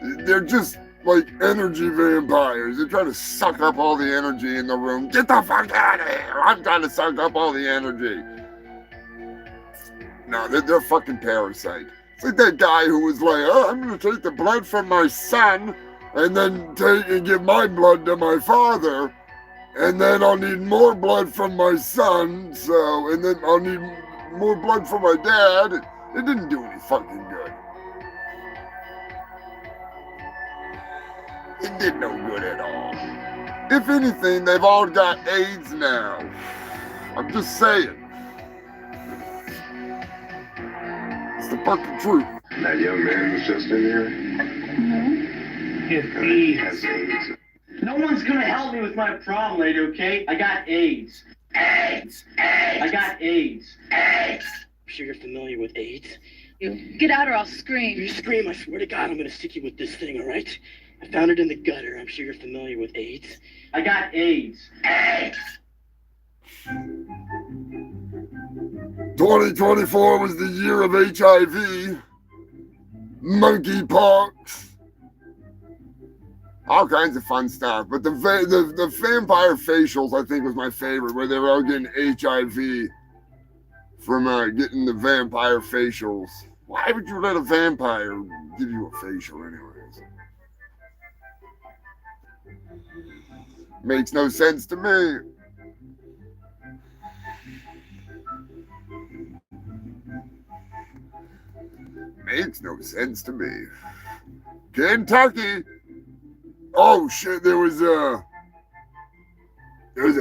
They're just, like, energy vampires. They're trying to suck up all the energy in the room. Get the fuck out of here. I'm trying to suck up all the energy. No, they're fucking parasite. It's like that guy who was like, oh, I'm going to take the blood from my son and then take and give my blood to my father. And then I'll need more blood from my son. So, and then I'll need more blood from my dad. It didn't do any fucking good. It did no good at all. If anything, they've all got AIDS now. I'm just saying. It's the fucking truth. That young man was just in here. He has AIDS. No one's gonna help me with my problem, lady, okay? I got AIDS. AIDS! AIDS! I got AIDS. AIDS! I'm sure you're familiar with AIDS. You get out or I'll scream. You scream, I swear to God, I'm gonna stick you with this thing, all right? I found it in the gutter. I'm sure you're familiar with AIDS. I got AIDS. AIDS! 2024 was the year of HIV, monkeypox, all kinds of fun stuff. But the vampire facials, I think, was my favorite, where they were all getting HIV from getting the vampire facials. Why would you let a vampire give you a facial anyways? Makes no sense to me. Makes no sense to me. Kentucky. Oh shit, there was a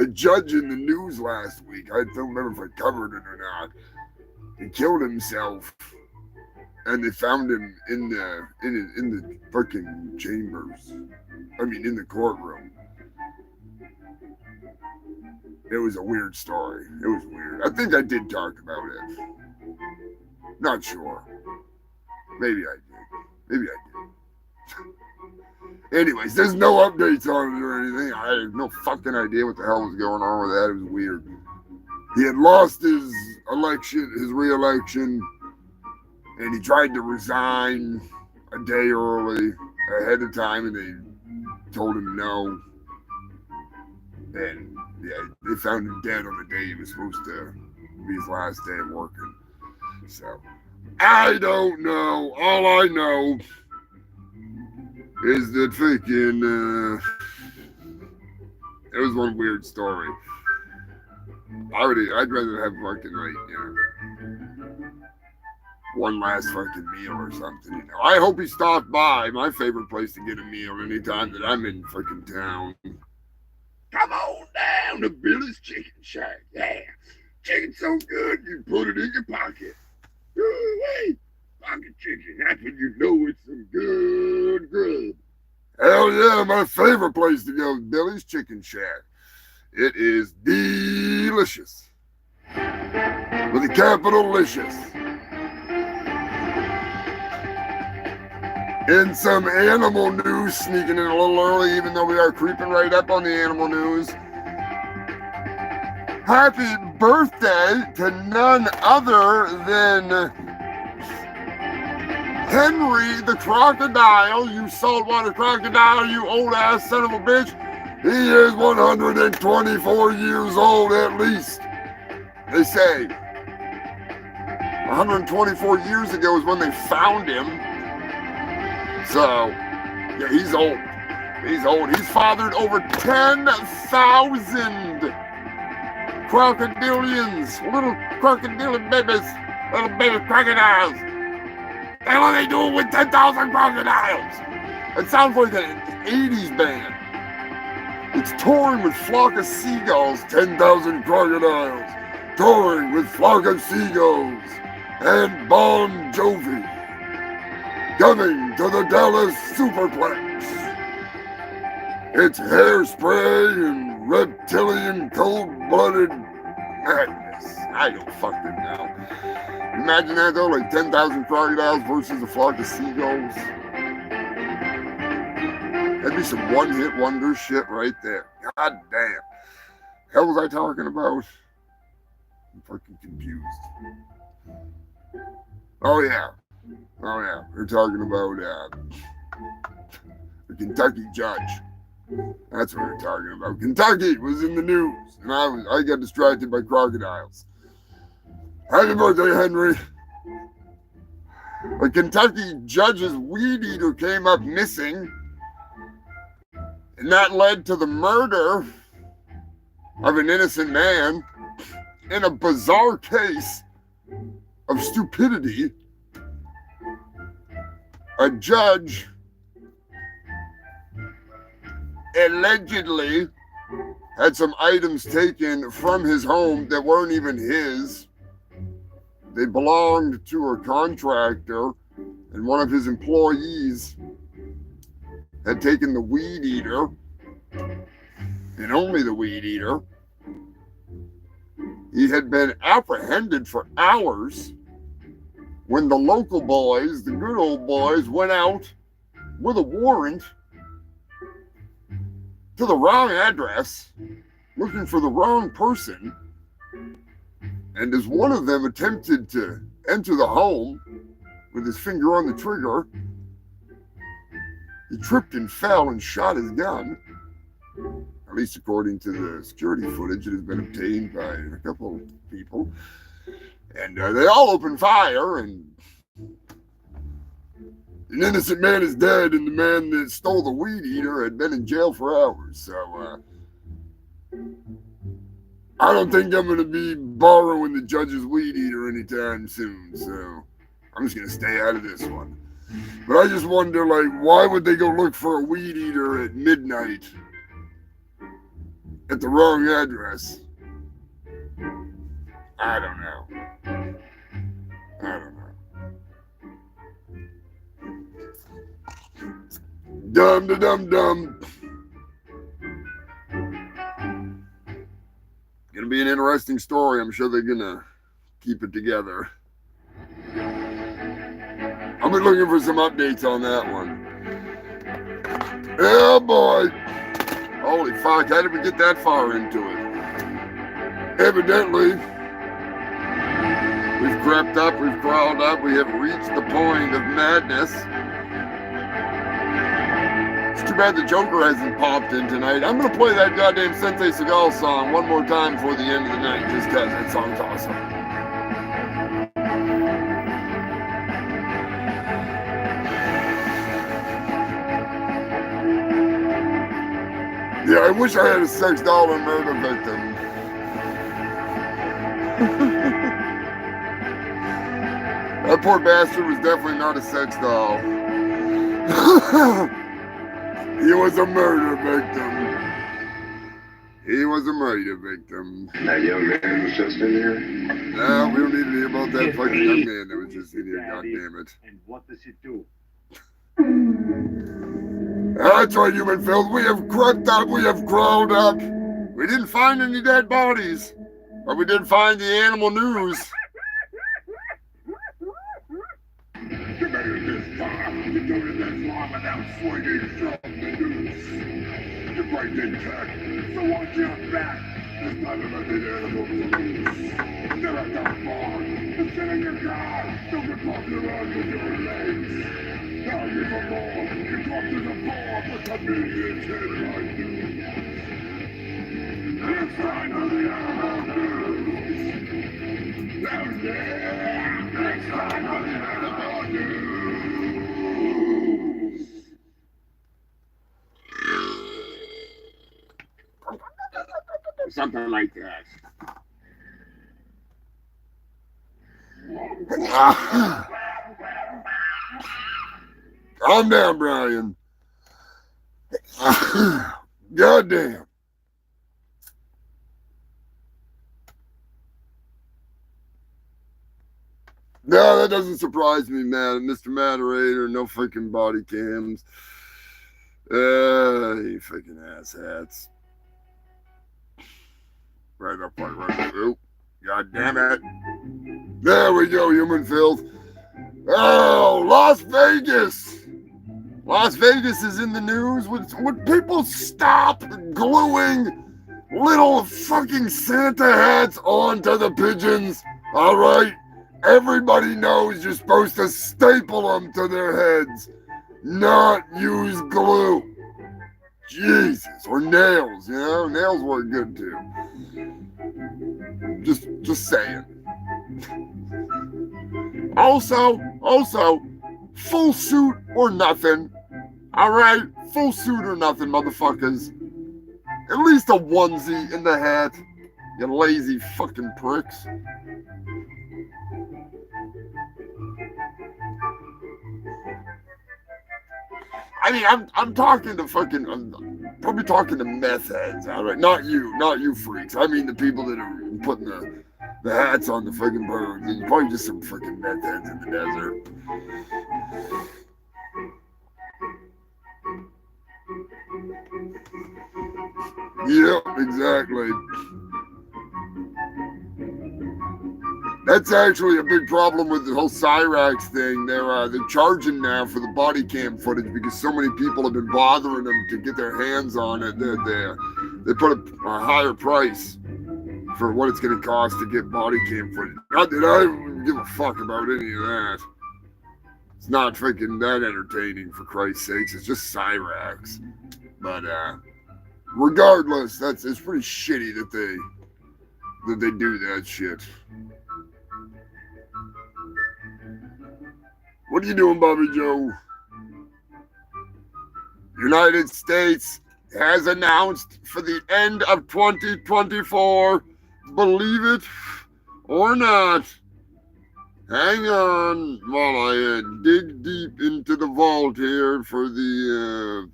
judge in the news last week. I don't remember if I covered it or not. He killed himself, and they found him in the fucking chambers. I mean, in the courtroom. It was a weird story. It was weird. I think I did talk about it. Not sure. Maybe I did. Anyways, there's no updates on it or anything. I have no fucking idea what the hell was going on with that. It was weird. He had lost his re-election, and he tried to resign a day early, ahead of time, and they told him no. And yeah, they found him dead on the day he was supposed to be his last day of working. So, I don't know. All I know is that freaking, it was one weird story. I'd rather have fucking, like, one last fucking meal or something, you know. I hope he stopped by. My favorite place to get a meal anytime that I'm in freaking town. Come on down to Billy's Chicken Shack. Yeah, chicken's so good you put it in your pocket. Ooh-wee. Pocket chicken, that's when you know it's some good grub. Hell yeah, my favorite place to go is Billy's Chicken Shack. It is delicious. With a capital licious. In some animal news, sneaking in a little early, even though we are creeping right up on the animal news. Happy birthday to none other than Henry the crocodile, you saltwater crocodile, you old ass son of a bitch. He is 124 years old at least. They say 124 years ago is when they found him. So, yeah, he's old. He's old. He's fathered over 10,000 crocodilians, little crocodile babies, little baby crocodiles. The hell are they doing with 10,000 crocodiles? It sounds like an 80s band. It's touring with flock of seagulls, 10,000 crocodiles. Touring with flock of seagulls and Bon Jovi. Coming to the Dallas Superplex. It's hairspray and reptilian cold-blooded madness. I don't fucking know. Imagine that though, like 10,000 crocodiles versus a flock of seagulls. That'd be some one-hit wonder shit right there. God damn. Hell was I talking about? I'm fucking confused. Oh yeah. We're talking about the Kentucky judge. That's what we're talking about. Kentucky was in the news, and I got distracted by crocodiles. Happy birthday, Henry. A Kentucky judge's weed eater came up missing, and that led to the murder of an innocent man in a bizarre case of stupidity. A judge allegedly had some items taken from his home that weren't even his. They belonged to a contractor, and one of his employees had taken the weed eater, and only the weed eater. He had been apprehended for hours when the local boys, the good old boys, went out with a warrant to the wrong address, looking for the wrong person. And as one of them attempted to enter the home with his finger on the trigger, he tripped and fell and shot his gun. At least according to the security footage that has been obtained by a couple of people. And they all opened fire, and an innocent man is dead, and the man that stole the weed eater had been in jail for hours. So, I don't think I'm going to be borrowing the judge's weed eater anytime soon. So, I'm just going to stay out of this one. But I just wonder, like, why would they go look for a weed eater at midnight at the wrong address? I don't know. Dum. be an interesting story. I'm sure they're gonna keep it together. I'll be looking for some updates on that one. Yeah, boy. Holy fuck, how did we get that far into it? Evidently, we've crept up, we've crawled up, we have reached the point of madness. It's too bad the Joker hasn't popped in tonight. I'm gonna play that goddamn Sensei Seagal song one more time before the end of the night, just cause that song's awesome. Yeah, I wish I had a $6 murder victim. That poor bastard was definitely not a sex doll. He was a murder victim. He was a murder victim. That young man was just in here. No, we don't need to hear about that fucking young man that was just in here, goddammit. And what does it do? That's right, human filth. We have crept up, we have crawled up. We didn't find any dead bodies, but we did find the animal news. You made it this far. You do it this long without swinging from the noose. You're right intact, so watch your back. It's time to let the animals loose. They're at the bar. It's in your car. Don't get popular with your legs. Now you're the law. You talk to the bar, but the media's headline news. It's time for the animal news. Now, yeah, it's time for the animal news. Something like that. Calm down, Brian. Goddamn. No, that doesn't surprise me, man. Mr. Moderator, no freaking body cams. You freaking asshats. Right up, right. Oop. God damn it. There we go, human filth. Oh, Las Vegas. Las Vegas is in the news. Would people stop gluing little fucking Santa hats onto the pigeons? All right? Everybody knows you're supposed to staple them to their heads, not use glue. Jesus, or nails, you know? Nails work good too. Just saying. Also, full suit or nothing. All right, full suit or nothing, motherfuckers. At least a onesie in the hat, you lazy fucking pricks. I mean, I'm talking to fucking, I'm probably talking to meth heads, all right? Not you freaks. I mean the people that are putting the hats on the fucking birds. And probably just some freaking meth heads in the desert. Yep, exactly. That's actually a big problem with the whole Cyrax thing. They're charging now for the body cam footage because so many people have been bothering them to get their hands on it. They put a higher price for what it's going to cost to get body cam footage. Not that I don't give a fuck about any of that. It's not freaking that entertaining, for Christ's sakes. It's just Cyrax. But regardless, it's pretty shitty that they do that shit. What are you doing, Bobby Joe? United States has announced for the end of 2024, believe it or not. Hang on while I dig deep into the vault here for the...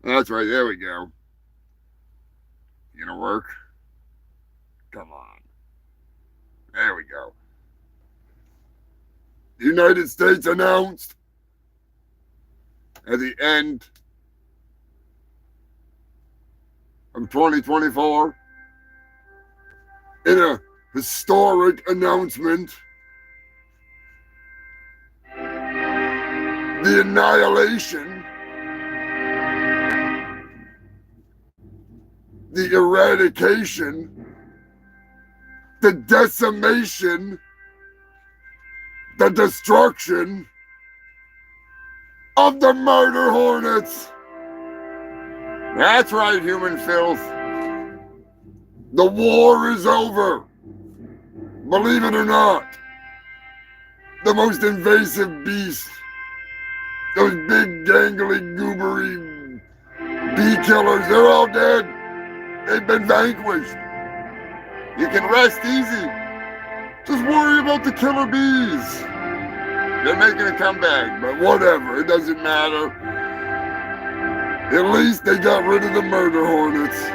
That's right, there we go. You gonna work? Come on. There we go. The United States announced at the end of 2024 in a historic announcement. The annihilation, the eradication, the decimation, the destruction of the murder hornets. That's right, human filth. The war is over. Believe it or not, the most invasive beast, those big, gangly, goobery bee killers, they're all dead. They've been vanquished. You can rest easy. Just worry about the killer bees. They're making a comeback, but whatever, it doesn't matter. At least they got rid of the murder hornets.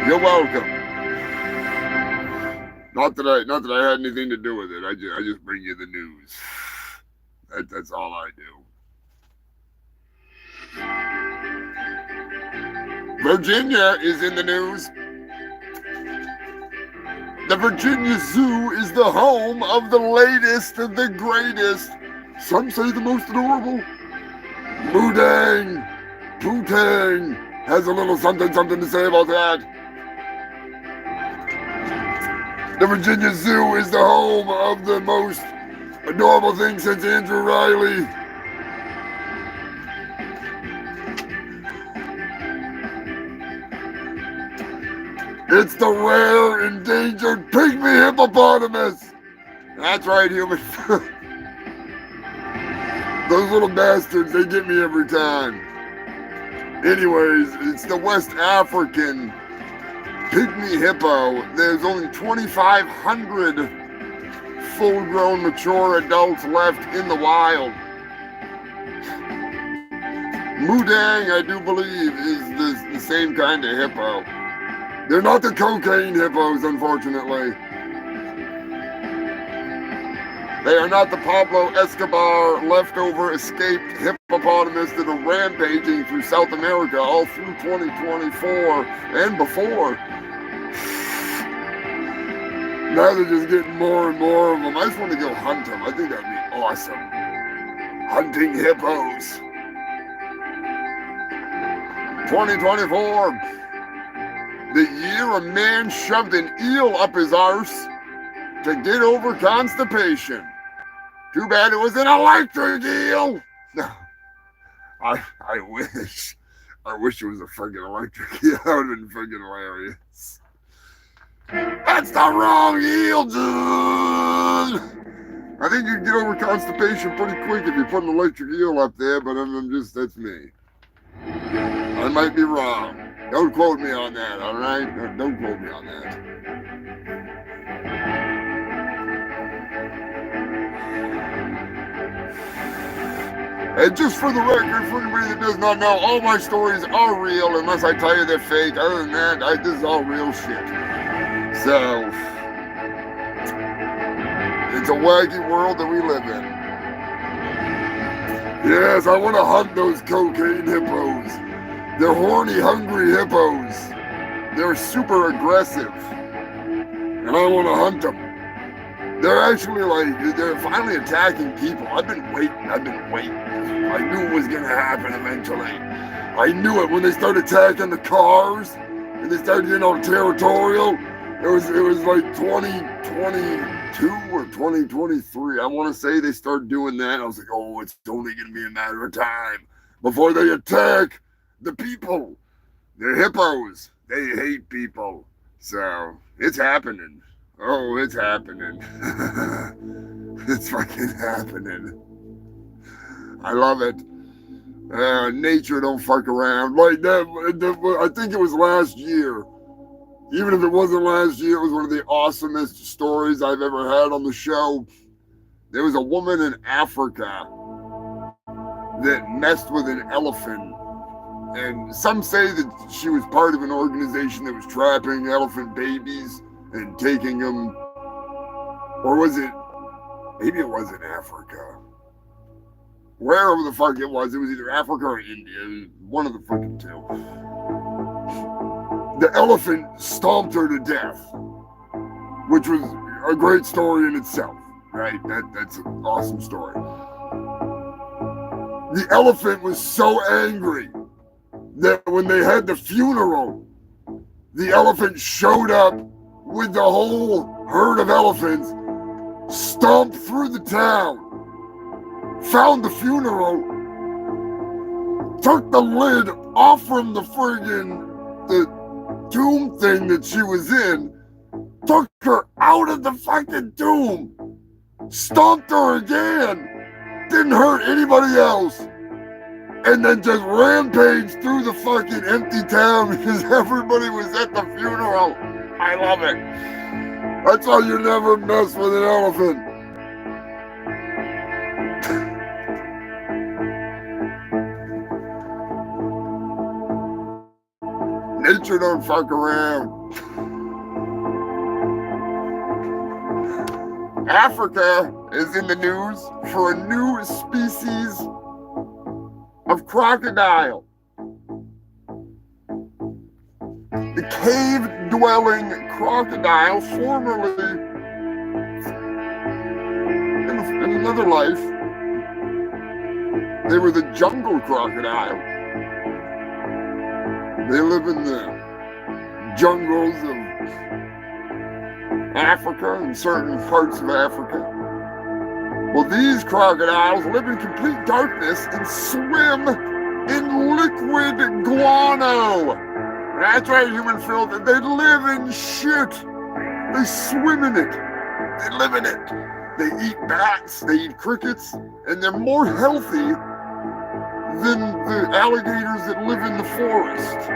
You're welcome. Not that I had anything to do with it. I just bring you the news. That's all I do. Virginia is in the news. The Virginia Zoo is the home of the latest and the greatest, some say the most adorable, Moodang. Pootang has a little something to say about that. The Virginia Zoo is the home of the most adorable thing since Andrew Riley. It's the rare, endangered pygmy hippopotamus. That's right, human. Those little bastards, they get me every time. Anyways, it's the West African pygmy hippo. There's only 2,500 full-grown, mature adults left in the wild. Moodang, I do believe, is the same kind of hippo. They're not the cocaine hippos, unfortunately. They are not the Pablo Escobar leftover escaped hippopotamus that are rampaging through South America all through 2024 and before. Now they're just getting more and more of them. I just want to go hunt them. I think that'd be awesome. Hunting hippos. 2024. The year a man shoved an eel up his arse to get over constipation. Too bad it was an electric eel. I wish. I wish it was a fucking electric eel. That would have been fucking hilarious. That's the wrong eel, dude. I think you can get over constipation pretty quick if you put an electric eel up there, but that's me. I might be wrong. Don't quote me on that, all right? Don't quote me on that. And just for the record, for anybody that does not know, all my stories are real unless I tell you they're fake. Other than that, this is all real shit. So, it's a wacky world that we live in. Yes, I want to hunt those cocaine hippos. They're horny, hungry hippos. They're super aggressive. And I want to hunt them. They're actually they're finally attacking people. I've been waiting. I knew it was going to happen eventually. I knew it when they started attacking the cars and they started getting territorial. It was like 2022 or 2023. I want to say they started doing that. I was like, oh, it's only going to be a matter of time before they attack the people. They're hippos. They hate people. So it's happening. Oh, it's happening. It's fucking happening. I love it. Nature don't fuck around. Like that, I think it was last year. Even if it wasn't last year, it was one of the awesomest stories I've ever had on the show. There was a woman in Africa that messed with an elephant. And some say that she was part of an organization that was trapping elephant babies and taking them. Or was it, maybe it was in Africa. wherever the fuck it was either Africa or India, one of the fucking two. The elephant stomped her to death, which was a great story in itself, right? That's an awesome story. The elephant was so angry that when they had the funeral, the elephant showed up with the whole herd of elephants, stomped through the town, found the funeral, took the lid off from the tomb thing that she was in, took her out of the fucking tomb, stomped her again, didn't hurt anybody else, and then just rampaged through the fucking empty town because everybody was at the funeral. I love it. That's why you never mess with an elephant. Nature don't fuck around. Africa is in the news for a new species of crocodile. The cave-dwelling crocodile, formerly in another life, they were the jungle crocodile. They live in the jungles of Africa and certain parts of Africa. Well, these crocodiles live in complete darkness and swim in liquid guano. That's right, human filth. They live in shit. They swim in it. They live in it. They eat bats, they eat crickets, and they're more healthy than the alligators that live in the forest.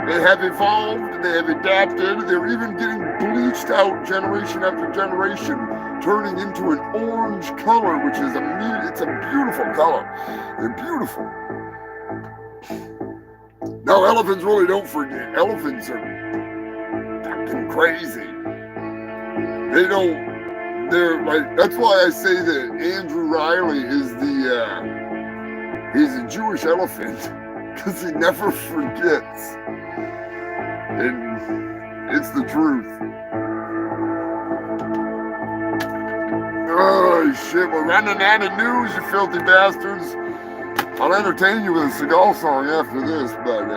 They have evolved, they have adapted, they're even getting bleached out generation after generation, turning into an orange color, which is it's a beautiful color. They're beautiful. No, elephants really don't forget. Elephants are fucking crazy. They're like, that's why I say that Andrew Riley is he's a Jewish elephant, because he never forgets. And it's the truth. Oh shit, we're running out of news, you filthy bastards. I'll entertain you with a Seagal song after this, but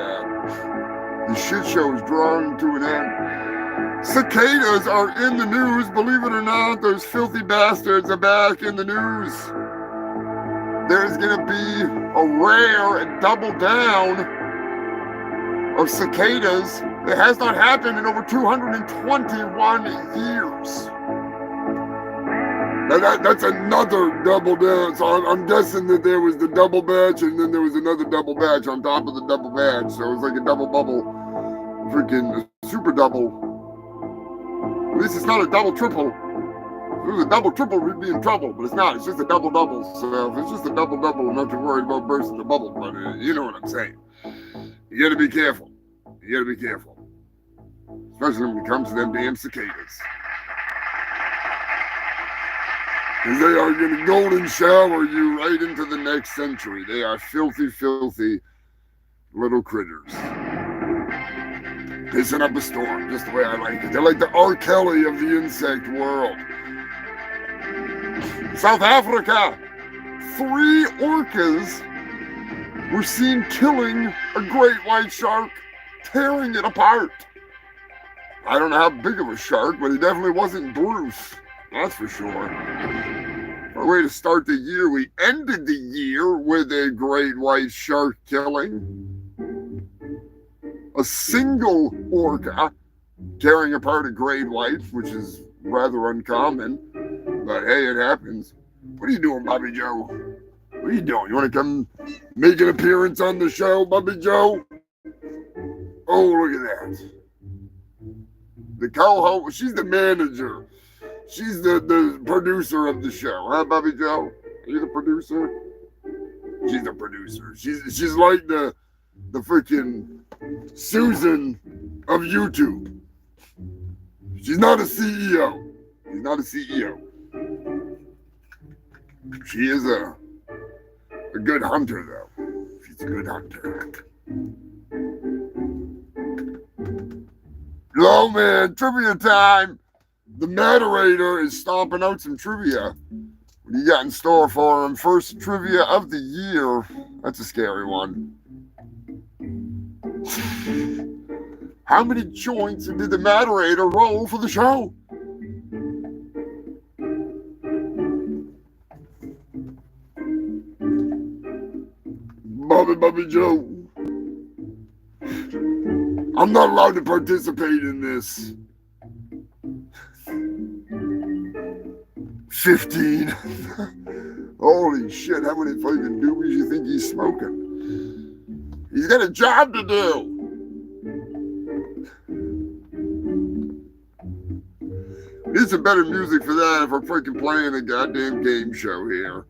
the shit show is drawing to an end. Cicadas are in the news, believe it or not. Those filthy bastards are back in the news. There's gonna be a rare double down of cicadas that has not happened in over 221 years. Now that's another double down. So I'm guessing that there was the double batch and then there was another double batch on top of the double batch. So it was like a double bubble, freaking super double. At least it's not a double triple. If it was a double triple, we'd be in trouble, but it's not. It's just a double double. So if it's just a double double, I'm not too worried about bursting the bubble. But you know what I'm saying. You gotta be careful. You gotta be careful. Especially when it comes to them damn cicadas. Because they are going to golden shower you right into the next century. They are filthy, filthy little critters. Pissing up a storm, just the way I like it. They're like the R. Kelly of the insect world. South Africa, 3 orcas were seen killing a great white shark, tearing it apart. I don't know how big of a shark, but it definitely wasn't Bruce. That's for sure. What a way to start the year. We ended the year with a great white shark killing. A single orca tearing apart a great white, which is rather uncommon. But hey, it happens. What are you doing, Bobby Joe? What are you doing? You want to come make an appearance on the show, Bobby Joe? Oh, look at that. The co-host, she's the manager. She's the producer of the show, huh, Bobby Joe? Are you the producer? She's the producer. She's like the freaking Susan of YouTube. She's not a CEO. She's not a CEO. She is a A good hunter, though. He's a good hunter. Yo, man, trivia time. The moderator is stomping out some trivia. What do you got in store for him? First trivia of the year. That's a scary one. How many joints did the moderator roll for the show? Bobby Joe. I'm not allowed to participate in this. 15. Holy shit, how many fucking doobies you think he's smoking? He's got a job to do. Need some better music for that if we're freaking playing a goddamn game show here.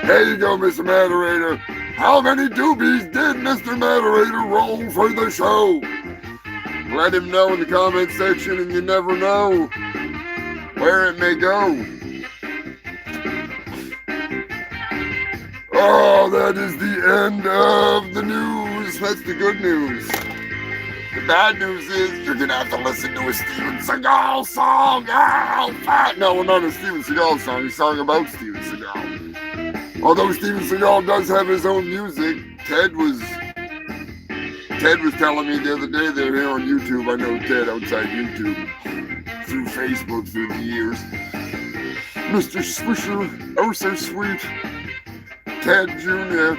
There you go, Mr. Moderator. How many doobies did Mr. Moderator roll for the show? Let him know in the comment section, and you never know where it may go. Oh, that is the end of the news. That's the good news. The bad news is you're going to have to listen to a Steven Seagal song. Oh, fuck. No, not a Steven Seagal song. A song about Steven Seagal. Although Steven Seagal does have his own music, Ted was telling me the other day they're here on YouTube. I know Ted outside YouTube, through Facebook, through the years. Mr. Swisher, oh so sweet, Ted Jr.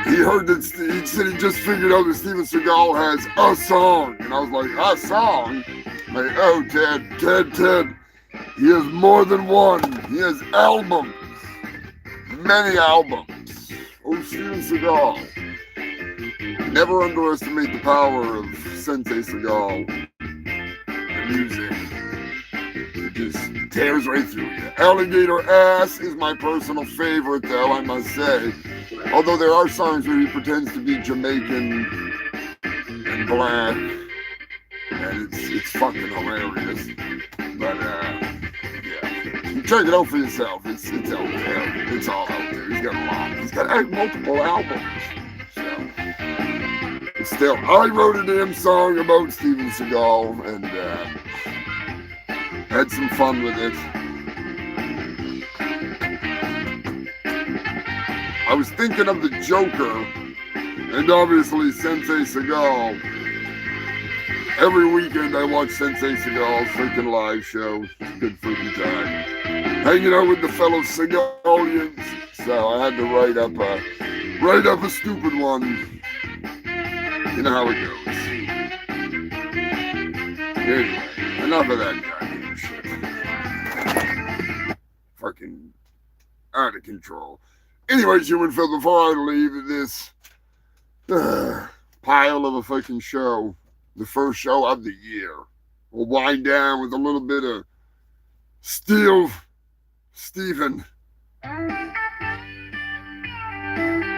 He heard that, he said he just figured out that Steven Seagal has a song. And I was like, a song? Like, oh, Ted. He has more than one. He has albums. Many albums. Oh, Steven Seagal. Never underestimate the power of Sensei Seagal. The music. It just tears right through you. Alligator Ass is my personal favorite, though, I must say. Although there are songs where he pretends to be Jamaican and black. And it's fucking hilarious. But, yeah. Check it out for yourself. It's out there. It's all out there. He's got a lot. He's got multiple albums. So, still, I wrote a damn song about Steven Seagal and had some fun with it. I was thinking of the Joker and obviously Sensei Seagal. Every weekend I watch Sensei Seagal's freaking live show. It's a good freaking time. Hanging out with the fellow Seagalians. So I had to write up a stupid one. You know how it goes. Anyway, enough of that goddamn shit. Fucking out of control. Anyways, human film, before I leave this pile of a fucking show, the first show of the year, we'll wind down with a little bit of Steven.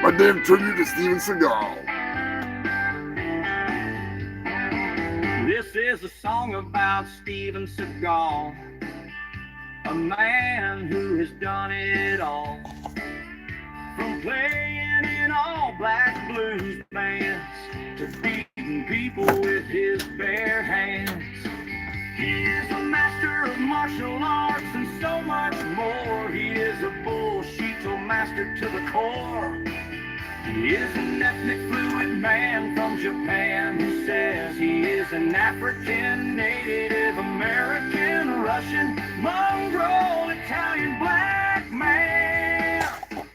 My damn tribute to Steven Seagal. This is a song about Steven Seagal, a man who has done it all. From playing in all black blues bands to beating people with his bare hands. He is a master of martial arts and so much more. He is a bullshito master to the core. He is an ethnic fluid man from Japan who says he is an African, Native American, Russian, mongrel, Italian black man.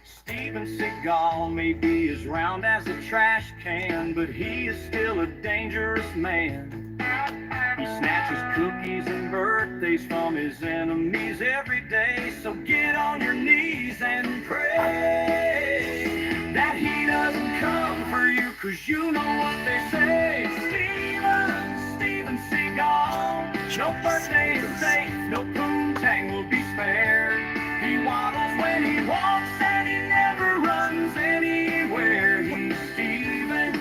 Steven Seagal may be as round as a trash can, but he is still a dangerous man. He snatches cookies and birthdays from his enemies every day, so get on your knees and pray that he doesn't come for you, 'cause you know what they say. Steven Seagal, no birthday is safe, no poontang will be spared. He waddles when he walks and he never runs anywhere. He's Steven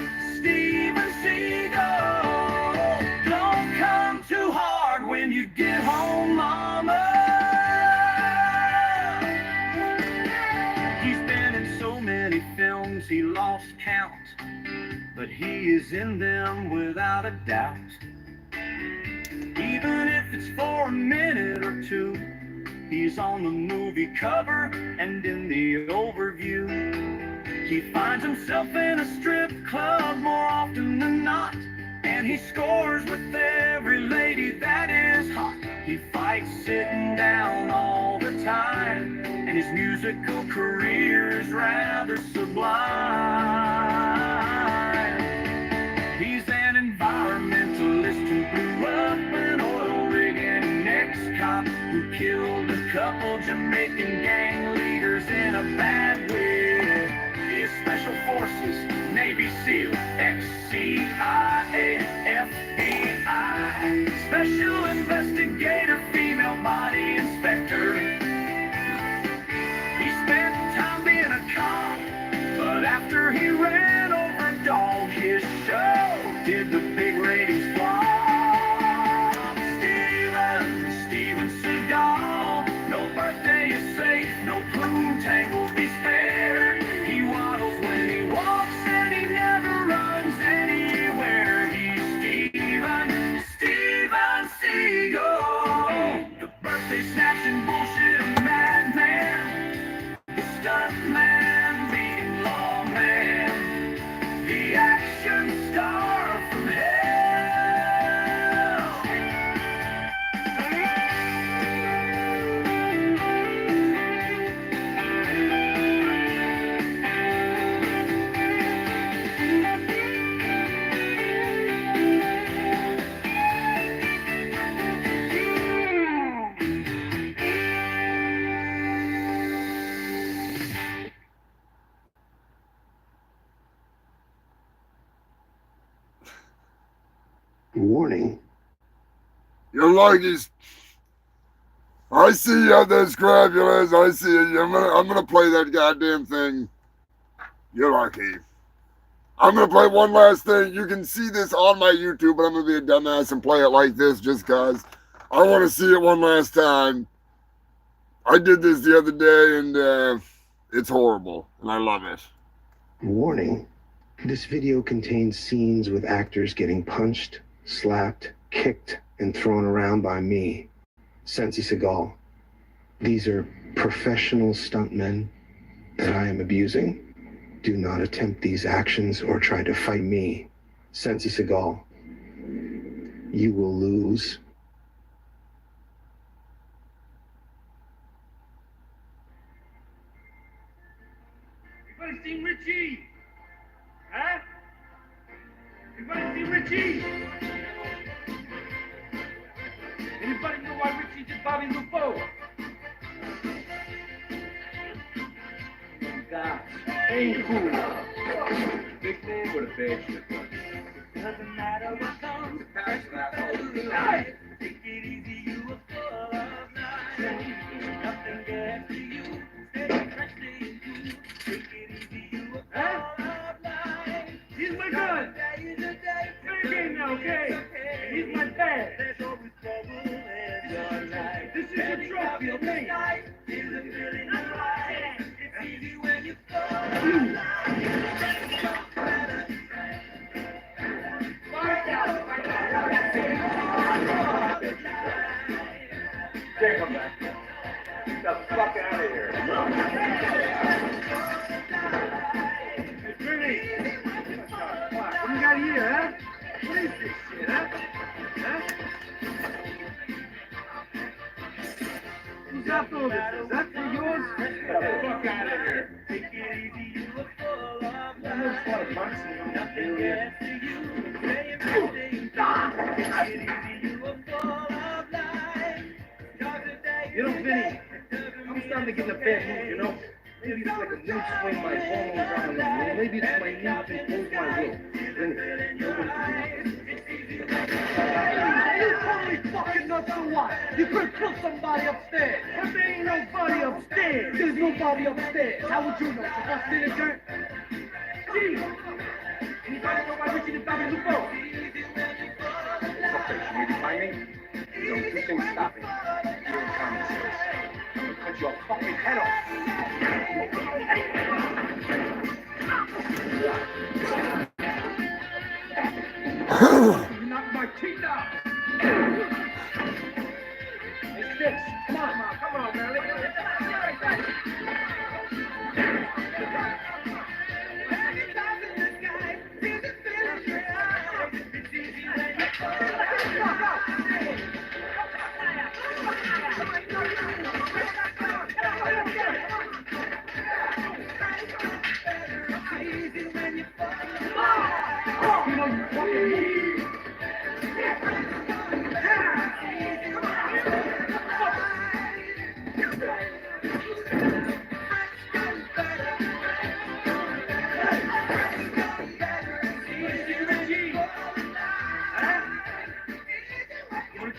Seagal. Don't come too hard. since he lost count, but he is in them without a doubt. Even if it's for a minute or two, he's on the movie cover and in the overview. He finds himself in a strip club more often than not, and he scores with every lady that is hot. He fights sitting down all the time, and his musical career is rather sublime. He's an environmentalist who blew up an oil rig and an ex-cop who killed a couple Jamaican gang leaders in a bad way. He's Special Forces, Navy SEAL, ex-CIA, FBI, Special Investigator, female body inspector. He spent time being a cop, but after he ran over a dog, his show did the big ratings flop. Steven Seagal, no birthday is safe, no poontang will be spared. He waddles when he walks and he never runs anywhere. He's Steven Seagal, the birthday snatching bullshit madman, the stunt man beating lawman, the action star from hell. Warning. You're luckies. I see you out there, Scrapulous. I see you. I'm gonna play that goddamn thing. You're lucky. I'm gonna play one last thing. You can see this on my YouTube, but I'm gonna be a dumbass and play it like this just cause I want to see it one last time. I did this the other day, and it's horrible, and I love it. Warning. This video contains scenes with actors getting punched, slapped, kicked, and thrown around by me, Sensi Seagal. These are professional stuntmen that I am abusing. Do not attempt these actions or try to fight me, Sensi Seagal. You will lose. Everybody seen Richie? Huh? Everybody seen Richie? Anybody know why Richie did Bobby Lupo? God, ain't cool. Big thing with a bad shit. Doesn't matter what comes, the past not holding life. Take it easy, you are full of life. Nothing gets to you, stay fresh, stay cool. Take it easy, you are full of life. He's my gun. Fair game now, okay? He's my bad. There's always trouble in your life. This is your trophy, okay? It's easy when you fall. Take him back. Get the fuck out of here. Hey, Bernie. What do you got here, huh? What is this shit, huh? Huh? Who's that for? Is that for yours? Get the fuck out of here. Take it easy, you look full of life. Nothing gets to you. Stay in Take it easy, you look full of life. You know, Vinny, I'm starting to get in a bad mood, you know? Maybe it's like a mood swing, my hormones are on the moon. Maybe it's my need to impose my will. Vinny, you totally fucking nuts or what? You could kill somebody upstairs. But there ain't nobody upstairs. There's nobody upstairs. How would you know? Supposed to be the dirt? Gee! Anybody know why Richie did Bobby Lupo? Okay, can you define me? There's only two things stopping. You're in common sense. I'm gonna cut your fucking head off.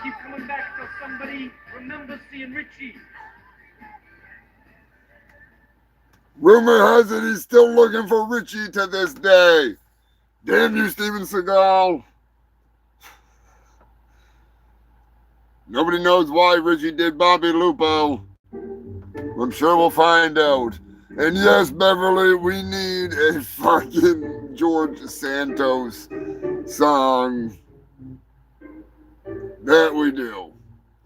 Keep coming back till somebody remembers seeing Richie. Rumor has it he's still looking for Richie to this day. Damn you, Steven Seagal. Nobody knows why Richie did Bobby Lupo. I'm sure we'll find out. And yes, Beverly, we need a fucking George Santos song. That we do.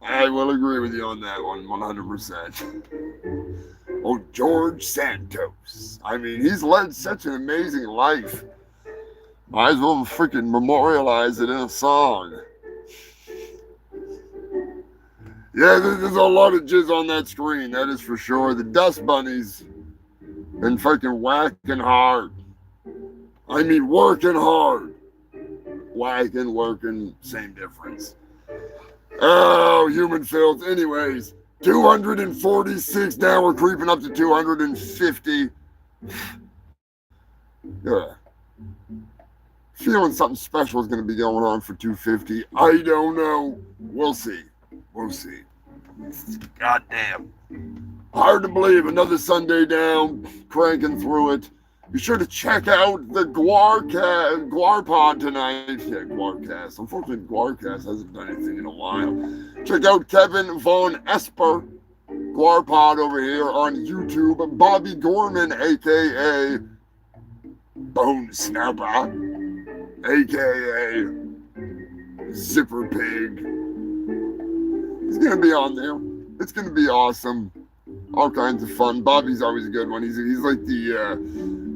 I will agree with you on that one, 100%. Oh, George Santos. I mean, he's led such an amazing life. Might as well freaking memorialize it in a song. Yeah, there's a lot of jizz on that screen, that is for sure. The Dust Bunnies been fucking whacking hard. I mean, working hard. Whacking, working, same difference. Oh, human filth. Anyways, 246. Now we're creeping up to 250. Yeah. Feeling something special is going to be going on for 250. I don't know. We'll see. We'll see. Goddamn. Hard to believe. Another Sunday down. Cranking through it. Be sure to check out the Guar Pod tonight. Yeah, Guarcast. Unfortunately, Guarcast hasn't done anything in a while. Check out Kevin Von Esper, Guar Pod over here on YouTube. Bobby Gorman, a.k.a. Bone Snapper, a.k.a. Zipper Pig. He's going to be on there. It's going to be awesome. All kinds of fun. Bobby's always a good one. He's like the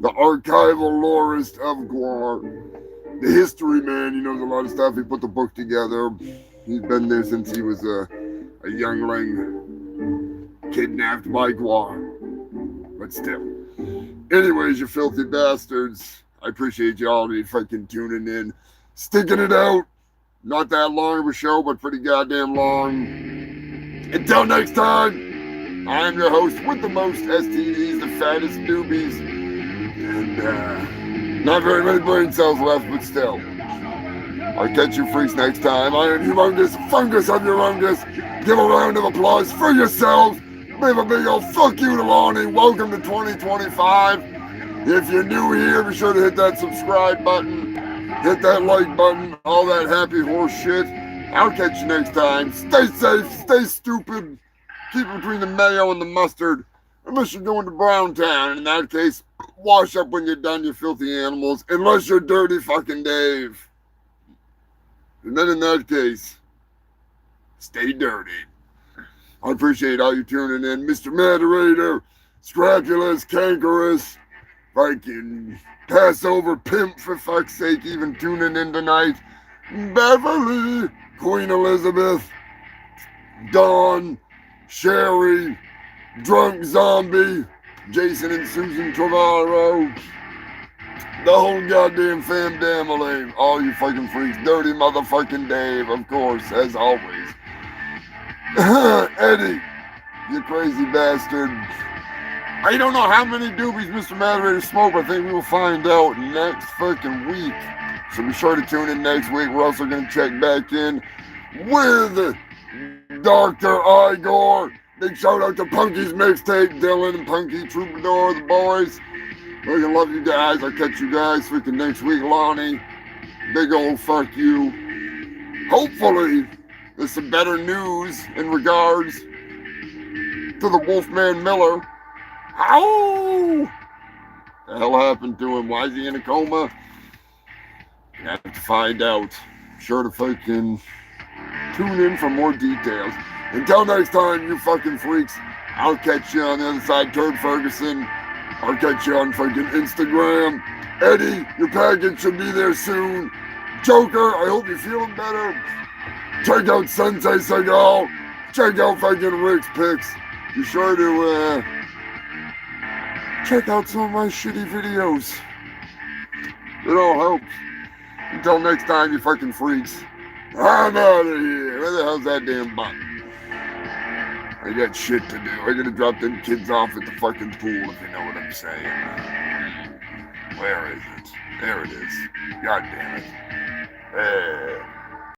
archival lorist of Guar. The history man. He knows a lot of stuff. He put the book together. He's been there since he was a youngling kidnapped by Guar. But still. Anyways, you filthy bastards. I appreciate you all fucking tuning in. Sticking it out. Not that long of a show, but pretty goddamn long. Until next time. I am your host with the most STDs, the fattest newbies, and not very many brain cells left, but still. I'll catch you freaks next time. I am Humongous, fungus of Humongous. Give a round of applause for yourselves. Leave a big old fuck you to Lonnie. Welcome to 2025. If you're new here, be sure to hit that subscribe button, hit that like button, all that happy horse shit. I'll catch you next time. Stay safe, stay stupid. Keep it between the mayo and the mustard, unless you're going to Browntown. In that case, wash up when you're done, you filthy animals, unless you're dirty fucking Dave. And then in that case, stay dirty. I appreciate all you tuning in. Mr. Moderator, Scrapulous, Cankerous, fucking Passover Pimp, for fuck's sake, even tuning in tonight. Beverly, Queen Elizabeth, Dawn, Sherry, Drunk Zombie, Jason and Susan Trevorrow, the whole goddamn fam family, all you fucking freaks, dirty motherfucking Dave, of course, as always. Eddie, you crazy bastard. I don't know how many doobies Mr. Moderator smoked, but I think we will find out next fucking week. So be sure to tune in next week. We're also going to check back in with Dr. Igor. Big shout out to Punky's Mixtape, Dylan and Punky Troubadour, the boys. Fucking love you guys. I'll catch you guys freaking next week, Lonnie. Big old fuck you. Hopefully, there's some better news in regards to the Wolfman Miller. How the hell happened to him? Why is he in a coma? You have to find out. Sure to fucking tune in for more details. Until next time, you fucking freaks, I'll catch you on the other side. Turd Ferguson, I'll catch you on fucking Instagram. Eddie, your package should be there soon. Joker, I hope you're feeling better. Check out Sensei Seagal. Check out fucking Rick's Picks. Be sure to check out some of my shitty videos. It all helps. Until next time, you fucking freaks. I'm out of here. Where the hell's that damn button? I got shit to do. I gotta drop them kids off at the fucking pool, if you know what I'm saying. Where is it? There it is. God damn it.